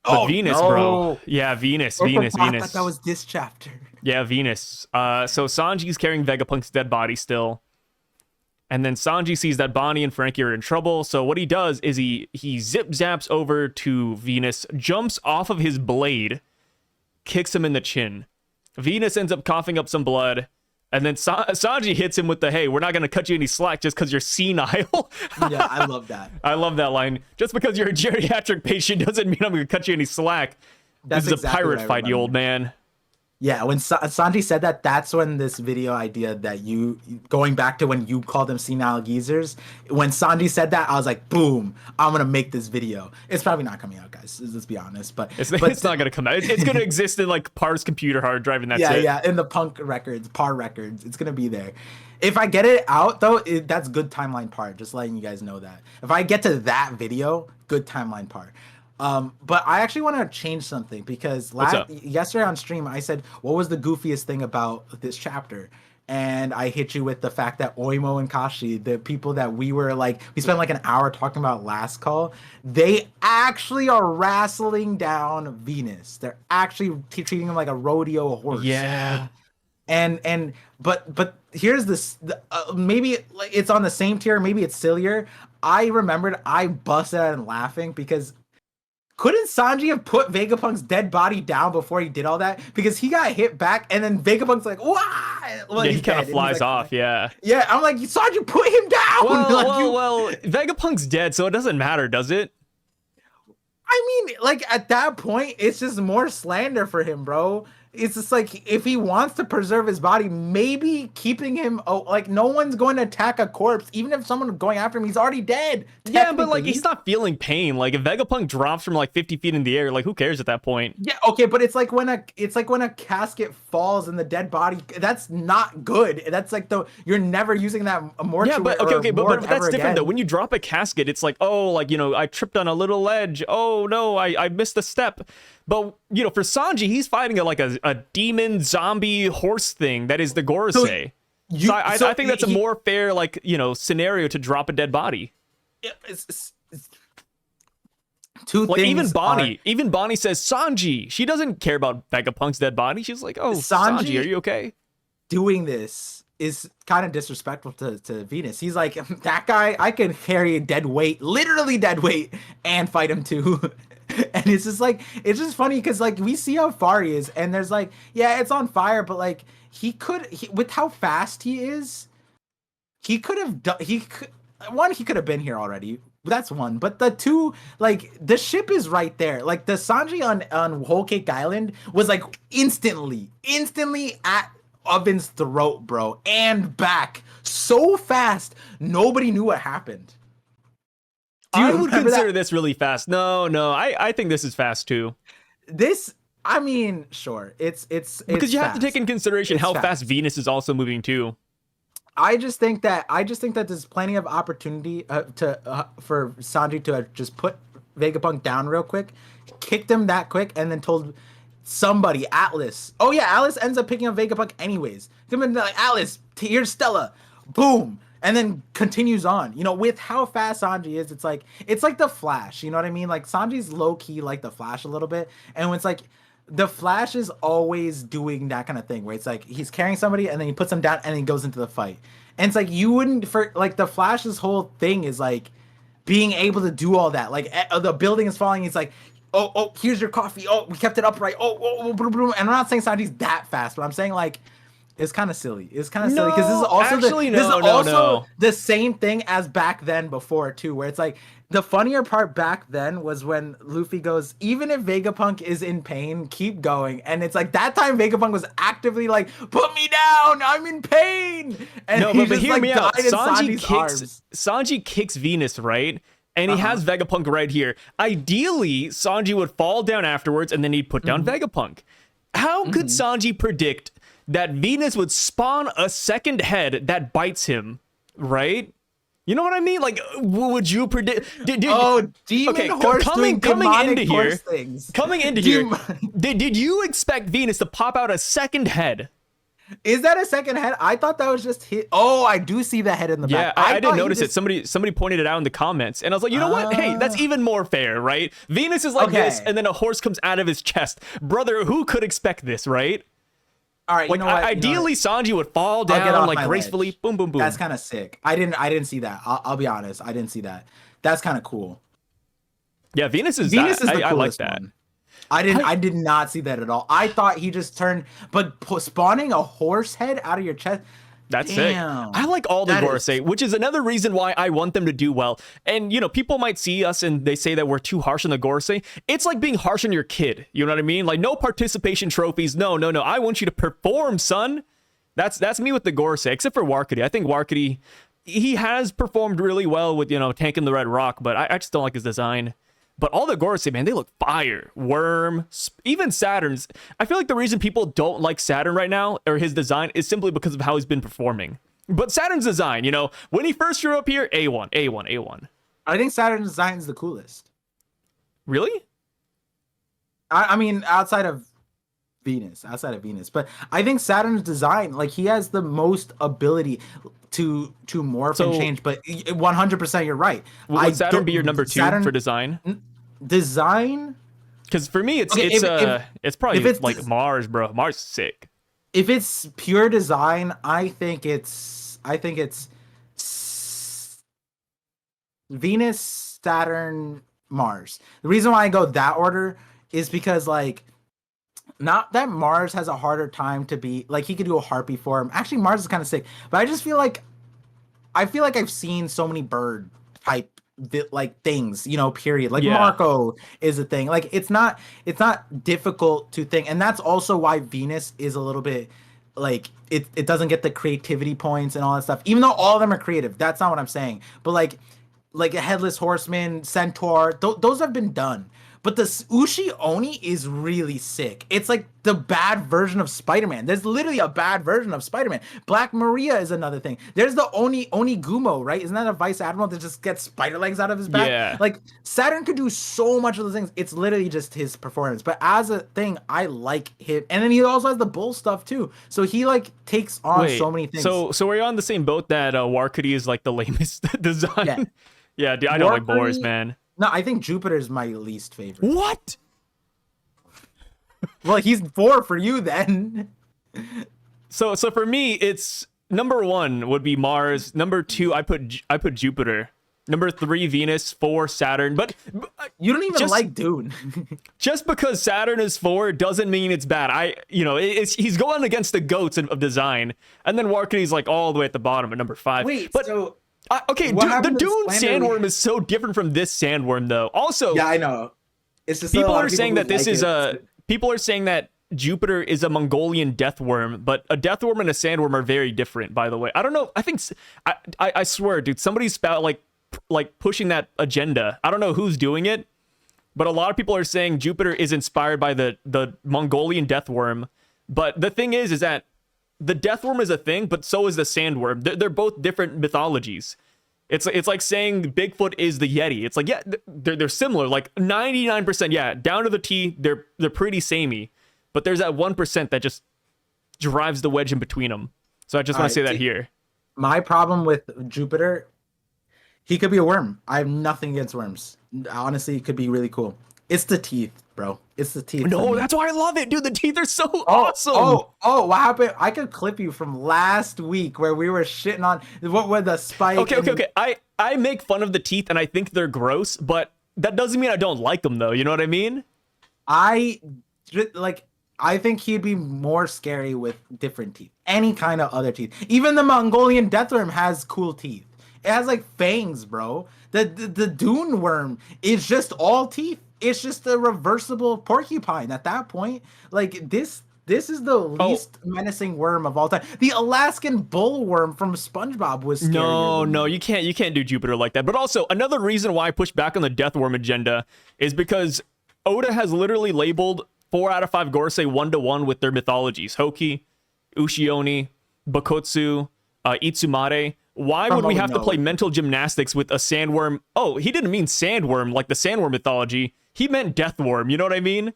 But Venus, no. Bro. Yeah, Venus.
I thought that was this chapter.
Yeah, Venus. So Sanji's carrying Vegapunk's dead body still. And then Sanji sees that Bonnie and Franky are in trouble. So what he does is he zip zaps over to Venus, jumps off of his blade, kicks him in the chin. Venus ends up coughing up some blood. And then Sanji hits him with the, hey, we're not going to cut you any slack just because you're senile.
Yeah, I love that.
I love that line. Just because you're a geriatric patient doesn't mean I'm going to cut you any slack.
That's
This is
exactly
a pirate
what I
fight, you
remember.
old man.
Yeah, when Sanji said that, that's when this video idea that you going back to when you called them senile geezers. When Sanji said that, I was like, boom! I'm gonna make this video. It's probably not coming out, guys. Let's be honest. But
It's not gonna come out. It's gonna exist in like Par's computer hard drive, and that's
yeah,
it.
yeah, in the Punk records, Par records, it's gonna be there. If I get it out though, that's good timeline part. Just letting you guys know that. If I get to that video, good timeline part. But I actually want to change something because yesterday on stream I said, what was the goofiest thing about this chapter? And I hit you with the fact that Oimo and Kashi, the people that we spent like an hour talking about last call, they actually are wrestling down Venus. They're actually treating him like a rodeo horse.
Yeah.
But here's this, maybe it's on the same tier, maybe it's sillier. I remembered I busted out and laughing because couldn't Sanji have put Vegapunk's dead body down before he did all that? Because he got hit back, and then Vegapunk's like, "Wah!" Well,
yeah, he kind of flies off. Yeah.
Yeah, I'm like, Sanji, put him down.
Well, Vegapunk's dead, so it doesn't matter, does it?
I mean, like at that point, it's just more slander for him, bro. It's just like if he wants to preserve his body, maybe keeping him. Oh, like no one's going to attack a corpse, even if someone's going after him. He's already dead.
Yeah, but like he's not feeling pain. Like if Vegapunk drops from like 50 feet in the air, like who cares at that point?
Yeah, okay, but it's like when a casket falls in the dead body. That's not good. That's like you're never using that mortuary.
Yeah, but okay, but that's different though. When you drop a casket, it's like, oh, like I tripped on a little ledge. Oh no, I missed a step. But for Sanji, he's fighting a demon zombie horse thing that is the Gorosei. So I think that's a more fair scenario to drop a dead body.
It's two
like
things.
Even Bonnie says Sanji. She doesn't care about Vegapunk's dead body. She's like, oh, Sanji, are you okay?
Doing this is kind of disrespectful to Venus. He's like, that guy, I can carry a dead weight, literally dead weight, and fight him too. And it's just funny because like we see how far he is, and there's like, yeah, it's on fire, but like with how fast he is, he could have done. He could have been here already. That's one. But the two, like the ship is right there. Like the Sanji on Whole Cake Island was like instantly at Oven's throat, bro, and back so fast. Nobody knew what happened.
I would consider this really fast. No, I think this is fast too.
I mean, sure, it's
because you have
fast.
to take in consideration how fast Venus is also moving too.
I just think that there's plenty of opportunity for Sanji to just put Vegapunk down real quick, kicked him that quick, and then told somebody, Atlas. Oh yeah, Atlas ends up picking up Vegapunk anyways. Come in like, Atlas, here's Stella. Boom. And then continues on. With how fast Sanji is, it's like the Flash. You know what I mean? Like Sanji's low key like the Flash a little bit. And when it's like the Flash is always doing that kind of thing where it's like he's carrying somebody and then he puts them down and then he goes into the fight. And it's like you wouldn't the Flash's whole thing is like being able to do all that. Like the building is falling. It's like, oh, here's your coffee. Oh, we kept it upright. Oh, boom, boom. And I'm not saying Sanji's that fast, but I'm saying like. It's kind of silly. It's kind of silly because this is also the same thing as back then before too, where it's like the funnier part back then was when Luffy goes, even if Vegapunk is in pain, keep going. And it's like that time Vegapunk was actively like, put me down, I'm in pain. And
no,
he
but hear me out.
Sanji
kicks Venus, right? And he has Vegapunk right here. Ideally, Sanji would fall down afterwards and then he'd put down Vegapunk. How could Sanji predict that Venus would spawn a second head that bites him, right? You know what I mean? Like, would you predict?
Demon horse
coming into here.
Things.
Coming into here, did you expect Venus to pop out a second head?
Is that a second head? I thought that was just hit. Oh, I do see the head in the back.
Yeah, I didn't notice it. Somebody pointed it out in the comments, and I was like, you know what? Hey, that's even more fair, right? Venus is like this, and then a horse comes out of his chest. Brother, who could expect this, right?
All right,
ideally, Sanji would fall down like gracefully. Ledge. Boom, boom, boom.
That's kind of sick. I didn't see that. I'll be honest. I didn't see that. That's kind of cool.
Yeah, Venus is the coolest
I like
that.
one. I did not see that at all. I thought he just turned, but spawning a horse head out of your chest.
That's
Damn,
sick. I like all the Gorosei, which is another reason why I want them to do well. And, you know, people might see us and they say that we're too harsh on the Gorosei. It's like being harsh on your kid. You know what I mean? Like, no participation trophies. No. I want you to perform, son. That's me with the Gorosei, except for Warkity. I think Warkity, he has performed really well with, you know, tanking the red rock, but I just don't like his design. But all the Gorosei, man, they look fire. Worm, even Saturn's. I feel like the reason people don't like Saturn right now, or his design, is simply because of how he's been performing. But Saturn's design, you know, when he first drew up here, A1.
I think Saturn's design is the coolest.
Really?
I mean, outside of Venus. But I think Saturn's design, like, he has the most ability to morph and change. But 100% you're right.
Would Saturn be your number 2 for design?
Design?
Because for me, it's probably like Mars, bro. Mars is sick.
If it's pure design, I think it's Venus, Saturn, Mars. The reason why I go that order is because, like, not that Mars has a harder time to be, like, he could do a harpy form. Actually, Mars is kind of sick, but I just feel like I've seen so many bird type like things, you know, period. Like, Marco is a thing. Like, it's not difficult to think, and that's also why Venus is a little bit like it doesn't get the creativity points and all that stuff. Even though all of them are creative, that's not what I'm saying. But like a headless horseman, centaur, those have been done. But the Ushi Oni is really sick. It's like the bad version of Spider-Man. There's literally a bad version of Spider-Man. Black Maria is another thing. There's the Oni Gumo, right? Isn't that a vice admiral that just gets spider legs out of his back?
Yeah.
Like, Saturn could do so much of those things. It's literally just his performance. But as a thing, I like him. And then he also has the bull stuff too. So he, like, takes on so many things.
So we're on the same boat that Warkity is like the lamest design.
Yeah,
yeah, dude, I don't like Boris, man.
No, I think Jupiter's my least favorite.
What?
Well, he's 4 for you then.
So for me, it's number 1 would be Mars. Number 2, I put Jupiter. Number 3, Venus. 4, Saturn. But
you don't even like Dune.
Just because Saturn is 4 doesn't mean it's bad. He's going against the goats of design, and then Warkity's like all the way at the bottom at number 5.
Wait,
but
so.
Okay, dude, the Dune sandworm is so different from this sandworm, though. Also,
yeah, I know. It's just
people are saying that this is people are saying that Jupiter is a Mongolian death worm, but a death worm and a sandworm are very different. By the way, I don't know. I think I swear, dude, somebody's about like pushing that agenda. I don't know who's doing it, but a lot of people are saying Jupiter is inspired by the Mongolian death worm. But the thing is that the death worm is a thing, but so is the sandworm. They're both different mythologies. It's like saying Bigfoot is the Yeti. It's like, yeah, they're similar, like 99%. Yeah, down to the T, they're pretty samey. But there's that 1% that just drives the wedge in between them. So I just want to say that here.
My problem with Jupiter, he could be a worm. I have nothing against worms. Honestly, it could be really cool. It's the teeth, bro. It's the teeth.
No, that's why I love it, dude. The teeth are so awesome.
Oh, what happened? I could clip you from last week where we were shitting on what were the spike.
Okay. I make fun of the teeth and I think they're gross, but that doesn't mean I don't like them, though. You know what I mean?
I think he'd be more scary with different teeth. Any kind of other teeth. Even the Mongolian deathworm has cool teeth. It has like fangs, bro. The Dune worm is just all teeth. It's just a reversible porcupine at that point. Like, this is the least menacing worm of all time. The Alaskan bullworm from SpongeBob was scary.
No, you can't do Jupiter like that. But also, another reason why I push back on the death worm agenda is because Oda has literally labeled 4 out of 5 Gorosei 1-to-1 with their mythologies. Hoki, Ushioni, Bakotsu, Itsumare. Why would we have to play mental gymnastics with a sandworm? Oh, he didn't mean sandworm like the sandworm mythology. He meant deathworm. You know what I mean?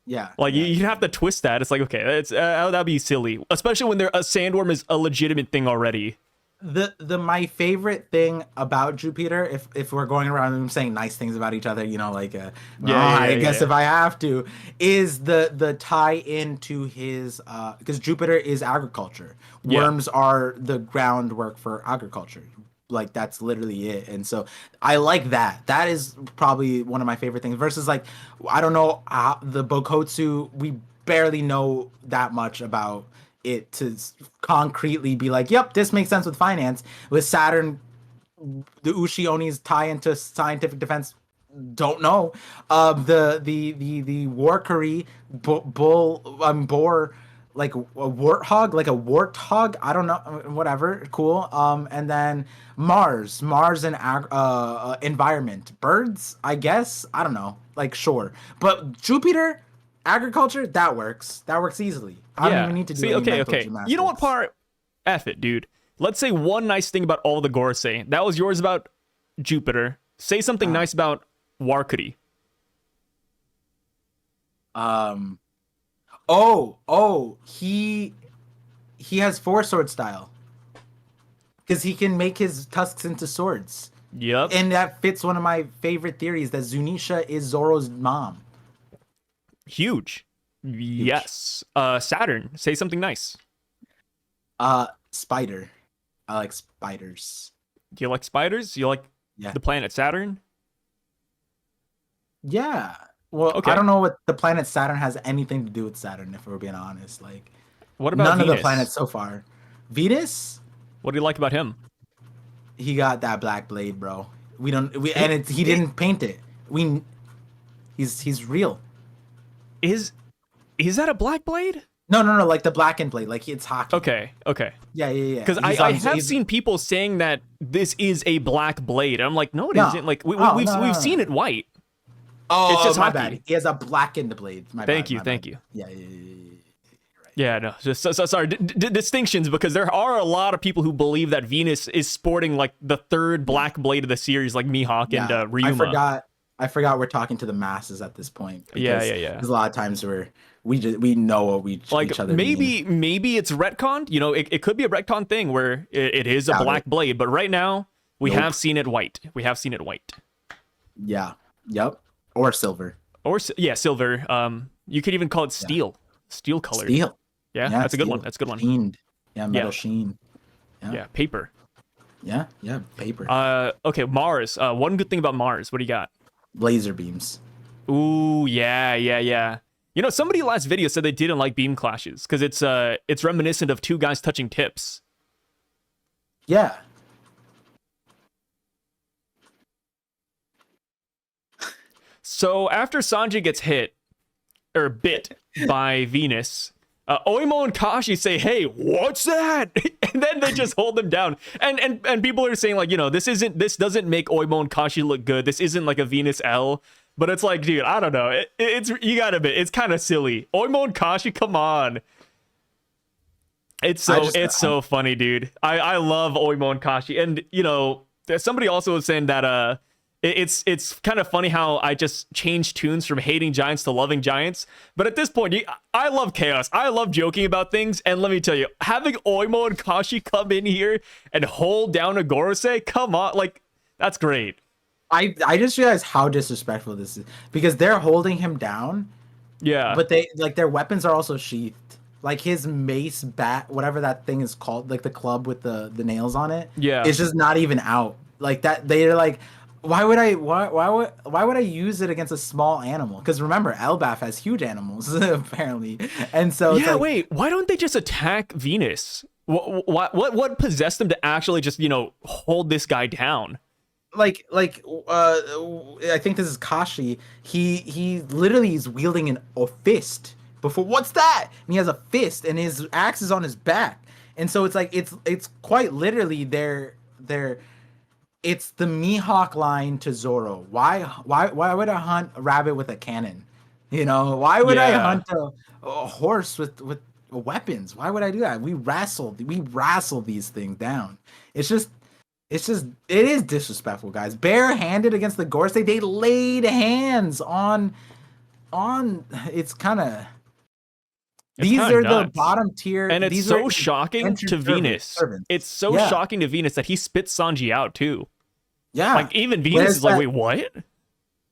Yeah.
Like, you'd have to twist that. It's like, okay, that'd be silly. Especially when a sandworm is a legitimate thing already.
My favorite thing about Jupiter, if we're going around and saying nice things about each other, you know, like I guess if I have to, is the tie into his because Jupiter is agriculture. Worms are the groundwork for agriculture. Like that's literally it. And so I like that. That is probably one of my favorite things. Versus like I don't know how, the Bokotsu. We barely know that much about it to concretely be like, yep, this makes sense with finance. With Saturn, the Ushi Oni's tie into scientific defense. Don't know. The Warkery boar like a warthog. I don't know. Whatever. Cool. And then Mars and environment, birds. I guess. I don't know. Like sure, but Jupiter, agriculture. That works. That works easily. I don't even need to do any mental gymnastics.
You know what part? F it, dude. Let's say one nice thing about all the Gorosei. That was yours about Jupiter. Say something nice about Warkuri.
He has four sword style. Because he can make his tusks into swords.
Yep.
And that fits one of my favorite theories that Zunisha is Zoro's mom.
Huge. Yes. Saturn, say something nice.
Spider. I like spiders.
Do you like spiders? You like the planet Saturn?
Yeah. Well, okay. I don't know what the planet Saturn has anything to do with Saturn, if we're being honest. Like,
what about
none
Venus?
Of the planets so far? Venus?
What do you like about him?
He got that black blade, bro. He didn't paint it. He's real.
Is that a black blade?
No, like the blackened blade, like it's hockey.
Okay.
Yeah.
Because I have seen people saying that this is a black blade. I'm like, no, it isn't. Like we've seen it white.
Oh,
it's just
my
hockey.
bad. He has a blackened blade.
Thank you.
Yeah.
Right. Yeah, no. Just sorry. Distinctions, because there are a lot of people who believe that Venus is sporting like the third black blade of the series, like Mihawk and Ryuma.
I forgot we're talking to the masses at this point.
Yeah.
There's a lot of times where we know what we
like
each other
mean. Maybe it's retconned. You know, it could be a retcon thing where it is a black blade, but right now we have seen it white.
Yeah. Yep. Or silver.
Silver. You could even call it steel. Steel color.
Steel.
Yeah, that's a good one.
Sheened. Yeah, metal sheen.
Yeah, paper.
Yeah, paper.
Okay, Mars. One good thing about Mars. What do you got?
Laser beams.
Ooh, yeah. You know, somebody last video said they didn't like beam clashes because it's reminiscent of two guys touching tips.
Yeah.
So after Sanji gets bit by Venus, Oimo and Kashi say, "Hey, what's that?" And then they just hold them down. And people are saying like, you know, this doesn't make Oimo and Kashi look good. This isn't like a Venus L. But it's like, dude, I don't know. It's you gotta admit, it's kind of silly. Oimo and Kashi, come on. It's so funny, dude. I love Oimo and Kashi, and you know, somebody also was saying that it's kind of funny how I just changed tunes from hating giants to loving giants. But at this point, I love chaos. I love joking about things, and let me tell you, having Oimo and Kashi come in here and hold down a Gorosei, come on, like that's great.
I just realized how disrespectful this is because they're holding him down.
Yeah.
But their weapons are also sheathed. Like his mace bat, whatever that thing is called, like the club with the nails on it.
Yeah.
It's just not even out. Like that they're like, why would I use it against a small animal? Because remember, Elbaf has huge animals, apparently. And so
yeah, wait, why don't they just attack Venus? What possessed them to actually just, you know, hold this guy down?
I think this is Kashi. He literally is wielding a fist. Before what's that? And he has a fist, and his axe is on his back. And so it's like it's quite literally it's the Mihawk line to Zoro. Why would I hunt a rabbit with a cannon? You know, why would I hunt a horse with weapons? Why would I do that? We wrestle these things down. It is disrespectful, guys. Barehanded against the Gorosei, they laid hands on. It's kind of. These are nuts. The bottom tier,
and it's so shocking to Venus. It's so shocking to Venus that he spits Sanji out too.
Yeah,
like even Venus is like, wait, what?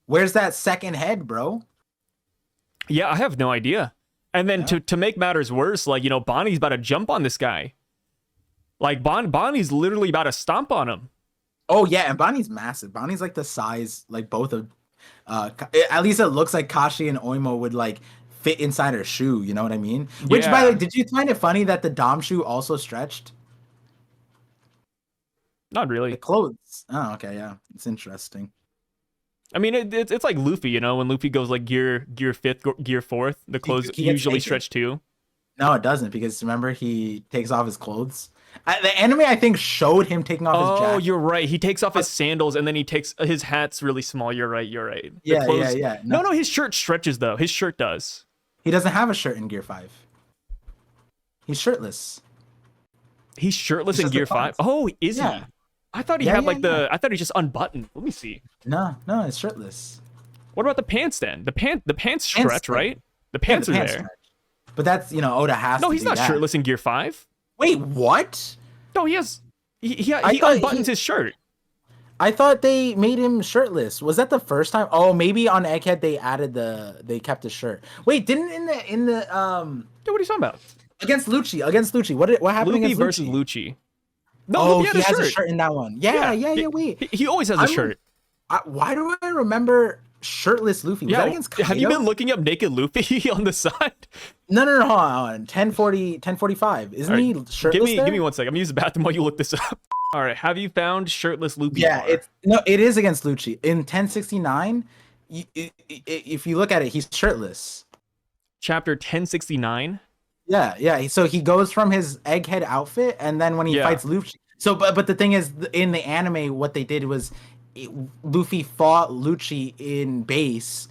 Where's that second head, bro?
Yeah, I have no idea. And then to make matters worse, like, you know, Bonnie's about to jump on this guy. Like Bonnie's literally about to stomp on him.
Oh yeah, and Bonnie's massive. Bonnie's like the size, like both of at least it looks like Kashi and Oimo would like fit inside her shoe, you know what I mean? Which by the way,
Yeah,
did you find it funny that the Dom shoe also stretched?
not
The
really.
clothes. Oh, okay, yeah. It's interesting.
I mean, it's like Luffy, you know, when Luffy goes like gear fifth, gear fourth, the clothes
He gets
usually
naked.
stretch too.
No, it doesn't because remember he takes off his clothes. The anime I think showed him taking off his
Oh,
jacket.
you're right. He takes off his sandals and then he takes his hat's really small. You're right. You're right. The
Yeah,
clothes.
yeah.
No, no, his shirt stretches though. His shirt does.
He doesn't have a shirt in Gear 5. He's shirtless.
He's shirtless
It's
in
just the
gear five.
pants.
Oh, is he?
Yeah.
I thought he
Yeah,
had
yeah,
like the. I thought he just unbuttoned. Let me see.
No, it's shirtless.
What about the pants then? The pants
Pants
stretch,
like-
right? The
Yeah,
pants
the
are
pants
there.
stretch. But that's, Oda has
No,
to
he's
do
not
that.
shirtless in gear 5.
Wait, what?
No, he has. He
I thought
unbuttons his shirt.
I thought they made him shirtless. Was that the first time? Oh, maybe on Egghead they kept his shirt. Wait, didn't in the
Dude, what are you talking about?
against Lucci? What happened
Luffy
against
versus
Lucci?
Lucci. No,
Oh,
Luffy
he
had
has a shirt in that one. Yeah. Wait.
He always has a
I'm-
shirt.
Why do I remember shirtless Luffy? Was that against Kaido?
have you been looking up naked Luffy on the side?
No, hold on. 1045. Isn't he shirtless there?
Give me 1 second. I'm gonna use the bathroom while you look this up. All right, have you found shirtless Luffy?
Yeah,
bar?
it is against Lucci. In 1069, if you look at it, he's shirtless.
Chapter 1069.
Yeah. So he goes from his egghead outfit, and then when he
Yeah.
fights Lucci. So, but the thing is, in the anime, what they did was Luffy fought Lucci in base,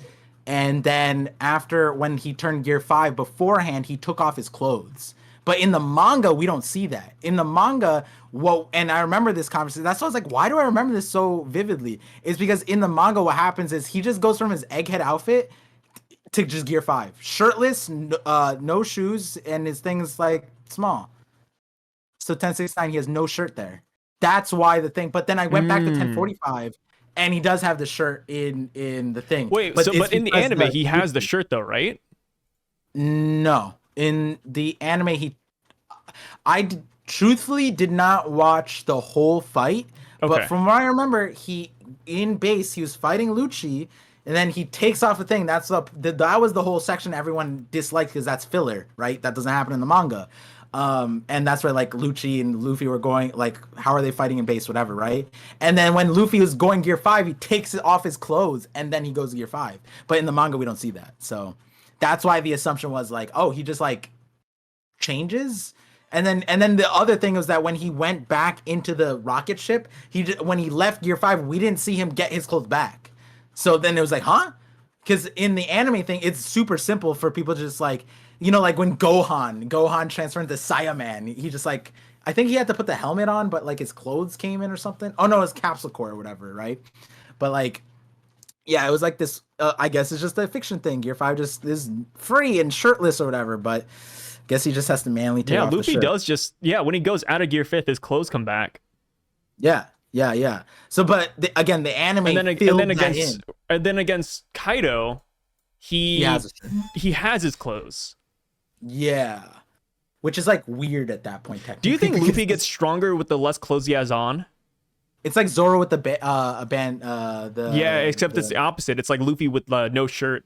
and then after when he turned Gear 5, beforehand he took off his clothes. But in the manga, we don't see that. In the manga, and I remember this conversation. That's why I was like, why do I remember this so vividly? It's because in the manga, what happens is he just goes from his egghead outfit to just Gear 5, shirtless, no shoes, and his thing's like small. So 1069, he has no shirt there. That's why the thing. But then I went back to 1045, and he does have the shirt in the thing.
Wait,
but
but in the anime, he has the shirt though, right?
No, in the anime, truthfully did not watch the whole fight.
Okay.
But from what I remember, he was fighting Lucci, and then he takes off the thing. That was the whole section everyone disliked because that's filler, right? That doesn't happen in the manga. And that's where like Lucci and Luffy were going, like, how are they fighting in base, whatever, right? And then when Luffy was going Gear 5, he takes it off his clothes and then he goes to Gear 5. But in the manga, we don't see that. So that's why the assumption was like, oh, he just like changes. And then the other thing was that when he went back into the rocket ship, when he left Gear 5, we didn't see him get his clothes back. So then it was like, huh? Because in the anime thing, it's super simple for people to just like, like when Gohan transferred into Saiyaman, he just like, I think he had to put the helmet on, but like his clothes came in or something. Oh no, his capsule core or whatever, right? But like, yeah, it was like this, I guess it's just a fiction thing. Gear 5 just is free and shirtless or whatever, but I guess he just has to manually take off the
Luffy
shirt.
does just, when he goes out of Gear 5th, his clothes come back.
Yeah. So, but again, the anime
and then against Kaido, he has his clothes.
Yeah, which is like weird at that point. Technically,
Do you think Luffy gets stronger with the less clothes he has on?
It's like Zoro with the band.
Except it's the opposite. It's like Luffy with no shirt.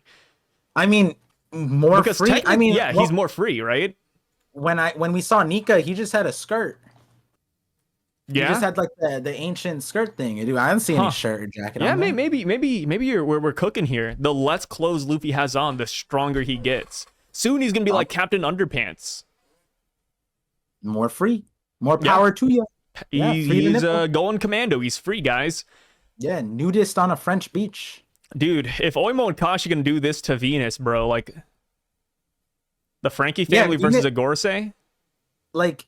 I mean, more
Because
free. I mean,
he's more free, right?
When we saw Nika, he just had a skirt. He
Yeah,
just had like the ancient skirt thing. I didn't see any shirt or jacket.
Yeah,
on there.
maybe we're cooking here. The less clothes Luffy has on, the stronger he gets. Soon he's gonna be like Captain Underpants.
More free, more power to you. Yeah,
He's going commando. He's free, guys.
Yeah, nudist on a French beach.
Dude, if Oimo and Kashi can do this to Venus, bro, like the Franky family versus a Gorosei.
Like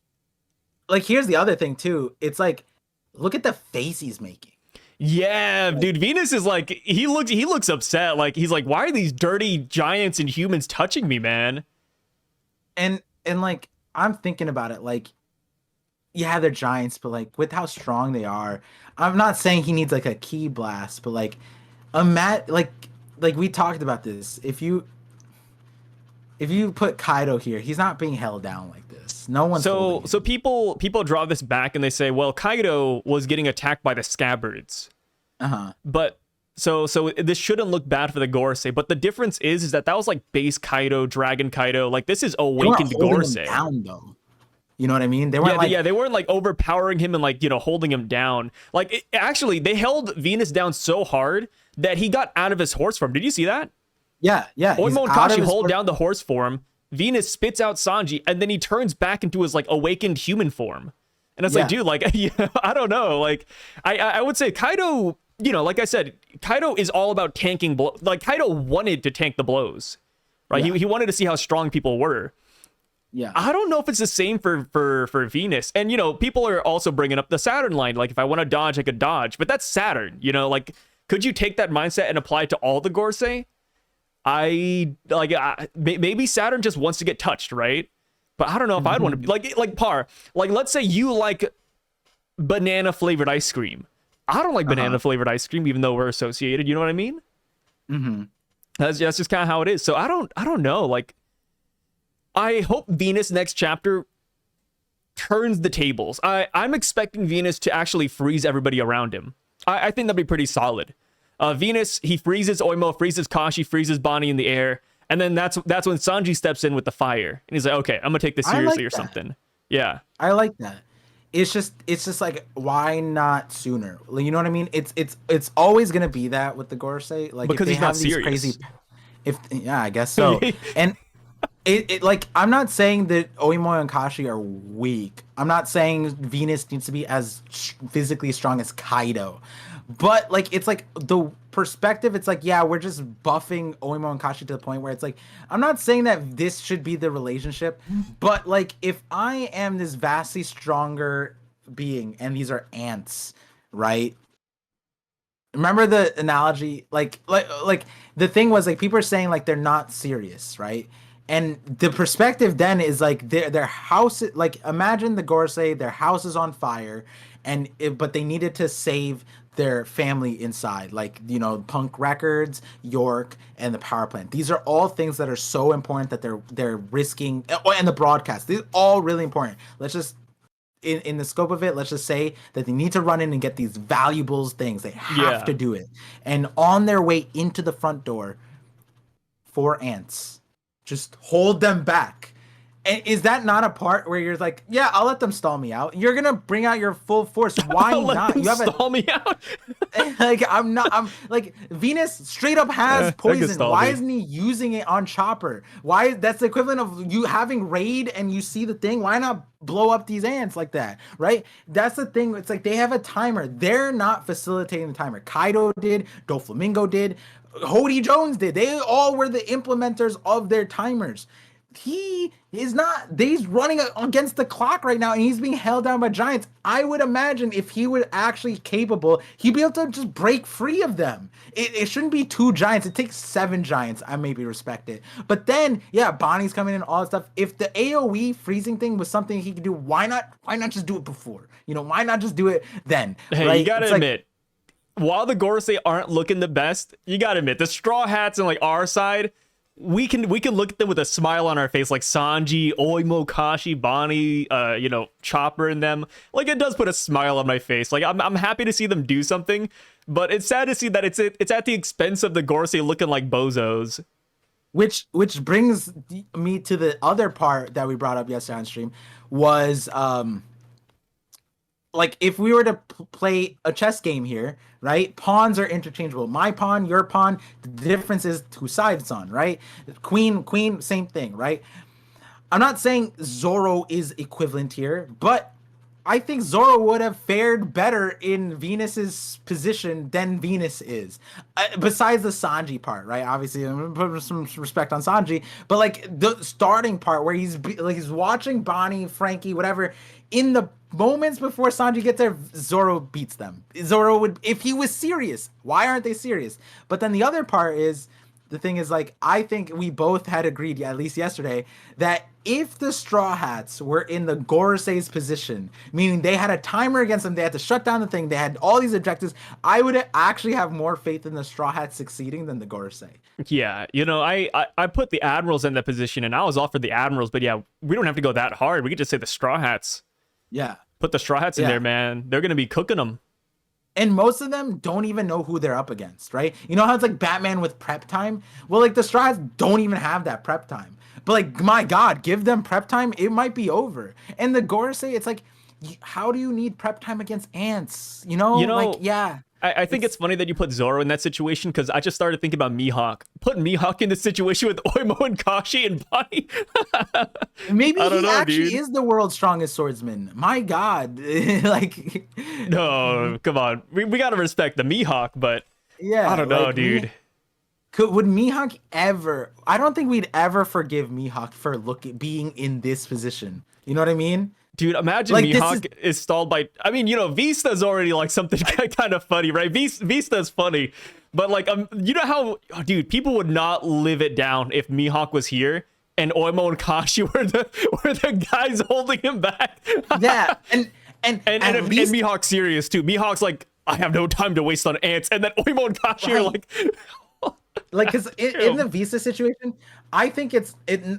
here's the other thing too. It's like, look at the face he's making.
Yeah, dude, Venus is like, he looks upset. Like, he's like, why are these dirty giants and humans touching me, man?
And like, I'm thinking about it, like, yeah, they're giants, but like with how strong they are, I'm not saying he needs like a ki blast, but like like we talked about this. If you if you put Kaido here, he's not being held down like this. No one's holding him.
So people draw this back and they say, well, Kaido was getting attacked by the scabbards. But so this shouldn't look bad for the Gorosei. But the difference is that was like base Kaido, Dragon Kaido. Like this is awakened Gorosei.
Down, though. You know what I mean? They weren't
they weren't like overpowering him and like, you know, holding him down. Like actually, they held Venus down so hard that he got out of his horse form. Did you see that?
Yeah.
Oimo and Kashi hold down the horse form. Venus spits out Sanji, and then he turns back into his like awakened human form. And it's like, dude, like, I don't know. Like, I would say Kaido, you know, like I said, Kaido is all about tanking blows. Like Kaido wanted to tank the blows, right? He wanted to see how strong people were.
Yeah.
I don't know if it's the same for Venus. And, you know, people are also bringing up the Saturn line. Like, if I want to dodge, I could dodge. But that's Saturn, you know? Like, could you take that mindset and apply it to all the Gorosei? Maybe Saturn just wants to get touched, right? But I don't know if I'd want to be... Like, Par, like, let's say you like banana-flavored ice cream. I don't like banana-flavored ice cream, even though we're associated. You know what I mean? That's just kind of how it is. So I don't know. Like, I hope Venus next chapter turns the tables. I'm expecting Venus to actually freeze everybody around him. I think that'd be pretty solid. Venus, he freezes Oimo, freezes Kashi, freezes Bonnie in the air, and then that's when Sanji steps in with the fire, and he's like, "Okay, I'm gonna take this seriously or something." Yeah,
I like that. It's just like, why not sooner? Like, you know what I mean? It's always gonna be that with the Gorosei, like
because
if they
he's
have
not
these
serious.
crazy, I guess so, and. It like, I'm not saying that Oimo and Kashi are weak. I'm not saying Venus needs to be as physically strong as Kaido. But like, it's like the perspective, it's like, yeah, we're just buffing Oimo and Kashi to the point where it's like, I'm not saying that this should be the relationship, but like, if I am this vastly stronger being and these are ants, right? Remember the analogy, like the thing was like, people are saying like they're not serious, right? And the perspective then is like their house, like imagine the Gorosei, their house is on fire, but they needed to save their family inside, like, you know, Punk Records, York, and the power plant. These are all things that are so important that they're risking, and the broadcast. These are all really important. Let's just in the scope of it, let's just say that they need to run in and get these valuables things. They have to do it. And on their way into the front door, 4 ants. Just hold them back. And is that not a part where you're like, yeah, I'll let them stall me out? You're gonna bring out your full force. Why not? You have
stall me out.
Like, I'm like, Venus straight up has poison. Why isn't he using it on Chopper? Why? That's the equivalent of you having raid and you see the thing. Why not blow up these ants like that? Right? That's the thing. It's like they have a timer. They're not facilitating the timer. Kaido did. Doflamingo did. Hody Jones did. They all were the implementers of their timers. He is not. He's running against the clock right now, and he's being held down by giants. I would imagine if he were actually capable, he'd be able to just break free of them. It shouldn't be 2 giants. It takes 7 giants. I maybe respect it. But then, yeah, Bonnie's coming in, all that stuff. If the AOE freezing thing was something he could do, why not just do it before? You know, why not just do it then?
Hey, right? You gotta admit, while the Gorosei aren't looking the best, you gotta admit, the Straw Hats and like our side, we can look at them with a smile on our face, like Sanji, Oimo, Kashi, Bonnie, you know, Chopper and them. Like, it does put a smile on my face. Like, I'm happy to see them do something, but it's sad to see that it's at the expense of the Gorosei looking like bozos.
Which brings me to the other part that we brought up yesterday on stream was like, if we were to play a chess game here, right? Pawns are interchangeable. My pawn, your pawn. The difference is whose side it's on, right? Queen, same thing, right? I'm not saying Zoro is equivalent here, but I think Zoro would have fared better in Venus's position than Venus is. Besides the Sanji part, right? Obviously, I'm gonna put some respect on Sanji, but like the starting part where he's watching Bonnie, Franky, whatever, in the moments before Sanji gets there, Zoro beats them. Zoro would, if he was serious. Why aren't they serious? But then the other part is, the thing is, like, I think we both had agreed, at least yesterday, that if the Straw Hats were in the Gorosei's position, meaning they had a timer against them, they had to shut down the thing, they had all these objectives, I would actually have more faith in the Straw Hats succeeding than the Gorosei.
Yeah, you know, I put the Admirals in that position, and I was all for the Admirals, but yeah, we don't have to go that hard. We could just say the Straw Hats.
Yeah.
Put the Straw Hats in there, man. They're going to be cooking them.
And most of them don't even know who they're up against, right? You know how it's like Batman with prep time? Well, like the Straw Hats don't even have that prep time. But like, my God, give them prep time, it might be over. And the Gorosei, it's like, how do you need prep time against ants? You know, like, yeah.
I think it's funny that you put Zoro in that situation because I just started thinking about Mihawk. Put Mihawk in the situation with Oimo and Kashi and Bonnie.
Maybe he actually is the world's strongest swordsman. My God. Like,
no, come on. We got to respect the Mihawk, but
yeah,
I don't know,
like,
dude.
Would Mihawk ever... I don't think we'd ever forgive Mihawk for being in this position. You know what I mean?
Dude, imagine like, Mihawk is stalled by... I mean, you know, Vista's already like something kind of funny, right? Vista's funny. But like, you know how... Oh, dude, people would not live it down if Mihawk was here and Oimo and Kashi were the guys holding him back.
Yeah, and
Mihawk's serious too. Mihawk's like, I have no time to waste on ants. And then Oimo and Kashi are like...
Like, because in the Vista situation, I think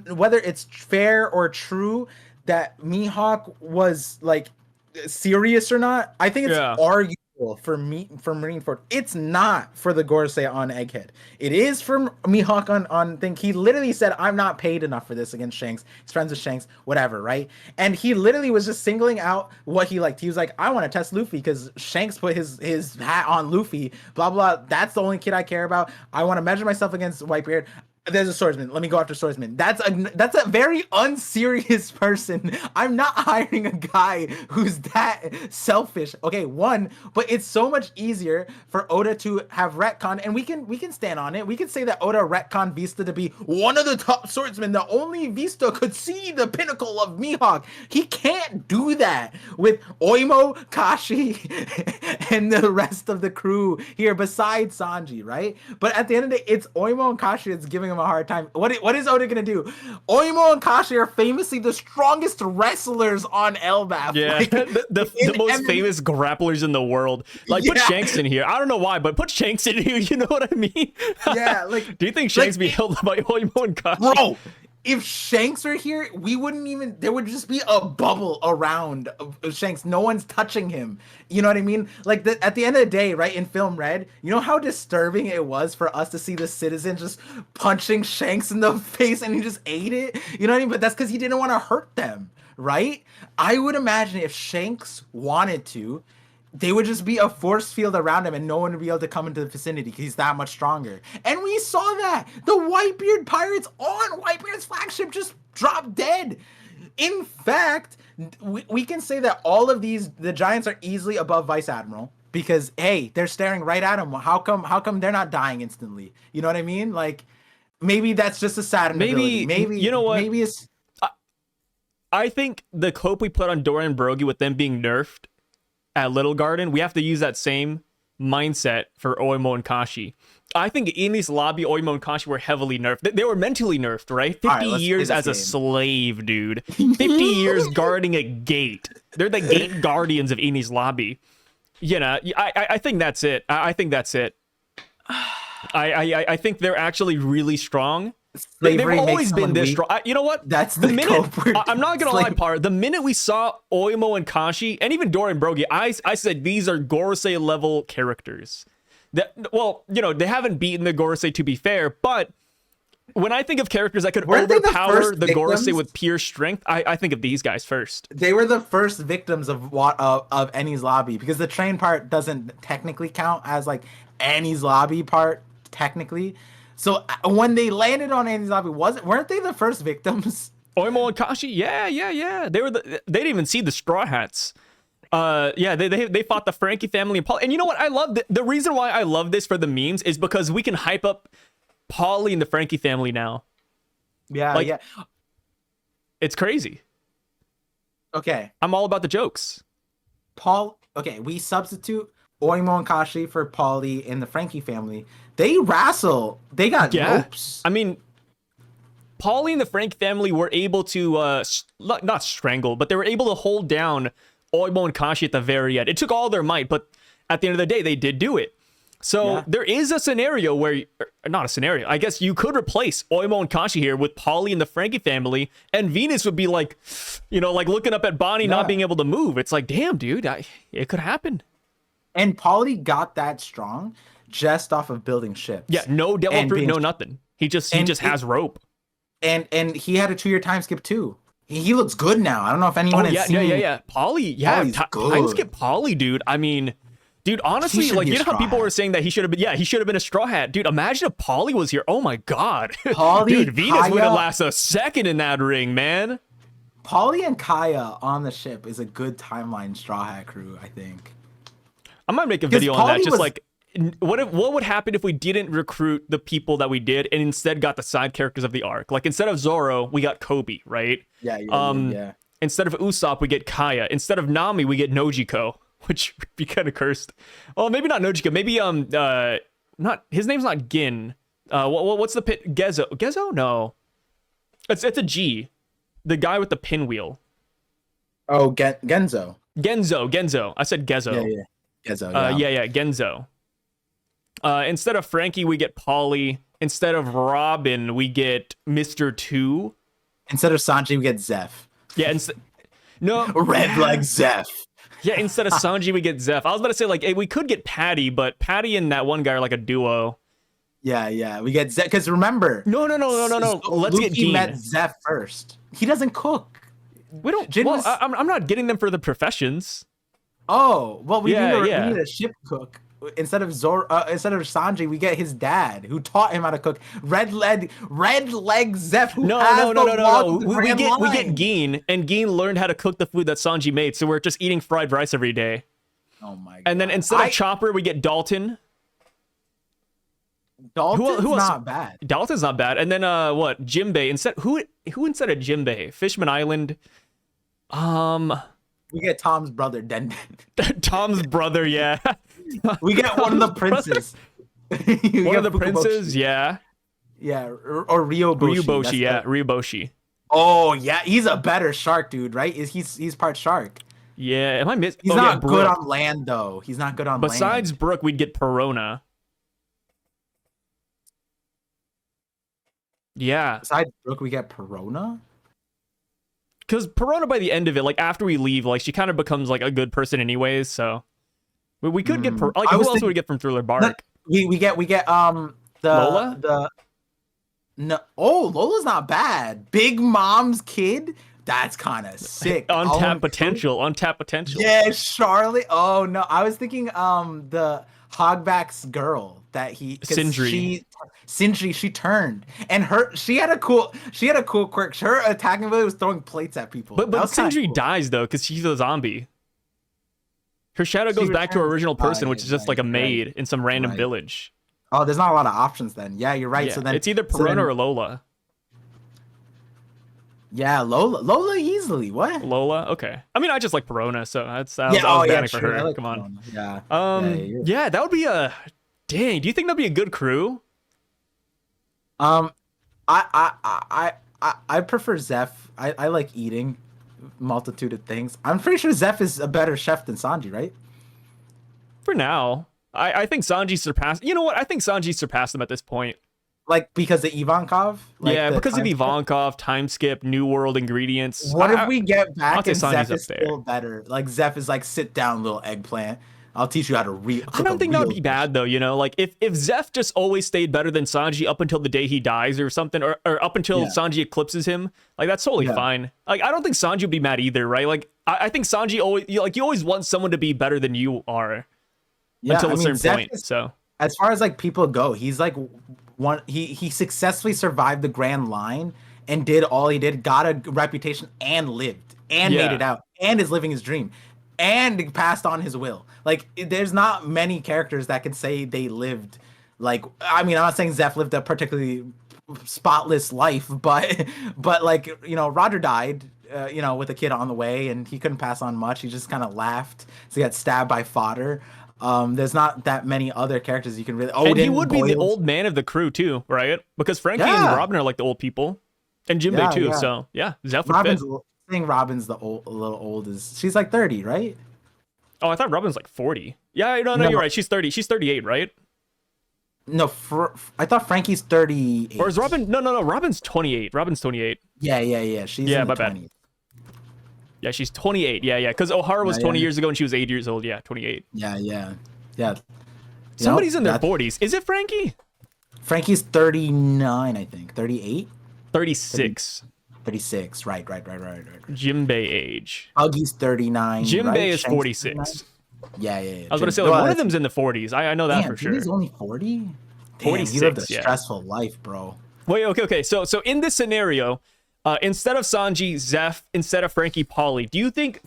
whether it's fair or true that Mihawk was like serious or not, I think it's arguable for Marineford. It's not for the Gorosei on Egghead. It is for Mihawk on thing. He literally said, I'm not paid enough for this against Shanks. He's friends with Shanks, whatever, right? And he literally was just singling out what he liked. He was like, I want to test Luffy because Shanks put his hat on Luffy, blah, blah. That's the only kid I care about. I want to measure myself against Whitebeard. There's a swordsman. Let me go after swordsman. That's a very unserious person. I'm not hiring a guy who's that selfish. Okay, but it's so much easier for Oda to have retcon, and we can stand on it. We can say that Oda retcon Vista to be one of the top swordsmen. The only Vista could see the pinnacle of Mihawk. He can't do that with Oimo, Kashi, and the rest of the crew here besides Sanji, right? But at the end of the day, it's Oimo and Kashi that's giving him a hard time. What is Oda gonna do? Oimo and Kashi are famously the strongest wrestlers on Elbaf.
Yeah, like, the most famous grapplers in the world. Like, put Shanks in here. I don't know why, but put Shanks in here. You know what I mean?
Yeah, like,
do you think Shanks be held by Oimo and Kashi?
Bro, if Shanks are here, we wouldn't even... There would just be a bubble around Shanks. No one's touching him. You know what I mean? Like, at the end of the day, right, in Film Red, you know how disturbing it was for us to see the citizen just punching Shanks in the face and he just ate it? You know what I mean? But that's because he didn't want to hurt them, right? I would imagine if Shanks wanted to, they would just be a force field around him and no one would be able to come into the vicinity because he's that much stronger. And we saw that. The Whitebeard pirates on Whitebeard's flagship just dropped dead. In fact, we can say that all of the giants are easily above Vice Admiral because, hey, they're staring right at him. How come they're not dying instantly? You know what I mean? Like, maybe that's just a Saturn ability. Maybe,
you know what?
Maybe it's...
I think the cope we put on Dorian Brogy with them being nerfed at Little Garden, we have to use that same mindset for Oimo and Kashi. I think in this lobby, Oimo and Kashi were heavily nerfed. They were mentally nerfed, right? 50 years as a slave, dude. 50 years guarding a gate. They're the gate guardians of Eni's lobby. You know, I think that's it. I think that's it. I think they're actually really strong. They've always been this strong. You know what?
That's the minute.
I'm not gonna lie, Par. The minute we saw Oimo and Kashi, and even Dorian Brogy, I said these are Gorosei level characters. Well, you know, they haven't beaten the Gorosei to be fair, but when I think of characters that could overpower the Gorosei with pure strength, I think of these guys first.
They were the first victims of Eni's lobby because the train part doesn't technically count as like Eni's lobby part technically. So when they landed on Eni's lobby, weren't they the first victims?
Oimo and Kashi, yeah. They didn't even see the Straw Hats. Yeah, they fought the Franky family and Paul. And you know what? I love the reason why I love this for the memes is because we can hype up Paulie and the Franky family now.
Yeah,
like,
yeah.
It's crazy.
Okay.
I'm all about the jokes.
Okay, we substitute Oimo and Kashi for Polly and the Franky family. They wrestle. They got ropes.
I mean, Paulie and the Frank family were able to not strangle, but they were able to hold down Oimo and Kashi at the very end. It took all their might, but at the end of the day, they did do it. So there is a scenario where, not a scenario, I guess you could replace Oimo and Kashi here with Polly and the Frankie family, and Venus would be like, like looking up at Bonnie not being able to move. It's like, damn, dude, it could happen.
And Polly got that strong just off of building ships.
Yeah, no devil fruit, no nothing. He just has rope.
And he had a 2-year time skip too. He looks good now. I don't know if anyone has seen.
Yeah. Polly, time skip Polly, dude. I mean, dude, honestly, like, you know how people were saying that he should have been a Straw Hat. Dude, imagine if Polly was here. Oh my God.
Polly,
dude, Venus wouldn't last a second in that ring, man.
Polly and Kaya on the ship is a good timeline Straw Hat crew, I think.
I might make a video on that. Just like, what would happen if we didn't recruit the people that we did and instead got the side characters of the arc? Like, instead of Zoro, we got Kobe, right?
Yeah.
Instead of Usopp, we get Kaya. Instead of Nami, we get Nojiko, which would be kind of cursed. Well, maybe not Nojiko. Maybe not his name's not Gin. What's the pit? Gezo? No, it's a G. The guy with the pinwheel.
Oh, Genzo.
Genzo. I said Gezo.
Yeah. Gezo.
Yeah. Genzo. Instead of Frankie, we get Polly. Instead of Robin, we get Mr. 2.
Instead of Sanji, we get Zeph.
Yeah. No.
Red leg Zeph.
Yeah, instead of Sanji, we get Zeph. I was about to say, like, hey, we could get Patty, but Patty and that one guy are like a duo.
Yeah. We get Zeph, because remember...
No. Let's
Luffy
get Gin.
met Zeph first. He doesn't cook.
We don't... I'm not getting them for the professions.
Oh, well, we need a ship cook. Instead of Sanji, we get his dad, who taught him how to cook. Red leg Zeph.
No. We get Gin, and Gin learned how to cook the food that Sanji made. So we're just eating fried rice every day.
Oh my God.
And then instead of Chopper, we get Dalton.
Dalton's not bad.
Dalton's not bad. And then what? Jimbei. Who instead of Jimbei? Fishman Island.
We get Tom's brother, Den.
Tom's brother, yeah.
We get one of the princes.
One of the princes, yeah.
Yeah, or Ryoboshi.
Ryoboshi.
Oh yeah, he's a better shark, dude. Right? He's part shark.
Yeah, am I missing?
He's not good on land though. He's not good on land.
Besides Brook, we'd get Perona. Yeah.
Besides Brook, we get Perona.
Because Perona, by the end of it, like after we leave, like she kind of becomes like a good person anyways. So we could get who else would we get from Thriller Bark?
We get
Lola.
Lola's not bad. Big Mom's kid. That's kind of sick.
Untapped potential.
Yeah, Charlotte. Oh no, I was thinking the Hogback's girl that Sindri, she turned, and she had a cool quirk. Her attacking ability was throwing plates at people.
But Sindri dies though because she's a zombie. Her shadow goes back to her original person, which is just like a maid in some random village.
Oh, there's not a lot of options then. Yeah, you're right.
Yeah,
so then
it's either Perona or Lola.
Yeah, Lola easily. What?
Lola? Okay. I mean, I just like Perona, so I was banning for her.
Like
Come on.
Yeah.
Yeah, that would be a... Dang, do you think that'd be a good crew?
I prefer Zeph. I like eating multitude of things. I'm pretty sure Zeph is a better chef than Sanji, right?
For now. I think Sanji surpassed... You know what? I think Sanji surpassed them at this point.
Like, because of Ivankov?
Yeah, because of Ivankov, time skip, new world ingredients.
What if we get back and Zeph is still better? Like, Zeph is like, sit down, little eggplant. I'll teach you how to
I don't think that would be bad, though, you know? Like, if Zeph just always stayed better than Sanji up until the day he dies or something, or up until Sanji eclipses him, like, that's totally fine. Like, I don't think Sanji would be mad either, right? Like, I think Sanji always... Like, you always want someone to be better than you are until a certain point, so...
As far as, like, people go, he's, like... He successfully survived the Grand Line and did all he did, got a reputation and lived and made it out and is living his dream and passed on his will. Like, there's not many characters that can say they lived. Like, I mean, I'm not saying Zeph lived a particularly spotless life, but like, you know, Roger died, with a kid on the way and he couldn't pass on much. He just kind of laughed. So he got stabbed by fodder. There's not that many other characters you can really.
And
Odin,
he would be the
Boils.
old man of the crew too, right? Because Franky and
Yeah.
Robin are like the old people, and Jinbei
Yeah,
too.
yeah.
So yeah, Zeph would
Robin's.
fit.
I think Robin's the old, a little old. Is she's like 30, right?
Oh, I thought Robin's like 40. Yeah, no,
No.
you're right. She's 30. She's 38, right?
No, I thought Franky's 38.
Or is Robin? No. Robin's 28. Robin's 28.
Yeah. She's in
My
the
bad.
20s.
Yeah, she's 28. Yeah. Because O'Hara was 20 years ago and she was 8 years old. Yeah, 28.
Yeah.
Somebody's in their
that's-
40s. Is it Franky?
Frankie's 39, I think. 38?
36.
36. Right.
Jinbei age.
Huggy's 39.
Jinbei
right?
is
Shank's
46.
39? Yeah.
I was going to say, like, one of them's in the 40s. I know that
damn,
for sure.
He's only 40? Damn,
46,
he lived a
yeah.
stressful life, bro.
Wait, okay. So in this scenario, instead of Sanji, Zeph, instead of Franky, Polly, do you think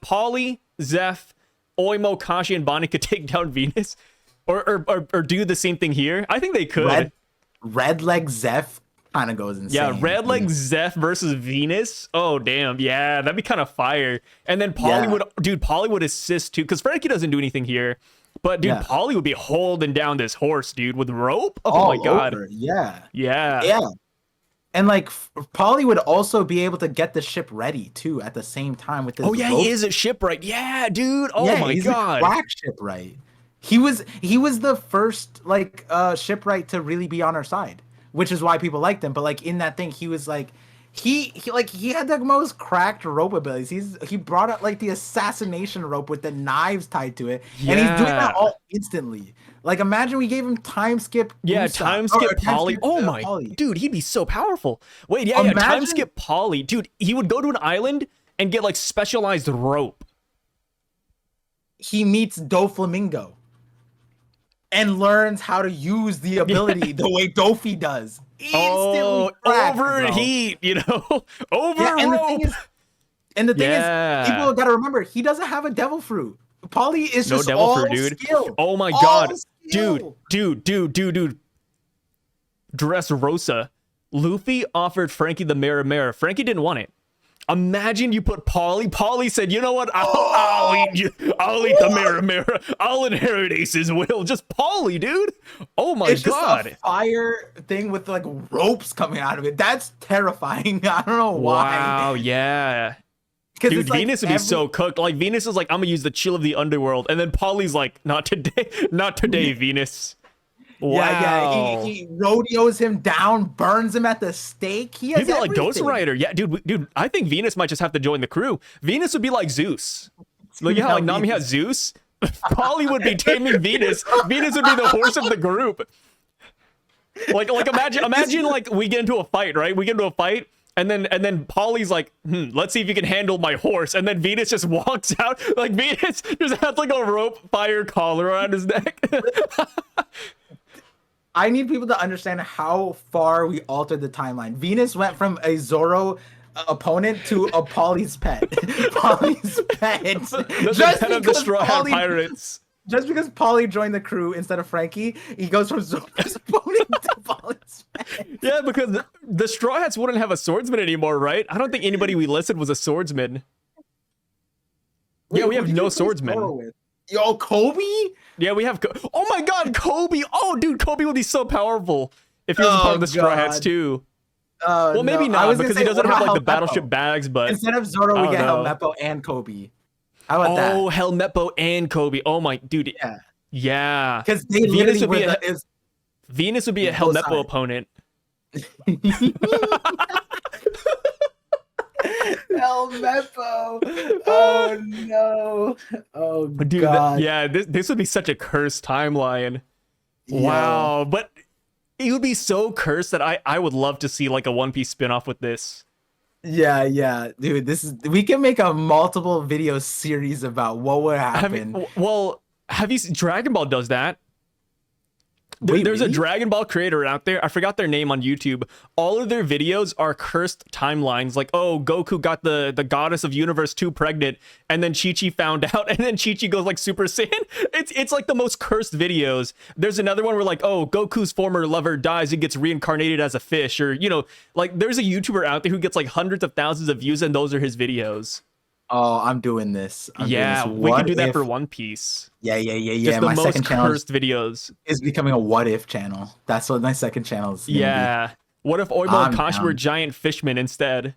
Polly, Zeph, Oimo, Kashi, and Bonnie could take down Venus? Or do the same thing here? I think they could.
Red Leg Zeph kind of goes insane.
Yeah, Red Leg Zeph versus Venus. Oh damn, yeah, that'd be kind of fire. And then Polly would assist too, because Franky doesn't do anything here. But dude, Polly would be holding down this horse, dude, with rope. Oh my god.
Over. Yeah.
Yeah.
And like Polly would also be able to get the ship ready too at the same time with this.
Oh yeah,
rope.
he is a shipwright. Yeah, dude. Oh
Yeah,
my
he's
god.
a quack shipwright. He was the first like shipwright to really be on our side, which is why people liked him. But like in that thing, he was like he had the most cracked rope abilities. He brought out like the assassination rope with the knives tied to it, and he's doing that all instantly. Like imagine we gave him time skip.
Yeah,
Usopp,
time skip Polly.
skip,
Oh my
Polly.
dude, he'd be so powerful. Wait, yeah, time skip Polly. Dude, he would go to an island and get like specialized rope.
He meets Doflamingo and learns how to use the ability the way Dofi does. Instantly cracked,
overheat, bro. Over
and
rope.
The thing is, people gotta remember he doesn't have a devil fruit. Polly is just
devil
all
fruit, dude.
skill.
Oh my
all
god,
skill.
dude. Dressrosa. Luffy offered Franky the Mera. Franky didn't want it. Imagine you put Polly. Polly said, "You know what? I'll eat you. I'll eat the Mera. I'll inherit Ace's will." Just Polly, dude. Oh my god.
Just a fire thing with like ropes coming out of it. That's terrifying. I don't know why.
Wow. Yeah. Dude, Venus would be so cooked. Like Venus is like, "I'm gonna use the chill of the underworld," and then Polly's like, "Not today, Venus." Wow.
Yeah. He rodeos him down, burns him at the stake. He'd
be like Ghost Rider. Yeah, dude. I think Venus might just have to join the crew. Venus would be like Zeus. Like, like Nami has Zeus. Polly would be taming Venus. Venus would be the horse of the group. Like imagine like we get into a fight, right? We get into a fight. And then Polly's like, let's see if you can handle my horse. And then Venus just walks out. Like Venus just has like a rope fire collar around his neck.
I need people to understand how far we altered the timeline. Venus went from a Zoro opponent to a Polly's pet. Polly's pet.
Just pet of the Straw Hat Pirates.
Just because Polly joined the crew instead of Franky, he goes from Zoro's opponent to Polly's pet.
Yeah, because the Straw Hats wouldn't have a swordsman anymore, right? I don't think anybody we listed was a swordsman.
Wait,
yeah, we have no swordsman.
Yo, Kobe?
Yeah, we have. Oh my god, Kobe! Oh, dude, Kobe would be so powerful if he was a part of the Straw Hats too. Well, maybe not because he doesn't have like the battleship bags. But
instead of Zoro, we get Helmeppo and Kobe. How about that?
Oh, Helmeppo and Kobe. Oh my, dude. Yeah.
Because Venus would be
Venus would be a Helmeppo opponent.
Helmeppo. Oh no. Oh
dude,
god.
This would be such a cursed timeline. Yeah. Wow. But it would be so cursed that I would love to see like a One Piece spinoff with this.
Yeah, dude. We can make a multiple video series about what would happen.
Have you seen Dragon Ball does that? There's a Dragon Ball creator out there. I forgot their name on YouTube. All of their videos are cursed timelines. Like, oh, Goku got the goddess of Universe 2 pregnant, and then Chi-Chi found out, and then Chi-Chi goes like Super Saiyan. It's like the most cursed videos. There's another one where like, oh, Goku's former lover dies and gets reincarnated as a fish, or like there's a YouTuber out there who gets like hundreds of thousands of views, and those are his videos.
Oh, I'm doing this. I'm doing this.
Yeah, we could
What
do that
if?
for One Piece.
Yeah.
Just the
My
most
second channel
cursed videos.
is becoming a what if channel. That's what my second channel is gonna be.
Yeah. What if Oimo and
I'm
Kashi were
down.
giant fishmen instead?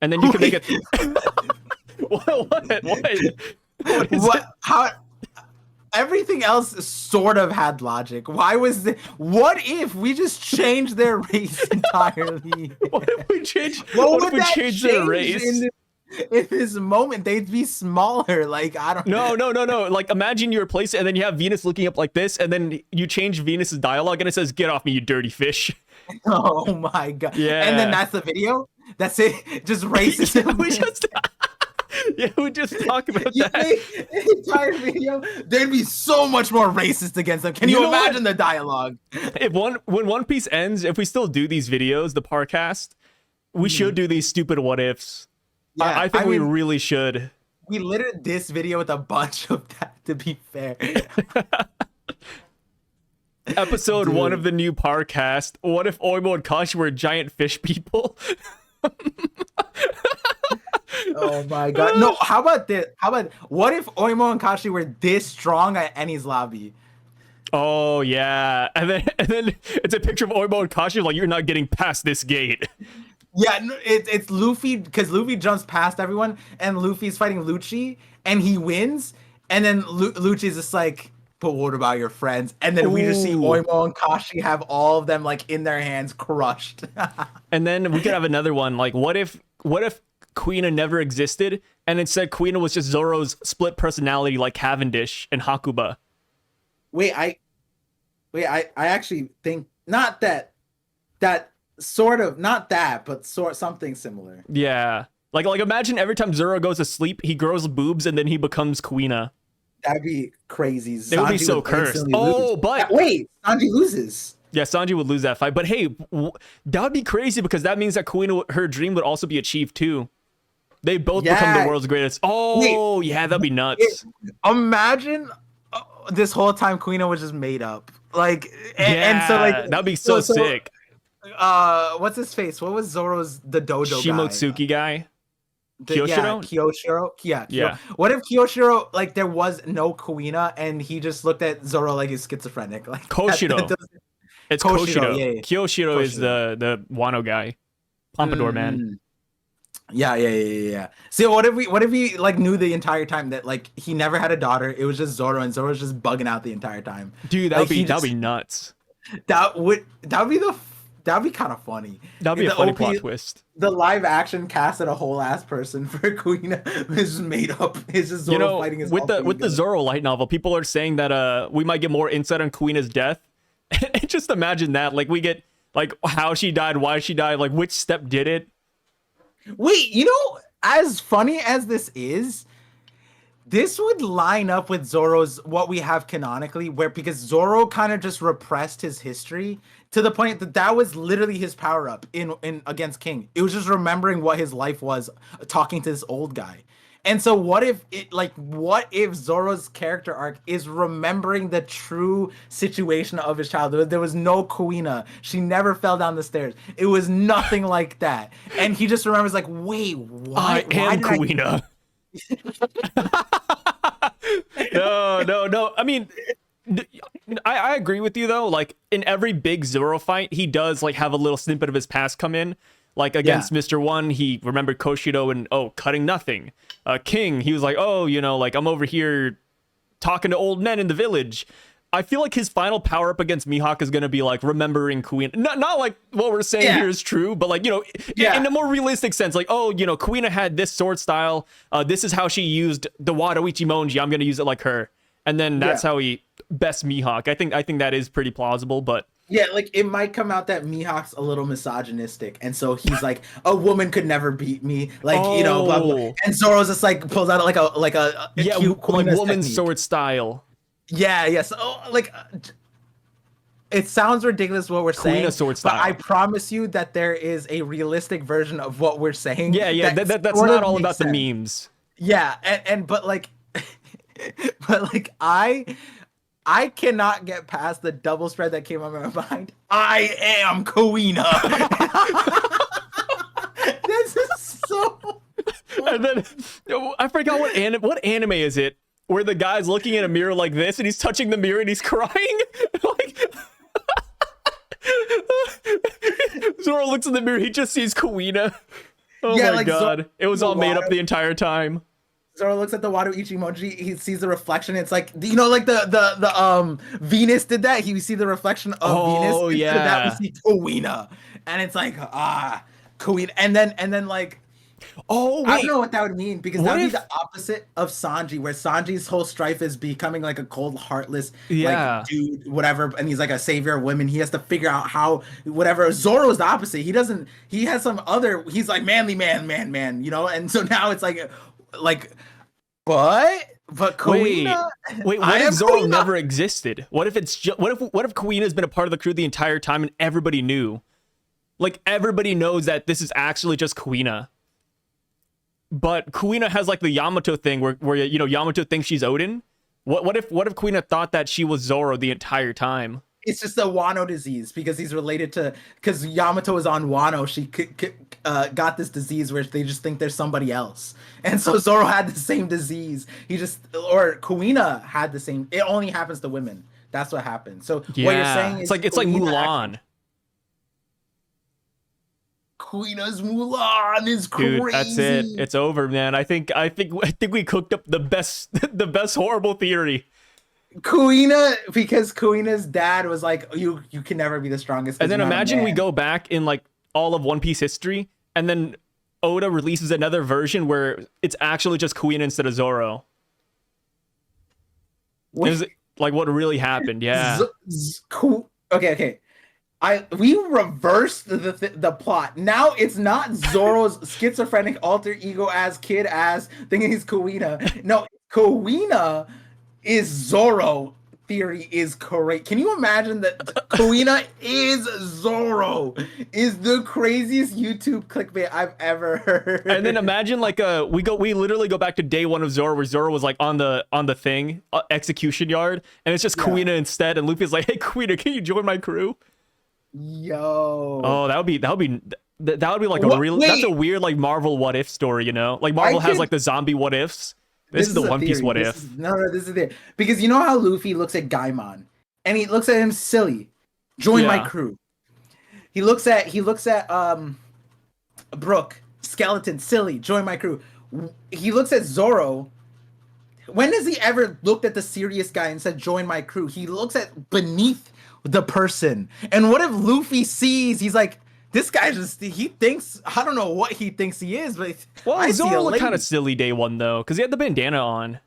And then you could make it. What is it?
What? How? Everything else sort of had logic. Why was the? What if we just changed their race entirely?
What if we change?
What
What
would
if we
that
change their
change
race?
in this moment? They'd be smaller. Like I don't.
No. Like imagine you replace it, and then you have Venus looking up like this, and then you change Venus's dialogue, and it says, "Get off me, you dirty fish."
Oh my god.
Yeah.
And then that's the video. That's it. Just racism.
Yeah, we just. Yeah, we just talk about
You
that.
make an entire video, there'd be so much more racist against them. Can you
You know what?
imagine the dialogue?
When One Piece ends, if we still do these videos, the Parcast, we should do these stupid what ifs.
Yeah,
I think we
mean,
really should.
we littered this video with a bunch of that, to be fair.
Episode
Dude.
1 of the new Parcast. What if Oimo and Kashi were giant fish people?
Oh my god. No, how about this? What if Oimo and Kashi were this strong at Eni's lobby?
Oh yeah, and then it's a picture of Oimo and Kashi like you're not getting past this gate.
Yeah, it's Luffy, because Luffy jumps past everyone, and Luffy's fighting Lucci, and he wins, and then Lucci's just like, but what about your friends? And then we just see
Ooh.
Oimo and Kashi have all of them like in their hands crushed.
And then we could have another one like what if Kuina never existed and instead Kuina was just Zoro's split personality like Cavendish and Hakuba.
I actually think not that sort of, not that, but something similar.
Yeah. Like imagine every time Zoro goes to sleep, he grows boobs and then he becomes Kuina.
That'd be crazy.
They would be so cursed.
instantly
Oh,
lose.
but
wait, Sanji loses.
yeah, Sanji would lose that fight. But hey, that would be crazy because that means that Kuina, her dream would also be achieved too. They both become the world's greatest. Oh, yeah, that'd be nuts.
Imagine this whole time Kuina was just made up. Like, and so like
that'd be so sick.
What's his face? What was Zoro's the dojo
Shimotsuki guy?
Kyoshiro? Yeah. What if Kyoshiro, like, there was no Kuina and he just looked at Zoro like he's schizophrenic? Like
Koshiro. It's Koshiro.
Yeah.
Kyoshiro is the Wano guy. Pompadour man.
Yeah. See, what if we like knew the entire time that like he never had a daughter? It was just Zoro, and Zoro was just bugging out the entire time.
Dude, that'd be nuts.
That'd be kind of funny.
That'd be a funny plot twist.
The live action casted a whole ass person for Kuina is made up. It's just Zoro fighting his
with the Zoro light novel. People are saying that we might get more insight on Kuina's death. And just imagine that, like we get like how she died, why she died, like which step did it.
Wait, as funny as this is, this would line up with Zoro's what we have canonically, because Zoro kind of just repressed his history to the point that was literally his power up in against King. It was just remembering what his life was, talking to this old guy. And so what if Zoro's character arc is remembering the true situation of his childhood? There was no Kuina. She never fell down the stairs. It was nothing like that. And he just remembers like, wait, why?
I am Kuina. No. I mean, I agree with you though. Like in every big Zoro fight, he does like have a little snippet of his past come in. Like against Mr. One, he remembered Koshiro and cutting nothing. King, he was like, like I'm over here talking to old men in the village. I feel like his final power up against Mihawk is gonna be like remembering Kuina. Not like what we're saying here is true, but like in a more realistic sense, like Kuina had this sword style. This is how she used the Wado Ichimonji. I'm gonna use it like her, and then that's how he bests Mihawk. I think that is pretty plausible, but.
Yeah, like it might come out that Mihawk's a little misogynistic, and so he's like, a woman could never beat me, like blah blah. And Zoro's just like pulls out like a cute
woman's
technique.
sword style.
Yeah. So it sounds ridiculous what we're saying,
sword style.
but I promise you that there is a realistic version of what we're saying.
Yeah. That's not all about the memes.
Yeah, but I cannot get past the double spread that came up in my mind. I am Kuina. This is so funny.
And then I forgot what anime is it where the guy's looking in a mirror like this and he's touching the mirror and he's crying. Like Zoro looks in the mirror, he just sees Kuina. Oh my
like
god. It was all made up the entire time.
Zoro looks at the Wado Ichimoji, he sees the reflection. It's like, you know, like the Venus did that. He see the reflection of Venus.
Oh yeah.
That we see Kuina. And it's like, Kuina. And then like,
oh wait.
I don't know what that would mean, because that would be the opposite of Sanji, where Sanji's whole strife is becoming like a cold, heartless like dude, whatever, and he's like a savior of women. He has to figure out how, whatever. Zoro's the opposite. He has some other, he's like manly man, you know. And so now it's like but Kuina,
wait, what if Zoro never existed? What if it's just, what if Kuina's been a part of the crew the entire time and everybody knew? Like everybody knows that this is actually just Kuina. But Kuina has like the Yamato thing where you know Yamato thinks she's Odin. What if Kuina thought that she was Zoro the entire time?
It's just a Wano disease, because he's related to, because Yamato is on Wano. She got this disease where they just think there's somebody else, and so Zoro had the same disease. Or Kuina had the same. It only happens to women. That's what happened. So what you're saying is
it's like Mulan.
Kuina's Mulan is crazy.
Dude, that's it. It's over, man. I think we cooked up the best horrible theory.
Kuina, because Kuina's dad was like, you can never be the strongest.
And then imagine we go back in like all of One Piece history, and then Oda releases another version where it's actually just Kuina instead of Zoro. Is like what really happened? Yeah.
Okay. We reversed the plot. Now it's not Zoro's schizophrenic alter ego as kid as thinking he's Kuina. No, Kuina is Zoro. Theory is correct. Can you imagine that Kuina is Zoro? Is the craziest YouTube clickbait I've ever heard.
And then imagine like we literally go back to day one of Zoro, where Zoro was like on the thing execution yard, and it's just Kuina instead, and Luffy's like, hey Kuina, can you join my crew?
Yo.
Oh, that would be like a real. That's a weird like Marvel what if story, you know? Like Marvel has like the zombie what ifs. This is the One Piece what if.
This is it. Because you know how Luffy looks at Gaimon, and he looks at him silly. Join my crew. He looks at Brook, skeleton, silly. Join my crew. He looks at Zoro. When has he ever looked at the serious guy and said, join my crew? He looks at beneath the person. And what if Luffy sees, he's like, this guy he thinks, I don't know what he thinks he is, but
Zoro looked kind of silly day one though, because he had the bandana on.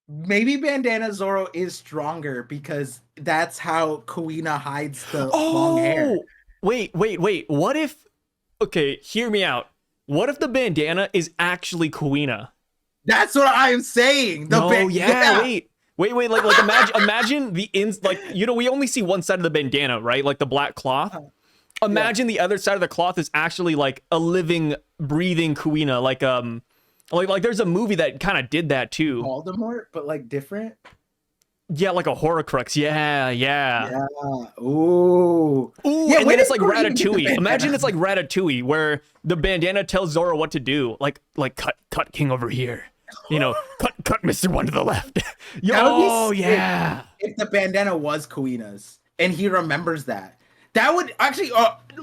Maybe bandana Zoro is stronger because that's how Kuina hides the long hair.
Wait. What if, okay, hear me out. What if the bandana is actually Kuina?
That's what I'm saying.
Wait, like imagine the ins, like, you know, we only see one side of the bandana, right? Like the black cloth. Imagine the other side of the cloth is actually like a living, breathing Kuina. Like there's a movie that kind of did that too.
Voldemort, but like different.
Yeah, like a Horcrux. Yeah.
Ooh.
Yeah, and then it's like Ratatouille. Imagine it's like Ratatouille, where the bandana tells Zoro what to do. Like cut King over here. You know, cut Mr. One to the left. Yeah.
If the bandana was Kuina's and he remembers that, that would actually,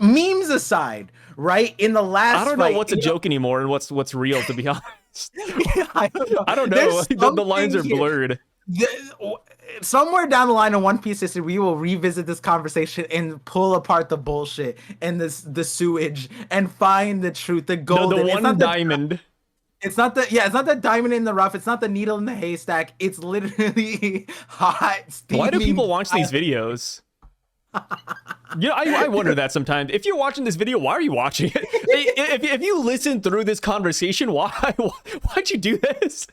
memes aside, right? In the last,
I don't know what's a joke anymore and what's real, to be honest.
I don't know.
The lines are blurred.
Somewhere down the line in One Piece history, we will revisit this conversation and pull apart the bullshit and the sewage and find the truth, the golden.
The one diamond.
It's not the diamond in the rough. It's not the needle in the haystack. It's literally hot.
Why do people watch these videos? You know, I wonder that sometimes. If you're watching this video, why are you watching it? If you listen through this conversation, why'd you do this?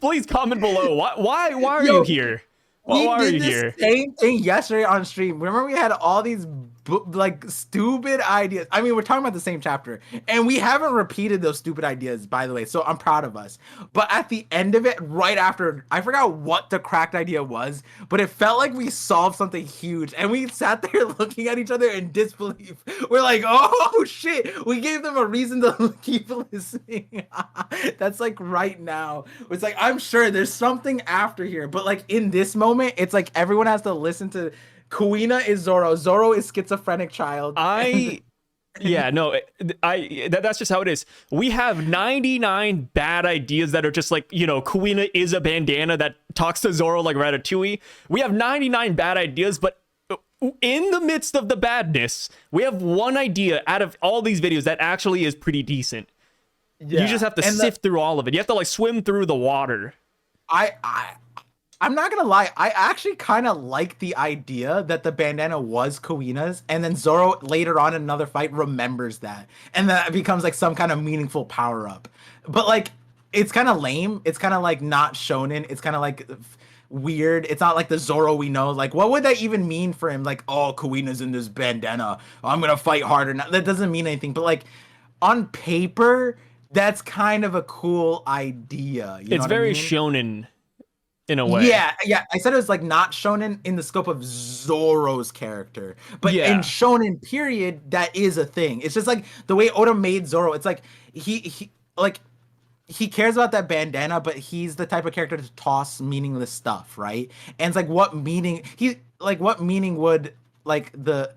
Please comment below. Why are you here? Why are you here?
Same thing yesterday on stream. Remember we had all these like stupid ideas. I mean, we're talking about the same chapter, and we haven't repeated those stupid ideas, by the way. So I'm proud of us. But at the end of it, right after, I forgot what the cracked idea was, but it felt like we solved something huge, and we sat there looking at each other in disbelief. We're like, oh shit, we gave them a reason to keep listening. That's like right now. It's like, I'm sure there's something after here, but like in this moment, it's like everyone has to listen to. Kuina is Zoro. Zoro is schizophrenic child.
Yeah, no, that's just how it is. We have 99 bad ideas that are just like, you know, Kuina is a bandana that talks to Zoro like Ratatouille. We have 99 bad ideas, but in the midst of the badness, we have one idea out of all these videos that actually is pretty decent. Yeah. You just have to sift through all of it. You have to like swim through the water.
I'm not gonna lie, I actually kind of like the idea that the bandana was Kuina's, and then Zoro later on in another fight remembers that, and that becomes like some kind of meaningful power up. But like, it's kind of lame. It's kind of like not shonen. It's kind of like weird. It's not like the Zoro we know. Like, what would that even mean for him? Like, oh, Kuina's in this bandana. I'm gonna fight harder. Now, that doesn't mean anything. But like, on paper, that's kind of a cool idea. You know
it's very
I mean?
shonen. In a way.
Yeah. I said it was like not shonen in the scope of Zoro's character. But in shonen period, that is a thing. It's just like the way Oda made Zoro. It's like he cares about that bandana, but he's the type of character to toss meaningless stuff, right? And it's like what meaning would like the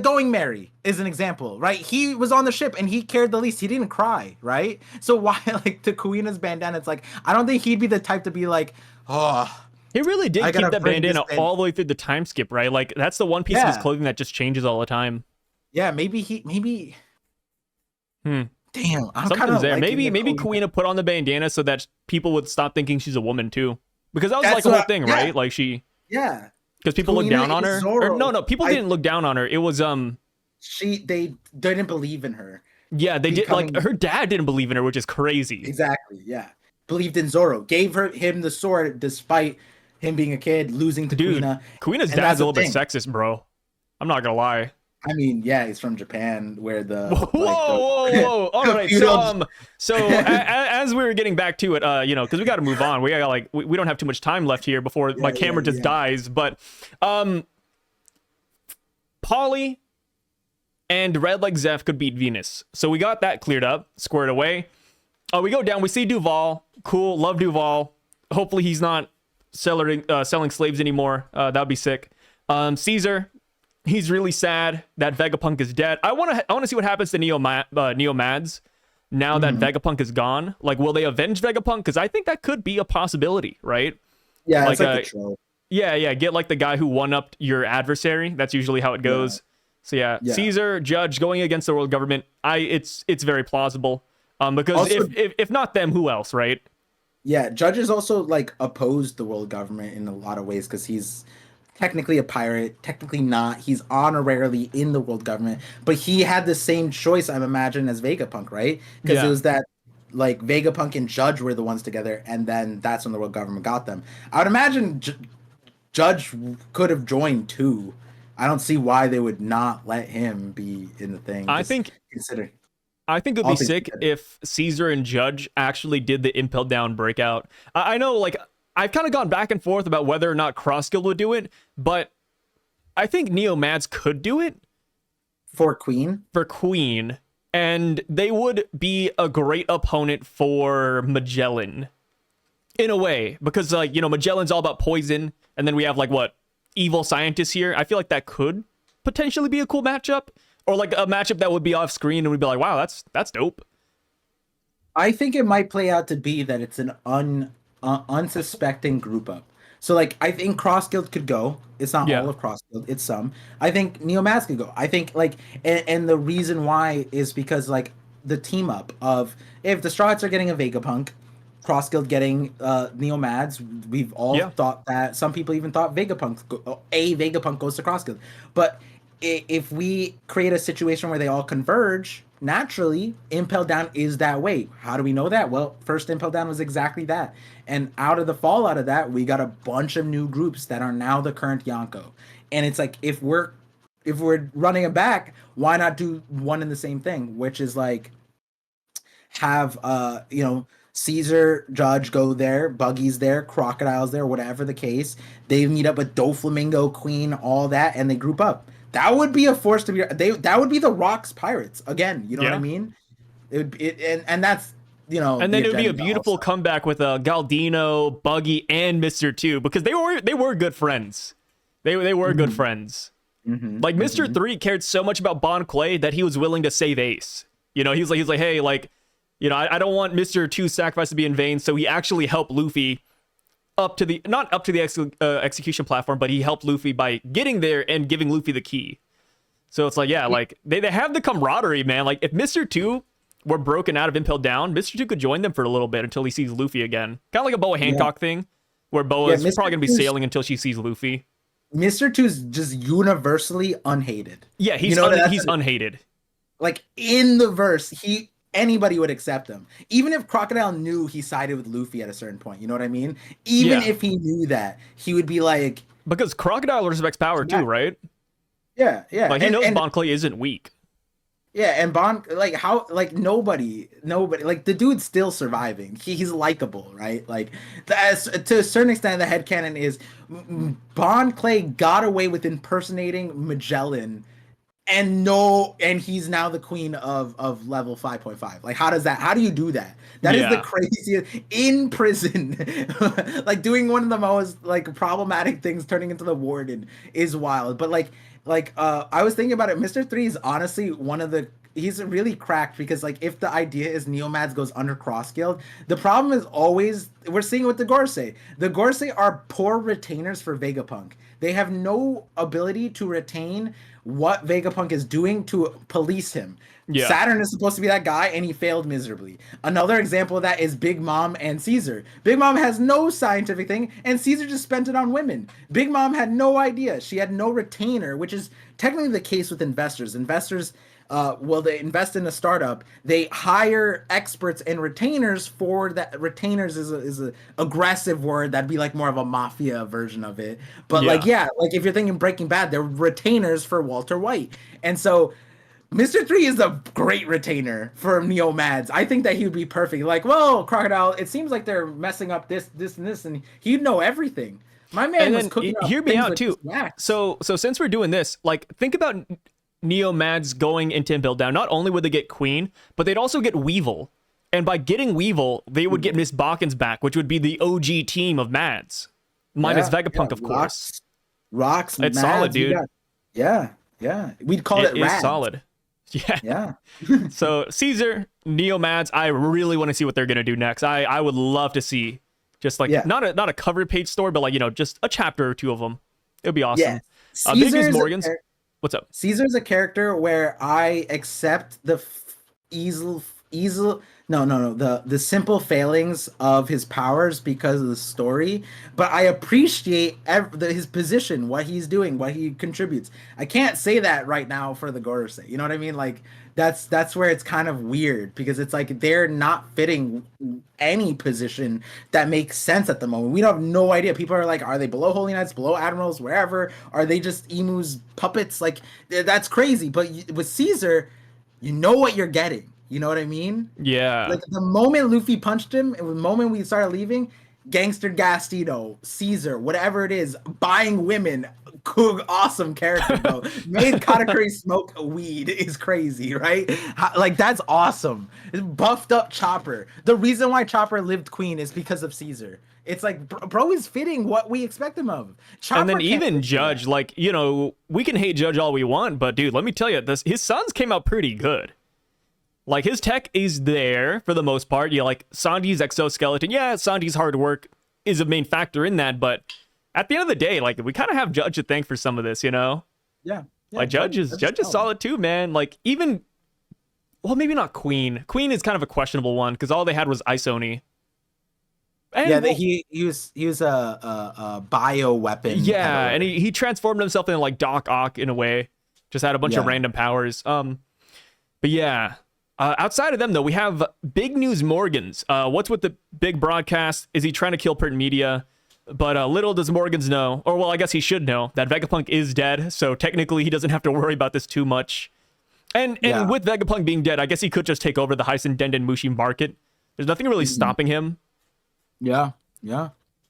Going Merry is an example, right? He was on the ship and he cared the least. He didn't cry, right? So why, like, to Kuina's bandana, it's like, I don't think he'd be the type to be like, oh.
He really did keep that bandana all the way through the time skip, right? Like, that's the one piece of his clothing that just changes all the time.
Yeah, maybe. Damn, I'm
something's there. Maybe Kuina put on the bandana so that people would stop thinking she's a woman too, because that was like the whole thing, right? Like because people look down on her. No, people didn't look down on her. It was
they didn't believe in her.
Yeah, they did. Like her dad didn't believe in her, which is crazy.
Exactly. Yeah, believed in Zoro, gave him the sword despite him being a kid, losing to Kuina.
Kuina's dad's a little bit sexist, bro. I'm not gonna lie.
I mean, yeah, he's from Japan, where the
whoa. All right, so as we were getting back to it, you know, because we got to move on. We got we don't have too much time left here before my camera just dies. But Polly and Red Leg Zeph could beat Venus, so we got that cleared up, squared away. We go down, we see Duval. Cool, love Duval. Hopefully he's not selling slaves anymore. That'd be sick. Caesar. He's really sad that Vegapunk is dead. I want to see what happens to Neo Mads now that Vegapunk is gone. Like, will they avenge Vegapunk? Because I think that could be a possibility, right?
Yeah, like, it's like a troll.
Yeah. Get like the guy who one upped your adversary. That's usually how it goes. So yeah, Caesar, Judge going against the world government. It's very plausible. Because also, if not them, who else, right?
Yeah, Judge is also like opposed the world government in a lot of ways because he's technically a pirate, technically not. He's honorarily in the world government, but he had the same choice, I imagine, as Vegapunk, right? Because it was that like Vegapunk and Judge were the ones together, and then that's when the world government got them. I would imagine Judge could have joined too. I don't see why they would not let him be in the thing.
I think it'd be sick if Caesar and Judge actually did the Impel Down breakout. I know, like, I've kind of gone back and forth about whether or not Cross Guild would do it, but I think Neo Mads could do it.
For Queen?
For Queen. And they would be a great opponent for Magellan. In a way. Because, like, you know, Magellan's all about poison. And then we have, like, what? Evil scientists here. I feel like that could potentially be a cool matchup. Or, like, a matchup that would be off screen and we'd be like, wow, that's dope.
I think it might play out to be that it's an unsuspecting group up. So like I think Cross Guild could go. It's not all of Cross Guild, it's some. I think Neo Mads could go. I think like and the reason why is because like the team up of if the Strawhats are getting a Vegapunk, Cross Guild getting Neo Mads, we've all thought that. Some people even thought Vegapunk goes to Cross Guild. But if we create a situation where they all converge, naturally, Impel Down is that way. How do we know that? Well, first Impel Down was exactly that. And out of the fallout of that, we got a bunch of new groups that are now the current Yonko. And it's like, if we're if we're running it back, why not do one and the same thing, which is like have Caesar, Judge go there, Buggy's there, Crocodile's there, whatever the case. They meet up with Doflamingo, Queen, all that, and they group up. That would be a force to be. That would be the Rocks Pirates again. You know what I mean? And that's
And then it would be a beautiful also. Comeback with Galdino, Buggy, and Mr. 2 because they were good friends. They were good friends. Like Mr. 3 cared so much about Bon Clay that he was willing to save Ace. He was like, hey, like, I don't want Mr. 2's sacrifice to be in vain, so he actually helped Luffy not up to the execution platform, but he helped Luffy by getting there and giving Luffy the key. So it's like, yeah, like they have the camaraderie, man. Like if Mr. 2 were broken out of Impel Down, Mr. 2 could join them for a little bit until he sees Luffy again. Kind of like a Boa Hancock thing, where Boa is probably going to be sailing until she sees Luffy.
Mr. 2 is just universally unhated.
Yeah, he's unhated.
Like in the verse, anybody would accept him. Even if Crocodile knew he sided with Luffy at a certain point, you know what I mean? Even if he knew that, he would be like...
Because Crocodile respects power too, right?
Yeah.
Like he knows Bon Clay isn't weak.
Yeah, and Bon, nobody, like the dude's still surviving. He's likable, right? Like, to a certain extent, the headcanon is Bon Clay got away with impersonating Magellan, and he's now the queen of level 5.5. Like, how do you do that? That is the craziest in prison. Like doing one of the most like problematic things, turning into the warden is wild. But I was thinking about it. Mr. 3 is honestly he's really cracked because like if the idea is Neomads goes under Cross Guild, the problem is always we're seeing it with the Gorosei. The Gorosei are poor retainers for Vegapunk. They have no ability to retain what Vegapunk is doing to police him. Yeah. Saturn is supposed to be that guy, and he failed miserably. Another example of that is Big Mom and Caesar. Big Mom has no scientific thing, and Caesar just spent it on women. Big Mom had no idea. She had no retainer, which is technically the case with investors. Investors, they invest in a startup. They hire experts and retainers for that. Retainers is a aggressive word. That'd be like more of a mafia version of it. But like if you're thinking Breaking Bad, they're retainers for Walter White. And so Mr. 3 is a great retainer for Neomads. I think that he would be perfect. Like, well, Crocodile, it seems like they're messing up this, and this, and he'd know everything. My man was cooking up
hear me out too. So since we're doing this, like, think about Neomads going into Impel Down. Not only would they get Queen, but they'd also get Weevil. And by getting Weevil, they would get Miss Balkans back, which would be the OG team of Mads. Minus Vegapunk, of course.
Rocks,
it's Mads, solid, dude.
Yeah. We'd call it Rads.
It's solid. Yeah. So Caesar, Neomads, I really want to see what they're gonna do next. I would love to see just like not a cover page story, but like just a chapter or two of them. It would be awesome.
Yeah.
Big News Morgans. What's up?
Caesar's a character where I accept the the simple failings of his powers because of the story, but I appreciate his position, what he's doing, what he contributes. I can't say that right now for the Gorosei. You know what I mean? Like that's where it's kind of weird because it's like they're not fitting any position that makes sense at the moment. We have no idea. People are like, are they below Holy Knights, below Admirals, wherever? Are they just Emu's puppets? Like that's crazy. But with Caesar, you know what you're getting. You know what I mean?
Yeah.
Like the moment Luffy punched him, and the moment we started leaving, Gangster Gastino, Caesar, whatever it is, buying women, awesome character though. Made Katakuri smoke weed is crazy, right? Like that's awesome. Buffed up Chopper. The reason why Chopper lived Queen is because of Caesar. It's like bro is fitting what we expect him of. Chopper
and then even Judge, like we can hate Judge all we want, but dude, let me tell you, his sons came out pretty good. Like, his tech is there for the most part. Like, Sanji's exoskeleton. Yeah, Sanji's hard work is a main factor in that. But at the end of the day, like, we kind of have Judge to thank for some of this,
Yeah.
Like, Judge is solid too, man. Like, even... Well, maybe not Queen. Queen is kind of a questionable one, because all they had was Isoni.
And he was a bio weapon.
Yeah, and he transformed himself into, like, Doc Ock in a way. Just had a bunch of random powers. But yeah... outside of them, though, we have Big News Morgans. What's with the big broadcast? Is he trying to kill print media? But little does Morgans know, or well, I guess he should know, that Vegapunk is dead, so technically he doesn't have to worry about this too much. And with Vegapunk being dead, I guess he could just take over the Heisen Denden Mushi market. There's nothing really stopping him.
Yeah.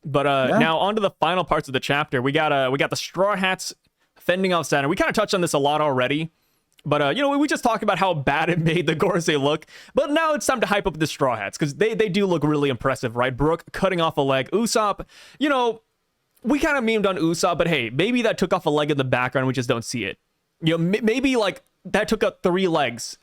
But now on to the final parts of the chapter. We got the Straw Hats fending off Saturn. We kind of touched on this a lot already. But, we just talked about how bad it made the Gorosei look. But now it's time to hype up the Straw Hats, because they do look really impressive, right? Brook cutting off a leg. Usopp, we kind of memed on Usopp, but hey, maybe that took off a leg in the background. We just don't see it. Maybe, like, that took up 3 legs,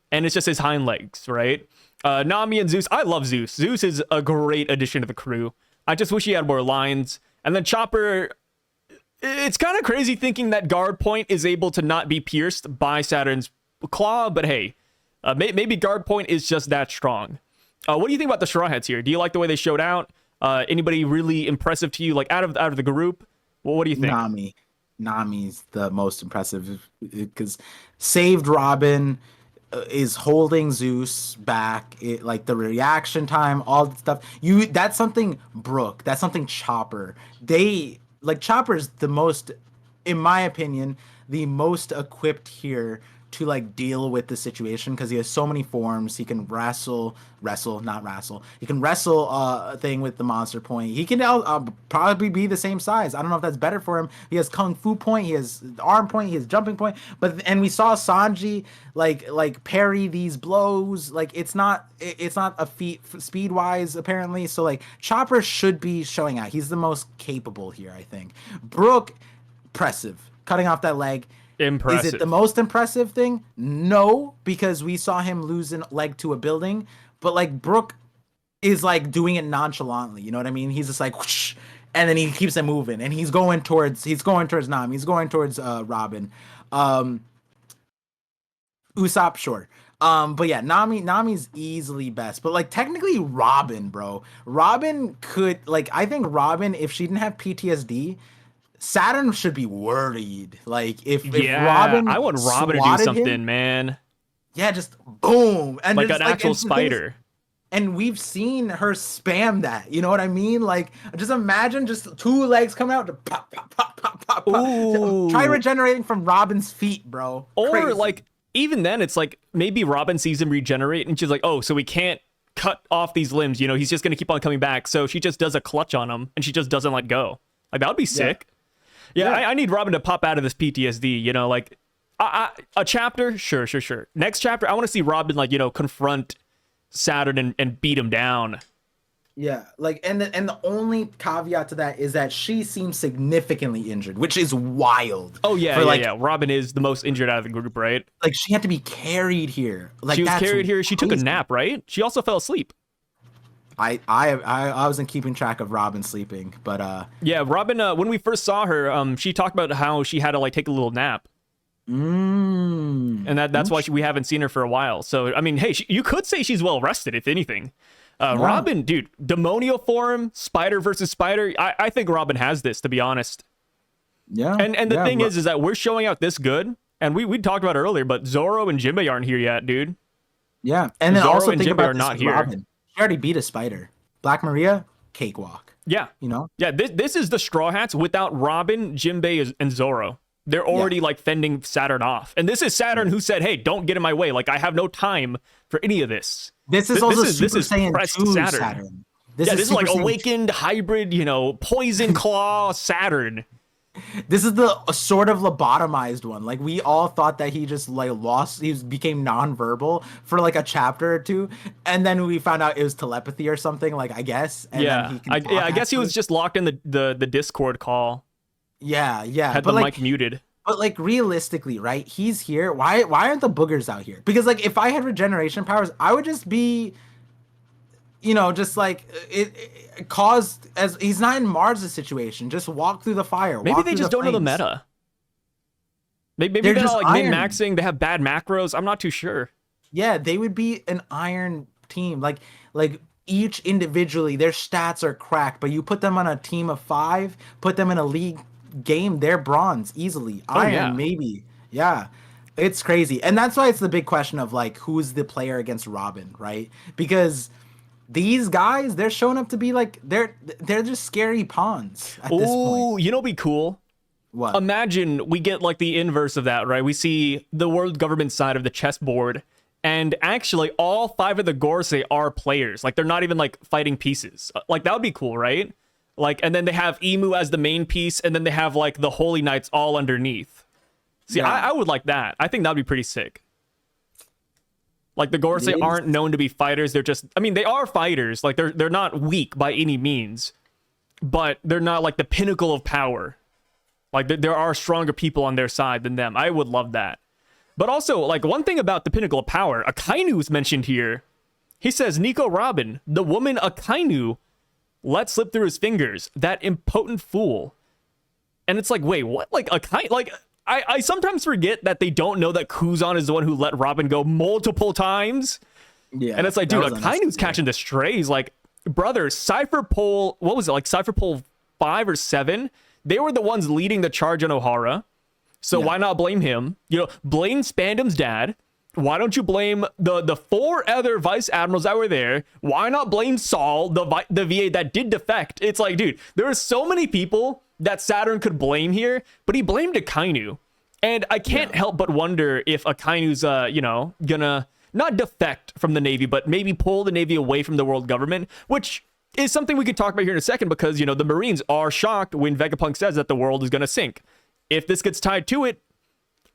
and it's just his hind legs, right? Nami and Zeus. I love Zeus. Zeus is a great addition to the crew. I just wish he had more lines. And then Chopper... It's kind of crazy thinking that guard point is able to not be pierced by Saturn's claw, but hey, maybe guard point is just that strong. What do you think about the Straw Hats here? Do you like the way they showed out? Anybody really impressive to you, like out of the group? Well, what do you think?
Nami's the most impressive because saved Robin, is holding Zeus back. Like the reaction time, all the stuff. That's something Brook. That's something Chopper. Like Chopper's the most, in my opinion, the most equipped here to like deal with the situation because he has so many forms. He can wrestle. He can wrestle a thing with the monster point. He can probably be the same size. I don't know if that's better for him. He has kung fu point. He has arm point. He has jumping point. And we saw Sanji like parry these blows. Like it's not a feat speed wise apparently. So like Chopper should be showing out. He's the most capable here, I think. Brook, impressive, cutting off that leg.
Impressive.
Is it the most impressive thing? No, because we saw him lose a leg to a building. But like Brook is like doing it nonchalantly. You know what I mean? He's just like, whoosh, and then he keeps it moving, and he's going towards Nam. He's going towards Robin. Usopp, sure. But yeah, Nami's easily best. But like technically Robin, bro. Robin could I think Robin, if she didn't have PTSD, Saturn should be worried. Like if Robin,
I want Robin to do something, man.
Yeah, just boom, and
like
just,
an actual spider.
And we've seen her spam that. You know what I mean? Like, just imagine just 2 legs coming out to pop, pop, pop, pop, pop, pop. Try regenerating from Robin's feet, bro.
Or
Crazy.
like even then, it's like maybe Robin sees him regenerate, and she's like, "Oh, so we can't cut off these limbs. He's just gonna keep on coming back." So she just does a clutch on him, and she just doesn't let go. Like that would be sick. Yeah. I need Robin to pop out of this PTSD. Like. A chapter, sure. Next chapter, I want to see Robin confront Saturn and beat him down.
Yeah, and the only caveat to that is that she seems significantly injured, which is wild.
Oh yeah. Robin is the most injured out of the group, right?
Like she had to be carried here. Like
she was carried here. She took a nap, right? She also fell asleep.
I wasn't keeping track of Robin sleeping, but
yeah, Robin. When we first saw her, she talked about how she had to take a little nap. And that's why we haven't seen her for a while. So I mean, hey, you could say she's well rested, if anything. Robin, dude, demonio form, spider versus spider. I think Robin has this, to be honest.
Yeah.
And the thing is that we're showing out this good, and we talked about it earlier, but Zoro and Jinbei aren't here yet, dude.
Yeah, and then
Zoro
also
and
think
Jinbei
about
are not
here.
here.
Robin. She already beat a spider. Black Maria, cakewalk.
Yeah. Yeah. This is the Straw Hats without Robin, Jinbei, and Zoro. They're already fending Saturn off. And this is Saturn who said, hey, don't get in my way. Like, I have no time for any of this.
This is also Super Saiyan 2 Saturn.
This is like awakened hybrid, poison claw Saturn.
This is the sort of lobotomized one. Like, we all thought that he just became nonverbal for like a chapter or 2. And then we found out it was telepathy or something, I guess. And
I guess he was just locked in the Discord call.
Yeah.
Had the mic muted.
But realistically, right? He's here. Why aren't the boogers out here? Because if I had regeneration powers, I would just be, just it caused as he's not in Mars' situation. Just walk through the fire.
Maybe they just don't know the meta. Maybe they're not min-maxing. They have bad macros. I'm not too sure.
Yeah, they would be an iron team. Like each individually, their stats are cracked. But you put them on a team of 5, put them in a league game, they're bronze easily. Iron, maybe. Yeah, it's crazy. And that's why it's the big question of who's the player against Robin, right? Because these guys, they're showing up to be like they're just scary pawns at this point.
You know, be cool.
What?
Imagine we get like the inverse of that, right? We see the world government side of the chessboard, and actually all 5 of the Gorosei are players. Like they're not even like fighting pieces. Like that would be cool, right? Like, and then they have Emu as the main piece, and then they have like the Holy Knights all underneath. See, yeah. I would like that. I think that'd be pretty sick. Like the Gorosei aren't known to be fighters. They're just, I mean, they are fighters. Like they're not weak by any means, but they're not like the pinnacle of power. Like there are stronger people on their side than them. I would love that. But also, like one thing about the pinnacle of power, Akainu is mentioned here. He says, Nico Robin, the woman Akainu let slip through his fingers, that impotent fool. And it's like, wait, what? Like Akainu, like I sometimes forget that they don't know that Kuzan is the one who let Robin go multiple times. Yeah. And it's like, dude, Akainu's catching the strays. Like, brother, Cypher Pole, what was it? Like Cypher Pole 5 or 7? They were the ones leading the charge on Ohara. So why not blame him? You know, blame Spandam's dad. Why don't you blame the 4 other vice admirals that were there? Why not blame Saul, the VA that did defect? It's like, dude, there are so many people that Saturn could blame here, but he blamed Akainu. And I can't help but wonder if Akainu's, you know, gonna not defect from the Navy, but maybe pull the Navy away from the world government, which is something we could talk about here in a second, because, you know, the Marines are shocked when Vegapunk says that the world is gonna sink. If this gets tied to it,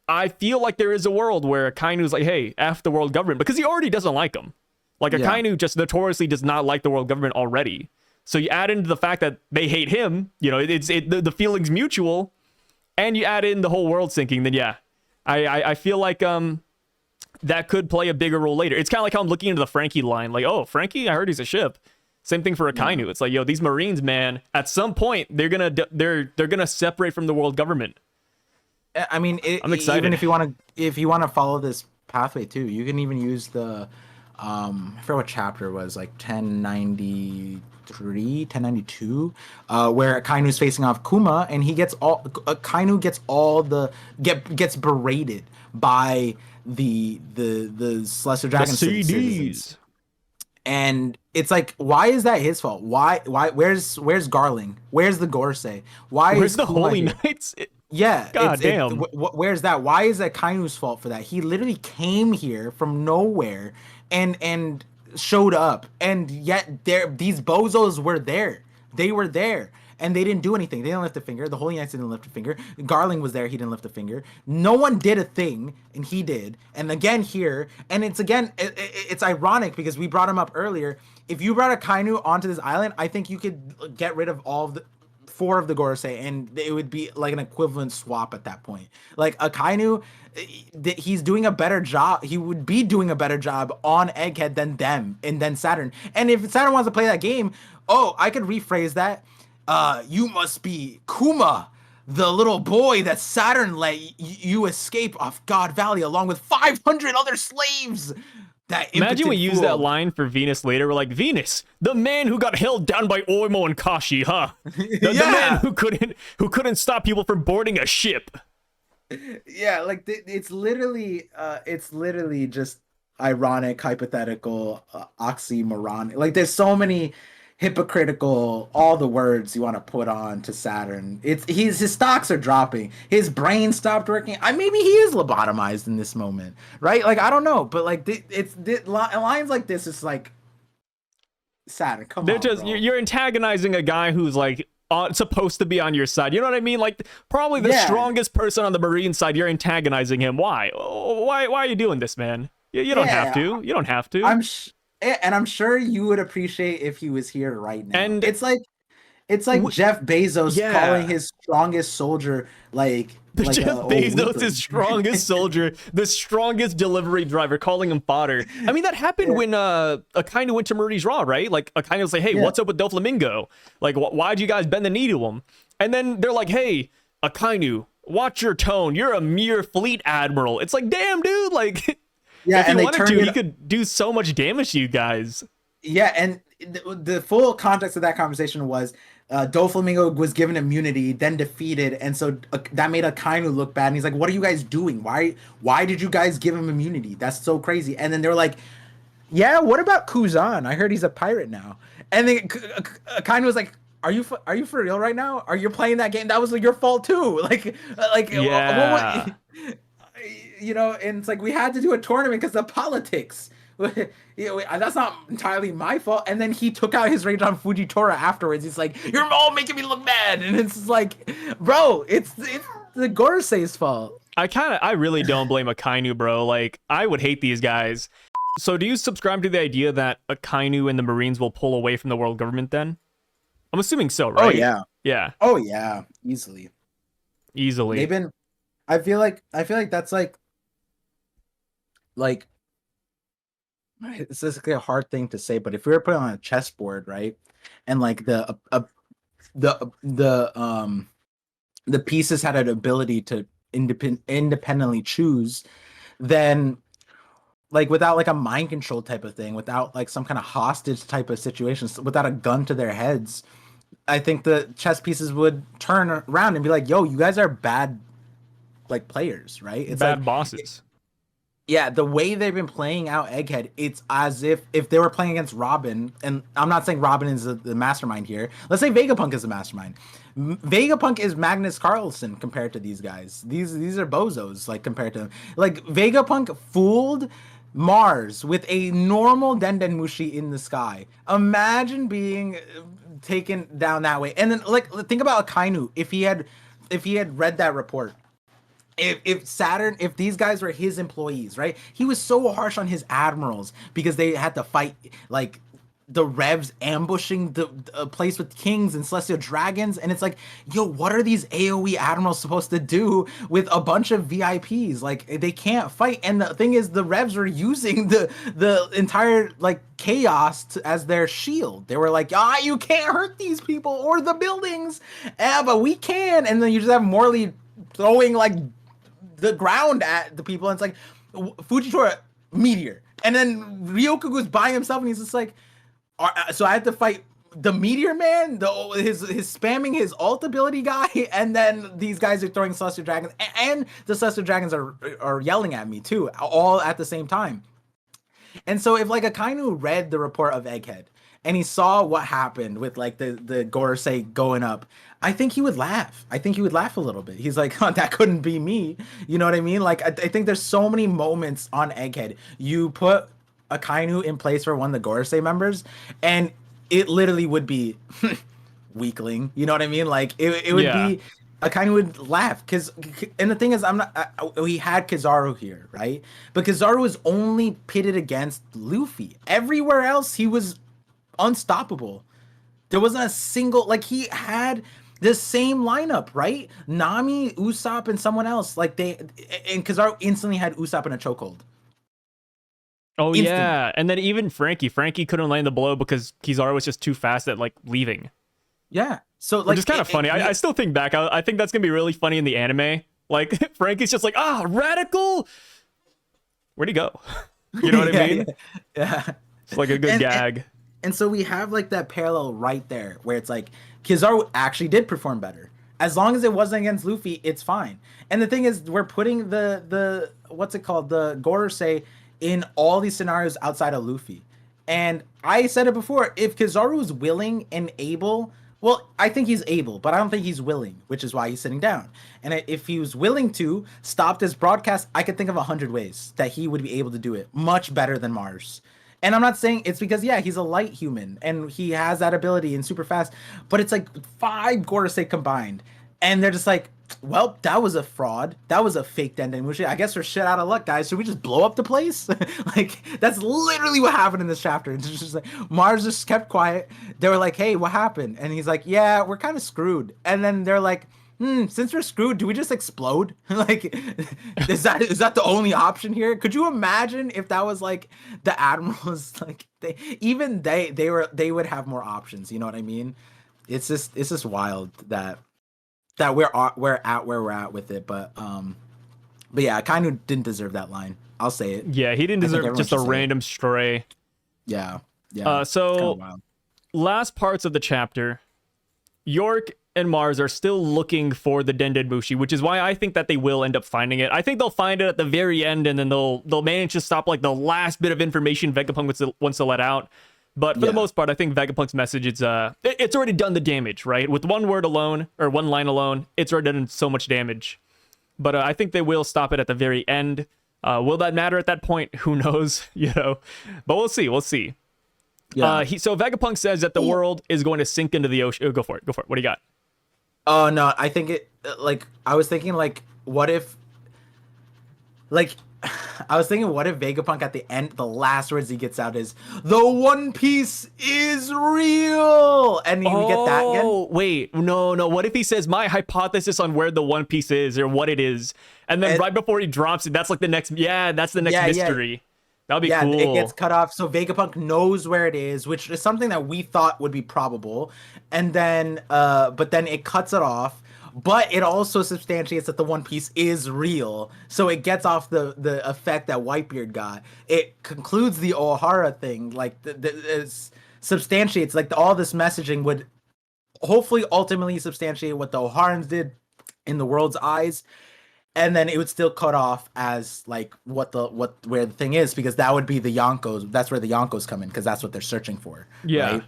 I feel like there is a world where Akainu's like, hey, F the world government, because he already doesn't like them. Like, Akainu just notoriously does not like the world government already. So you add into the fact that they hate him, you know, the feeling's mutual, and you add in the whole world sinking, then yeah, I feel like that could play a bigger role later. It's kind of like how I'm looking into the Franky line, like, oh, Franky, I heard he's a ship. Same thing for Akainu. It's like, yo, these Marines, man, at some point they're gonna separate from the world government.
I mean, I'm excited. Even if you want to follow this pathway too, you can even use the I forget what chapter it was, like 1093, 1092, where Akainu's facing off Kuma, and he gets Akainu gets berated by the Celestial Dragon citizens. And it's like, why is that his fault? Why where's Garling? Where's the Gorosei? Where's
the Holy Knights?
Yeah.
God damn.
Where's that? Why is that Kainu's fault for that? He literally came here from nowhere and showed up, and yet these bozos were there. They were there. And they didn't do anything. They didn't lift a finger. The Holy Knights didn't lift a finger. Garling was there. He didn't lift a finger. No one did a thing, and he did. And again here, and it's ironic because we brought him up earlier. If you brought a Kainu onto this island, I think you could get rid of all of the 4 of the Gorosei, and it would be like an equivalent swap at that point. Like a Kainu, he's doing a better job. He would be doing a better job on Egghead than them, and then Saturn. And if Saturn wants to play that game, I could rephrase that. You must be Kuma, the little boy that Saturn let you escape off God Valley along with 500 other slaves.
Imagine we use that line for Venus later. We're like, Venus, the man who got held down by Oimo and Kashi, huh? The man who couldn't stop people from boarding a ship.
Yeah, like it's literally just ironic, hypothetical, oxymoron. Like there's so many hypocritical, all the words you want to put on to Saturn. His stocks are dropping. His brain stopped working. Maybe he is lobotomized in this moment, right? Like I don't know, but like lines like this is like Saturn. Come on, bro.
You're antagonizing a guy who's like supposed to be on your side. You know what I mean? Like probably the strongest person on the Marine side. You're antagonizing him. Why? Why are you doing this, man? You don't have to. You don't have to.
And I'm sure you would appreciate if he was here right now.
And
it's like Jeff Bezos calling his strongest soldier
Jeff Bezos, his strongest soldier, the strongest delivery driver, calling him fodder. I mean, that happened when Akainu went to Murray's Raw, right? Like Akainu was like, hey, what's up with Doflamingo? Like, why'd you guys bend the knee to him? And then they're like, hey, Akainu, watch your tone. You're a mere fleet admiral. It's like, damn, dude, like... Yeah, if he wanted to, he could do so much damage to you guys.
Yeah, and the full context of that conversation was Doflamingo was given immunity, then defeated, and so that made Akainu look bad. And he's like, "What are you guys doing? Why did you guys give him immunity? That's so crazy." And then they're like, Yeah, what about Kuzan? I heard he's a pirate now. And then kind of was like, are you for real right now? Are you playing that game? That was like, your fault too. Like
Yeah.
what, you know, and it's like we had to do a tournament because of politics. That's not entirely my fault. And then he took out his rage on Fujitora afterwards. He's like, "You're all making me look bad," and it's like, bro, it's the Gorosei's fault.
I really don't blame Akainu, bro. Like, I would hate these guys. So do you subscribe to the idea that Akainu and the Marines will pull away from the world government then? I'm assuming so, right?
Oh yeah.
Yeah.
Oh yeah, easily.
Easily.
They've been. I feel like that's like this is like a hard thing to say, but if we were put on a chessboard, right, and like the pieces had an ability to independently choose, then like without like a mind control type of thing, without like some kind of hostage type of situation, without a gun to their heads, I think the chess pieces would turn around and be like, "Yo, you guys are bad, like players, right?" It's
bad
like
bosses.
yeah, the way they've been playing out Egghead, it's as if they were playing against Robin, and I'm not saying Robin is the mastermind here. Let's say Vegapunk is the mastermind. Vegapunk is Magnus Carlsen compared to these guys. These are bozos like compared to them. Like Vegapunk fooled Mars with a normal Dendenmushi in the sky. Imagine being taken down that way. And then like think about Akainu if he had read that report. If Saturn, if these guys were his employees, right? He was so harsh on his admirals because they had to fight like the Revs ambushing the place with kings and celestial dragons, and it's like, yo, what are these AoE admirals supposed to do with a bunch of VIPs? Like they can't fight. And the thing is, the Revs were using the entire like chaos as their shield. They were like, you can't hurt these people or the buildings, but we can. And then you just have Morley throwing like the ground at the people, and it's like Fujitora meteor, and then Ryokugu's by himself, and he's just like, so I had to fight the meteor man, his spamming his ult ability guy, and then these guys are throwing celestial dragons, and the celestial dragons are yelling at me too, all at the same time. And so if like Akainu read the report of Egghead and he saw what happened with like the Gorosei going up, I think he would laugh. I think he would laugh a little bit. He's like, that couldn't be me. You know what I mean? Like, I think there's so many moments on Egghead. You put Akainu in place for one of the Gorosei members, and it literally would be weakling. You know what I mean? Like, it would be, Akainu would laugh. And the thing is, we had Kizaru here, right? But Kizaru was only pitted against Luffy. Everywhere else, he was unstoppable. There wasn't a single, like, he had the same lineup, right? Nami, Usopp, and someone else. Like and Kizaru instantly had Usopp in a chokehold.
Oh yeah, and then even Franky couldn't land the blow because Kizaru was just too fast at like leaving.
Yeah, so like,
which is kind of funny. I still think back. I think that's gonna be really funny in the anime. Like Franky's just like, radical. Where'd he go? You know what I mean?
Yeah.
It's like a good gag.
And so we have like that parallel right there where it's like Kizaru actually did perform better. As long as it wasn't against Luffy, it's fine. And the thing is, we're putting the what's it called? The Gorosei in all these scenarios outside of Luffy. And I said it before, if Kizaru is willing and able, well, I think he's able, but I don't think he's willing, which is why he's sitting down. And if he was willing to stop this broadcast, I could think of 100 ways that he would be able to do it much better than Mars. And I'm not saying it's because, yeah, he's a light human and he has that ability and super fast, but it's like 5 Gorosei combined. And they're just like, well, that was a fraud. That was a fake Dendenmushi. I guess we're shit out of luck, guys. Should we just blow up the place? Like, that's literally what happened in this chapter. It's just like, Mars just kept quiet. They were like, hey, what happened? And he's like, yeah, we're kind of screwed. And then they're like, since we're screwed, do we just explode? Like, is that the only option here? Could you imagine if that was like the admirals? Like, they would have more options. You know what I mean? It's just wild that we're at where we're at with it. But yeah, I kind of didn't deserve that line. I'll say it.
Yeah, he didn't deserve just a random stray.
Yeah.
So last parts of the chapter. York and Mars are still looking for the Dendenmushi, which is why I think that they will end up finding it. I think they'll find it at the very end, and then they'll manage to stop like the last bit of information Vegapunk wants to let out. But for the most part, I think Vegapunk's message it's already done the damage, right? With one word alone or one line alone, it's already done so much damage. But I think they will stop it at the very end. Will that matter at that point? Who knows? But we'll see. We'll see. Yeah. So Vegapunk says that the world is going to sink into the ocean. Oh, go for it. Go for it. What do you got?
Oh, no. I think I was thinking, what if Vegapunk at the end, the last words he gets out is, "The One Piece is real," and you get that again. Oh,
wait. No. What if he says, "My hypothesis on where the One Piece is," or what it is, and then right before he drops it, that's like the next, that's the next mystery. Yeah. That'd be cool.
It gets cut off, so Vegapunk knows where it is, which is something that we thought would be probable. And then, but then it cuts it off. But it also substantiates that the One Piece is real, so it gets off the effect that Whitebeard got. It concludes the Ohara thing, it substantiates all this messaging would hopefully ultimately substantiate what the Oharans did in the world's eyes. And then it would still cut off as where the thing is, because that would be the Yonkos. That's where the Yonkos come in, because that's what they're searching for. Yeah. Right?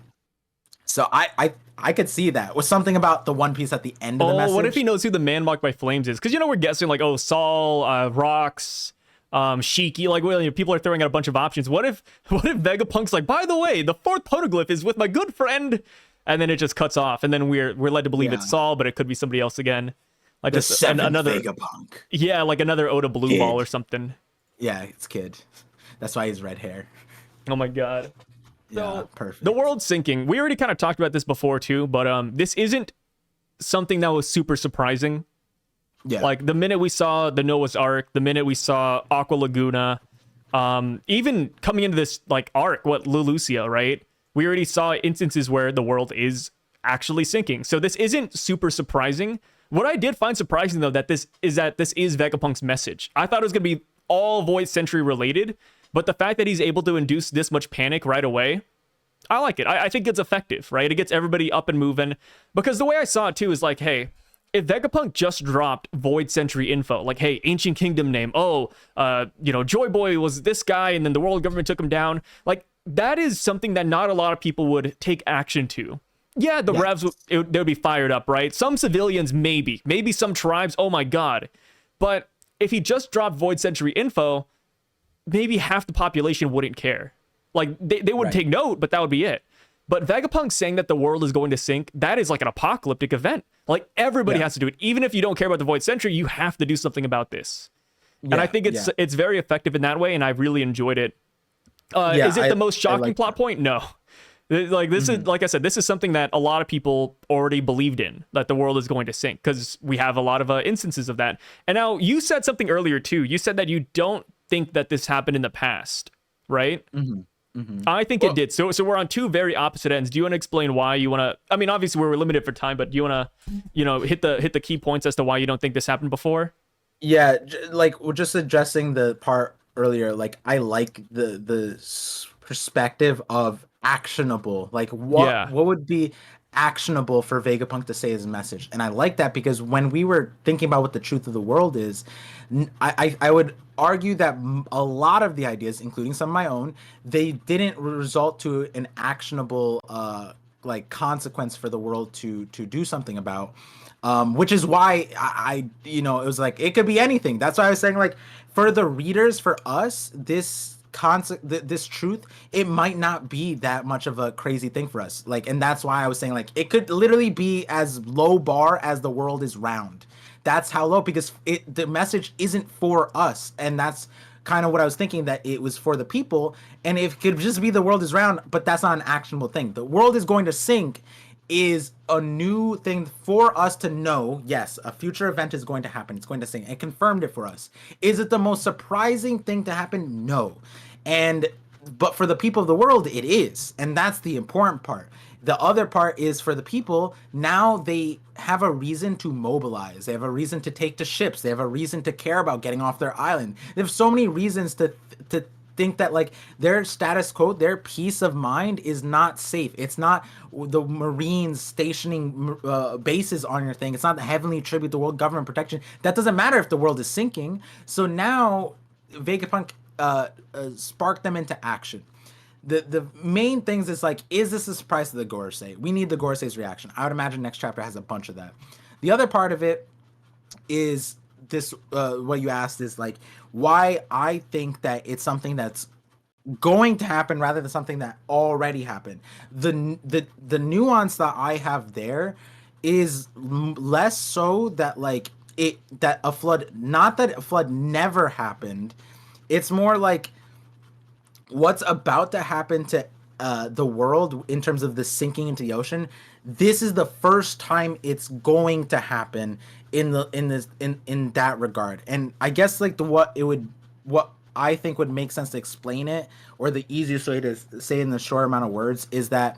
So I could see that with something about the One Piece at the end of the message.
What if he knows who the man marked by flames is? Because we're guessing Saul, Rocks, Shiki. People are throwing out a bunch of options. What if Vegapunk's like, by the way, the fourth poneglyph is with my good friend, and then it just cuts off, and then we're led to believe it's Saul, but it could be somebody else again. Like
the another Vegapunk.
Yeah, like another Oda Blue Kid. Ball or something.
Yeah, it's Kid. That's why he's red hair.
Oh my god.
Yeah, perfect.
The world's sinking. We already kind of talked about this before too, but this isn't something that was super surprising. Yeah. Like the minute we saw the Noah's Ark, the minute we saw Aqua Laguna, even coming into this arc, Lulusia, right? We already saw instances where the world is actually sinking. So this isn't super surprising. What I did find surprising, though, that this is Vegapunk's message. I thought it was going to be all Void Century related, but the fact that he's able to induce this much panic right away, I like it. I think it's effective, right? It gets everybody up and moving. Because the way I saw it, too, is hey, if Vegapunk just dropped Void Century info, hey, Ancient Kingdom name, Joy Boy was this guy, and then the world government took him down, that is something that not a lot of people would take action to. Yeah, the revs, they would be fired up, right? Some civilians, maybe some tribes, oh my god. But if he just dropped Void Century info, maybe half the population wouldn't care. They would take note, but that would be it. But Vegapunk saying that the world is going to sink, that is an apocalyptic event. Everybody has to do it. Even if you don't care about the Void Century, you have to do something about this. And I think it's very effective in that way, and I really enjoyed it. Is it the most shocking plot point? No. This is, like I said, this is something that a lot of people already believed in, that the world is going to sink, because we have a lot of instances of that. And now you said something earlier too. You said that you don't think that this happened in the past, right? I think it did. So we're on two very opposite ends. Do you want to explain why you want to? I mean, obviously we're limited for time, but do you want to, hit the key points as to why you don't think this happened before?
Yeah, we're just addressing the part earlier. I like the perspective of actionable. What would be actionable for Vegapunk to say his message? And I like that, because when we were thinking about what the truth of the world is, I would argue that a lot of the ideas, including some of my own, they didn't result to an actionable consequence for the world to do something about, which is why I it was it could be anything. That's why I was saying, for the readers, for us, this truth, it might not be that much of a crazy thing for us, and that's why I was saying it could literally be as low bar as the world is round. That's how low, because the message isn't for us, and that's kind of what I was thinking, that it was for the people. And if it could just be the world is round, but that's not an actionable thing. The world is going to sink is a new thing for us to know. Yes, a future event is going to happen. It's going to sink. It confirmed it for us. Is it the most surprising thing to happen? No. But for the people of the world, it is. And that's the important part. The other part is, for the people, now they have a reason to mobilize. They have a reason to take to ships. They have a reason to care about getting off their island. They have so many reasons to think that like their status quo, their peace of mind is not safe. It's not the Marines stationing bases on your thing. It's not the heavenly tribute, the world government protection. That doesn't matter if the world is sinking. So now Vegapunk sparked them into action. The main things is like, is this a surprise to the Gorosei? We need the Gorosei's reaction. I would imagine next chapter has a bunch of that. The other part of it is this, what you asked is like, why I think that it's something that's going to happen rather than something that already happened. The nuance that I have there is less so that like that a flood, not that a flood never happened. It's more like what's about to happen to the world in terms of the sinking into the ocean. This is the first time it's going to happen in that regard. And I guess like what I think would make sense to explain it, or the easiest way to say it in the short amount of words, is that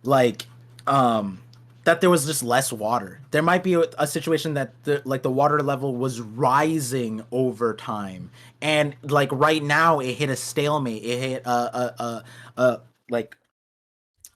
like that there was just less water. There might be a situation that the water level was rising over time, and like right now it hit a stalemate. It hit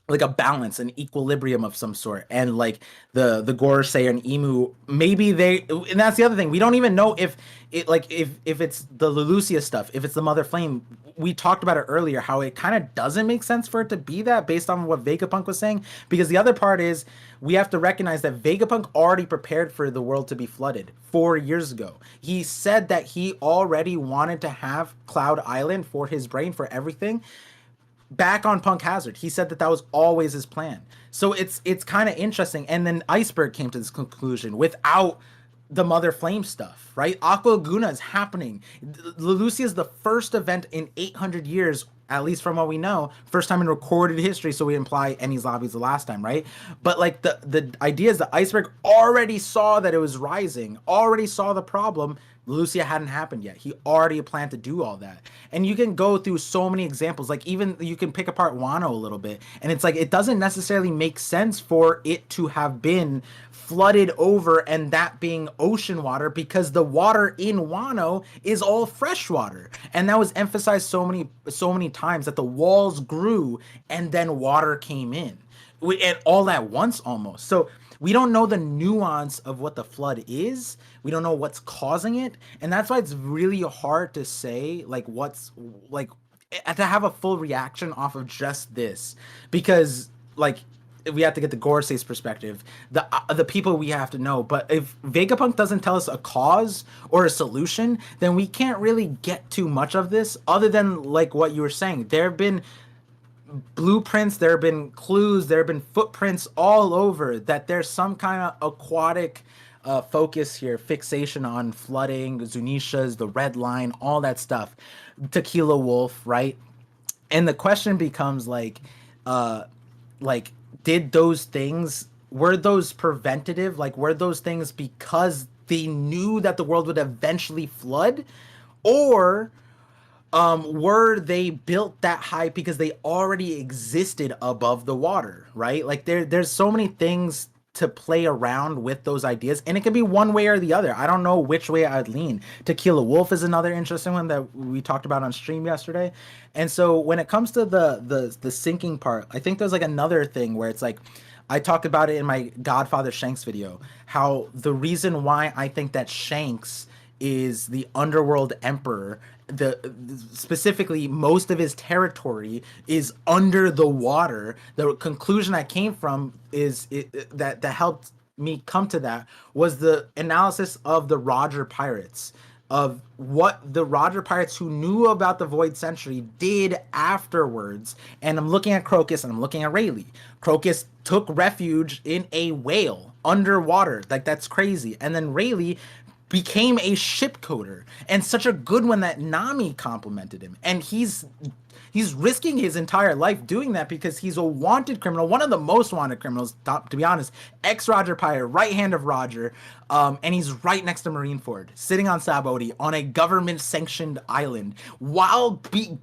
like a balance, an equilibrium of some sort, and like the Gorosei and Emu, maybe they, and that's the other thing, we don't even know if it like if it's the Leloucia stuff, if it's the Mother Flame. We talked about it earlier, how it kind of doesn't make sense for it to be that based on what Vegapunk was saying, because the other part is we have to recognize that Vegapunk already prepared for the world to be flooded 4 years ago. He said that he already wanted to have Cloud Island for his brain, for everything. Back on Punk Hazard, he said that that was always his plan. So it's kind of interesting. And then Iceberg came to this conclusion without the Mother Flame stuff, right? Aqua Laguna is happening. Leloucia is the first event in 800 years, at least from what we know, first time in recorded history. So we imply Enies Lobby's the last time, right? But like the idea is that Iceberg already saw that it was rising, already saw the problem. Leloucia hadn't happened yet. He already planned to do all that. And you can go through so many examples. Like even you can pick apart Wano a little bit. And it's like, it doesn't necessarily make sense for it to have been flooded over and that being ocean water, because the water in Wano is all fresh water. And that was emphasized so many times, that the walls grew and then water came in. And all at once almost. So we don't know the nuance of what the flood is. We don't know what's causing it. And that's why it's really hard to say like what's like to have a full reaction off of just this, because like we have to get the Gorosei's perspective, the people we have to know. But if Vegapunk doesn't tell us a cause or a solution, then we can't really get too much of this, other than like what you were saying. There have been blueprints, there have been clues, there have been footprints all over that there's some kind of aquatic focus here, fixation on flooding, Zunishas, the red line, all that stuff, Tequila Wolf, right? And the question becomes like did those things, were those preventative? Like were those things because they knew that the world would eventually flood, or were they built that high because they already existed above the water, right? Like there's so many things to play around with those ideas, and it can be one way or the other. I don't know which way I'd lean. Tequila Wolf is another interesting one that we talked about on stream yesterday. And so when it comes to the sinking part, I think there's like another thing where it's like, I talked about it in my Godfather Shanks video, how the reason why I think that Shanks is the underworld emperor, specifically most of his territory is under the water. The conclusion I came from is that helped me come to that was the analysis of the Roger pirates, of what the Roger pirates who knew about the Void Century did afterwards. And I'm looking at Crocus and I'm looking at Rayleigh. Crocus took refuge in a whale underwater. Like that's crazy. And then Rayleigh became a ship coder, and such a good one that Nami complimented him. And he's risking his entire life doing that because he's a wanted criminal, one of the most wanted criminals, to be honest, ex-Roger Pirate, right hand of Roger, and he's right next to Marineford, sitting on Sabaody on a government-sanctioned island, while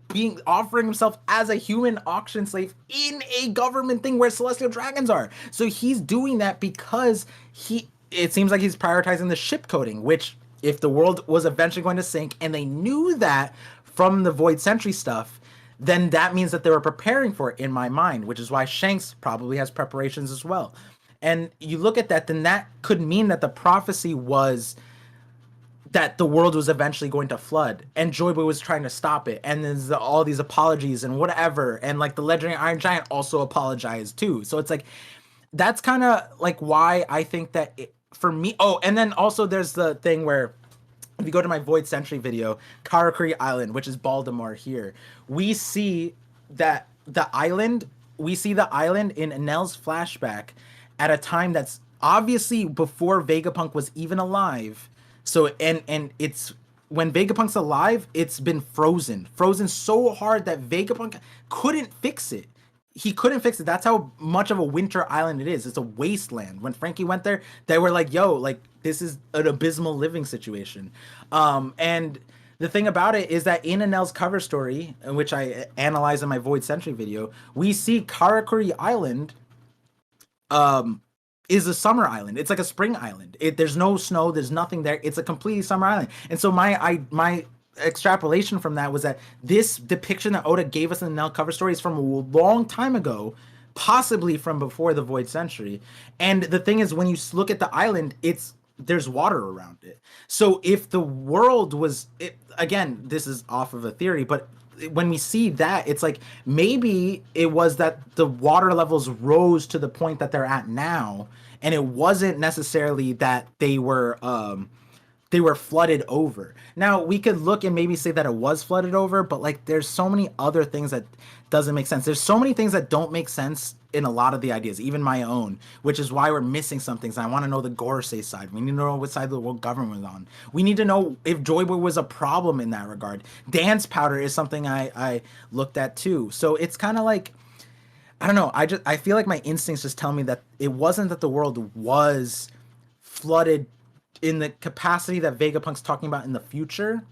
being offering himself as a human auction slave in a government thing where celestial dragons are. So he's doing that because it seems like he's prioritizing the ship coding, which if the world was eventually going to sink and they knew that from the Void Sentry stuff, then that means that they were preparing for it in my mind, which is why Shanks probably has preparations as well. And you look at that, then that could mean that the prophecy was that the world was eventually going to flood, and Joy Boy was trying to stop it, and there's all these apologies and whatever, and like the legendary Iron Giant also apologized too. So it's like that's kind of like why I think that for me. Oh, and then also there's the thing where if you go to my Void Sentry video, Karakuri Island, which is Baltimore here, we see that we see the island in Enel's flashback at a time that's obviously before Vegapunk was even alive. So and it's when Vegapunk's alive, it's been frozen so hard that Vegapunk couldn't fix it. He couldn't fix it. That's how much of a winter island it is. It's a wasteland. When Franky went there, they were like, yo, like this is an abysmal living situation. And the thing about it is that in Enel's cover story, which I analyze in my Void Sentry video, we see Karakuri Island is a summer island. It's like a spring island. There's no snow. There's nothing there. It's a completely summer island. And so my extrapolation from that was that this depiction that Oda gave us in the Enel cover story is from a long time ago, possibly from before the Void Century. And the thing is, when you look at the island, there's water around it. So if the world was, again, this is off of a theory, but when we see that, it's like maybe it was that the water levels rose to the point that they're at now, and it wasn't necessarily that they were flooded over. Now we could look and maybe say that it was flooded over, but like there's so many other things that doesn't make sense. There's so many things that don't make sense in a lot of the ideas, even my own, which is why we're missing some things. I want to know the Gorosei side. We need to know what side of the world government was on. We need to know if Joy Boy was a problem in that regard. Dance powder is something I looked at too. So it's kind of like, I don't know. I feel like my instincts just tell me that it wasn't that the world was flooded in the capacity that Vegapunk's talking about in the future.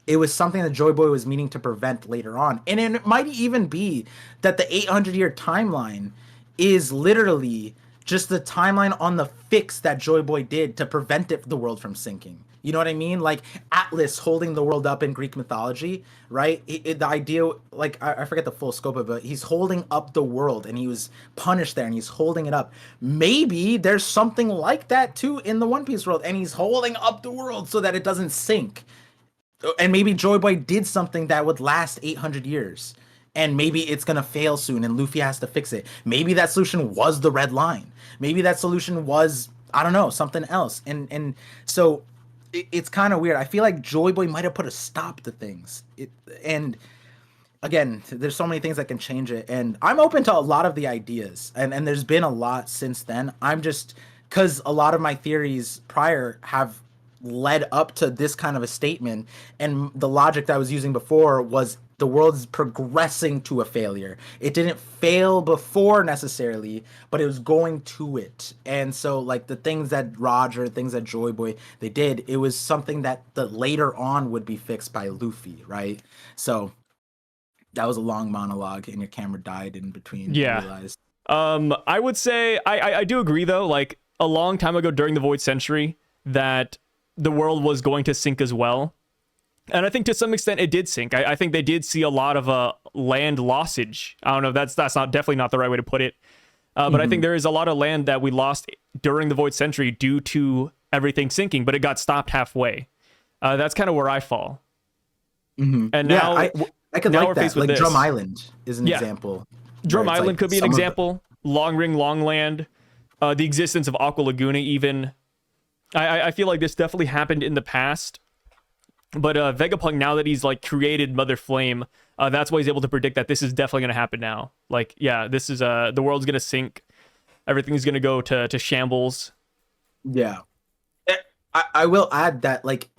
It was something that Joy Boy was meaning to prevent later on. And it might even be that the 800-year timeline is literally just the timeline on the fix that Joy Boy did to prevent the world from sinking. You know what I mean? Like Atlas holding the world up in Greek mythology, right? The idea, like, I forget the full scope of it, but he's holding up the world and he was punished there and he's holding it up. Maybe there's something like that too in the One Piece world, and he's holding up the world so that it doesn't sink. And maybe Joy Boy did something that would last 800 years. And maybe it's going to fail soon and Luffy has to fix it. Maybe that solution was the red line. Maybe that solution was, I don't know, something else. And so it's kind of weird. I feel like Joy Boy might have put a stop to things. And again, there's so many things that can change it. And I'm open to a lot of the ideas. And there's been a lot since then. I'm just, because a lot of my theories prior have led up to this kind of a statement, and the logic that I was using before was the world is progressing to a failure. It didn't fail before necessarily, but it was going to it. And so like the things that Roger, things that Joy Boy, they did, it was something that later on would be fixed by Luffy, right? So that was a long monologue and your camera died in between.
Yeah. I would say I do agree though, like a long time ago during the Void Century, that the world was going to sink as well. And I think to some extent it did sink. I think they did see a lot of land lossage. I don't know, that's not definitely not the right way to put it. But I think there is a lot of land that we lost during the Void Century due to everything sinking, but it got stopped halfway. That's kind of where I fall. And now
I could
now
like that. Like Drum Island is an example.
Drum Island could be an example. Long Ring, Long Land, the existence of Aqua Laguna even. I feel like this definitely happened in the past, but Vegapunk, now that he's like created Mother Flame, that's why he's able to predict that this is definitely going to happen now. Like, yeah, this is the world's going to sink, everything's going to go to shambles.
Yeah, I will add that like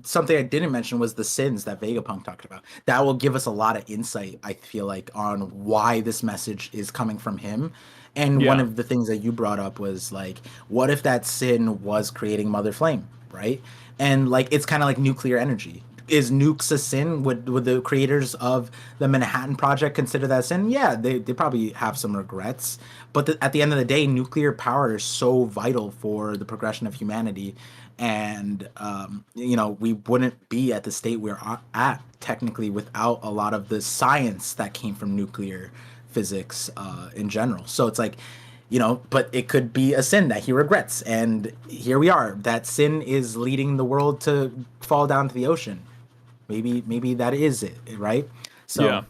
something I didn't mention was the sins that Vegapunk talked about. That will give us a lot of insight, I feel like, on why this message is coming from him. And one of the things that you brought up was like, what if that sin was creating Mother Flame, right? And like, it's kind of like nuclear energy. is nukes a sin? Would the creators of the Manhattan Project consider that a sin? Yeah, they probably have some regrets. But at the end of the day, nuclear power is so vital for the progression of humanity. And, we wouldn't be at the state we're at technically without a lot of the science that came from nuclear physics in general. So it's like, but it could be a sin that he regrets. And here we are. That sin is leading the world to fall down to the ocean. Maybe that is it, right? So,
Yeah.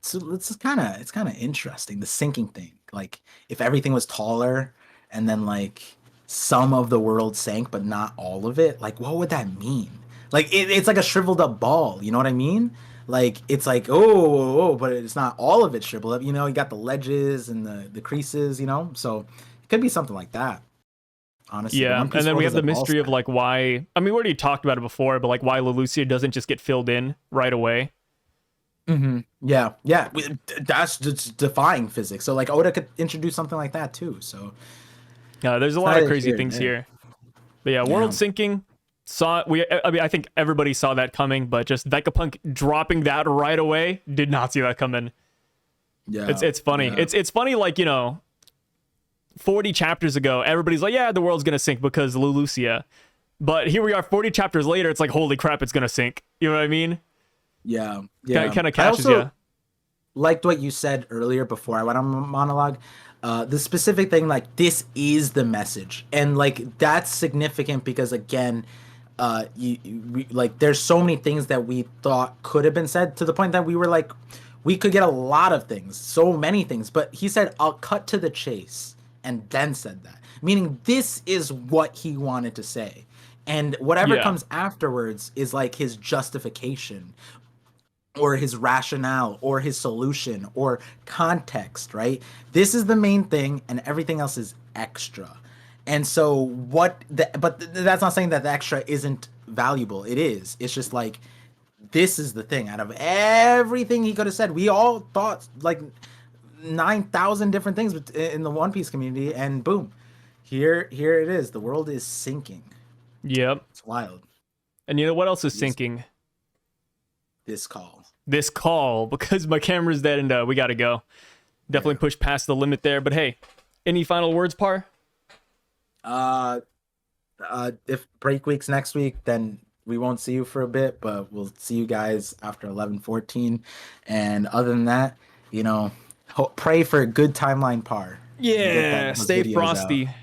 so it's kind of interesting, the sinking thing. Like if everything was taller and then like some of the world sank, but not all of it, like what would that mean? Like it's like a shriveled up ball, you know what I mean? Like it's like but it's not all of it shriveled up. You got the ledges and the creases, so it could be something like that. Honestly, the
Yeah,
One Piece
and then we
world
have
is
the
a ball
mystery of
sack.
like why. I mean, we already talked about it before, but like why Leloucia doesn't just get filled in right away.
Yeah, yeah, that's just defying physics. So like Oda could introduce something like that too. So
There's a
it's
lot of
neither
crazy
here nor
things
there.
here. But yeah, world
Yeah,
sinking. I mean, I think everybody saw that coming, but just Vegapunk dropping that right away, did not see that coming.
yeah,
It's funny.
yeah.
It's funny. Like 40 chapters ago, everybody's like, yeah, the world's gonna sink because Leloucia. But here we are, 40 chapters later. It's like, holy crap, it's gonna sink. You know what I mean?
Yeah,
Kind
yeah.
of
I
catches
also
you.
liked what you said earlier before I went on monologue. The specific thing, like this is the message, and like that's significant because again, like there's so many things that we thought could have been said to the point that we were like, we could get a lot of things, so many things. But he said, "I'll cut to the chase," and then said that, meaning this is what he wanted to say. And whatever
Yeah.
comes afterwards is like his justification or his rationale or his solution or context, right? This is the main thing and everything else is extra. And so that's not saying that the extra isn't valuable. It is. It's just like this is the thing. Out of everything he could have said, we all thought like 9,000 different things in the One Piece community, and boom, here it is. The world is sinking.
Yep.
It's wild.
And you know what else is
This
sinking?
this call.
This call, because my camera's dead and we gotta go. Definitely push past the limit there. But hey, any final words, Par?
If break week's next week, then we won't see you for a bit, but we'll see you guys after 11:14. And other than that, pray for a good timeline par. And get
Yeah,
those
stay
videos out.
frosty.